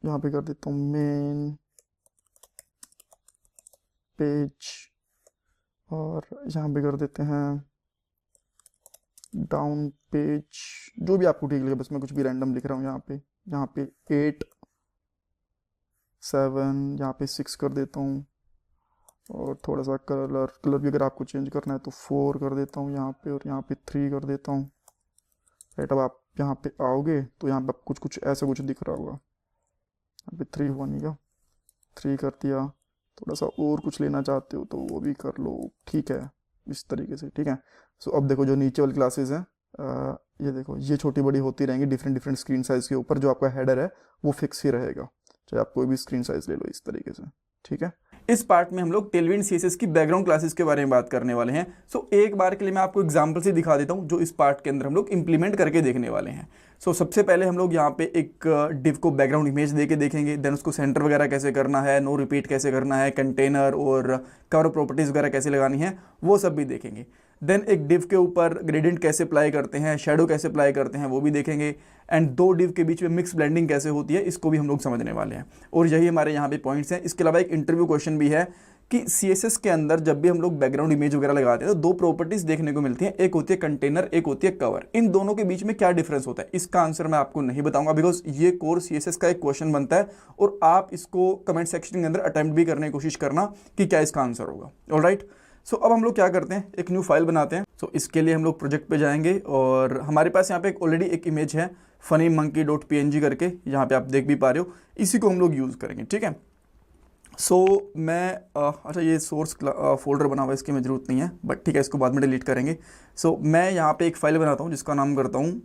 यहाँ पे कर देता हूँ मेन पेज और यहाँ पे कर देते हैं डाउन पेज, जो भी आपको ठीक लगे, बस मैं कुछ भी रैंडम लिख रहा हूँ। यहाँ पे 8 7 यहाँ पे 6 कर देता हूँ और थोड़ा सा कलर भी अगर आपको चेंज करना है तो 4 कर देता हूँ यहाँ पे, और यहाँ पे 3 कर देता हूँ, राइट। अब आप यहाँ पे आओगे तो यहाँ पे कुछ ऐसा कुछ दिख रहा होगा, यहाँ पे 3 हुआ नहीं क्या, 3 कर दिया। थोड़ा सा और कुछ लेना चाहते हो तो वो भी कर लो, ठीक है, इस तरीके से, ठीक है। सो अब देखो जो नीचे वाली क्लासेस हैं, ये देखो ये छोटी बड़ी होती रहेंगी डिफरेंट स्क्रीन साइज के ऊपर। जो आपका हेडर है वो फिक्स ही रहेगा, चाहे आप कोई भी स्क्रीन साइज ले लो इस तरीके से, ठीक है। इस पार्ट में हम लोग टेलविंड CSS की बैकग्राउंड क्लासेस के बारे में बात करने वाले हैं। सो एक बार के लिए मैं आपको एग्जांपल से दिखा देता हूं जो इस पार्ट के अंदर हम लोग इंप्लीमेंट करके देखने वाले हैं। सो सबसे पहले हम लोग यहाँ पे एक डिव को बैकग्राउंड इमेज देके देखेंगे, देन उसको सेंटर वगैरह कैसे करना है, नो रिपीट कैसे करना है, कंटेनर और कवर प्रॉपर्टीज वगैरह कैसे लगानी है, वो सब भी देखेंगे। देन एक डिव के ऊपर ग्रेडियंट कैसे अप्लाई करते हैं, शेडो कैसे अप्लाई करते हैं, वो भी देखेंगे। एंड 2 डिव के बीच में मिक्स ब्लेंडिंग कैसे होती है, इसको भी हम लोग समझने वाले हैं। और यही हमारे यहाँ पे पॉइंट्स हैं। इसके अलावा एक इंटरव्यू क्वेश्चन भी है कि CSS के अंदर जब भी हम लोग बैकग्राउंड इमेज वगैरह लगाते हैं तो 2 प्रॉपर्टीज देखने को मिलती हैं, एक होती है कंटेनर, एक होती है कवर। इन दोनों के बीच में क्या डिफरेंस होता है, इसका आंसर मैं आपको नहीं बताऊंगा, बिकॉज ये कोर CSS का एक क्वेश्चन बनता है और आप इसको कमेंट सेक्शन के अंदर अटेम्प्ट भी करने की कोशिश करना कि क्या इसका आंसर होगा। ऑलराइट, सो अब हम लोग क्या करते हैं, एक न्यू फाइल बनाते हैं। सो इसके लिए हम लोग प्रोजेक्ट पे जाएंगे और हमारे पास यहाँ पे ऑलरेडी एक इमेज है funnymonkey.png करके, यहाँ पे आप देख भी पा रहे हो, इसी को हम लोग यूज़ करेंगे, ठीक है। सो मैं अच्छा ये सोर्स फोल्डर बना हुआ है, इसकी हमें ज़रूरत नहीं है, बट ठीक है, इसको बाद में डिलीट करेंगे। सो मैं यहाँ पे एक फ़ाइल बनाता हूँ जिसका नाम करता हूँ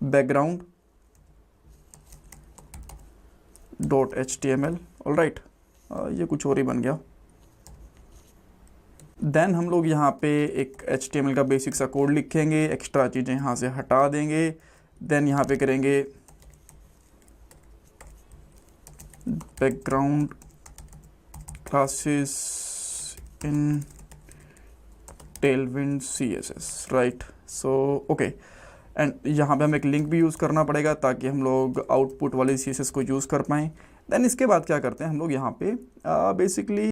background.html। ऑलराइट, ये कुछ और ही बन गया। देन हम लोग यहाँ पे एक HTML का बेसिक सा कोड लिखेंगे, एक्स्ट्रा चीज़ें यहाँ से हटा देंगे। देन यहाँ पे करेंगे background classes in Tailwind CSS, right. So okay, and यहाँ पे हमें एक लिंक भी यूज़ करना पड़ेगा ताकि हम लोग आउटपुट वाले CSS को यूज़ कर पाएँ। देन इसके बाद क्या करते हैं हम लोग यहाँ पे बेसिकली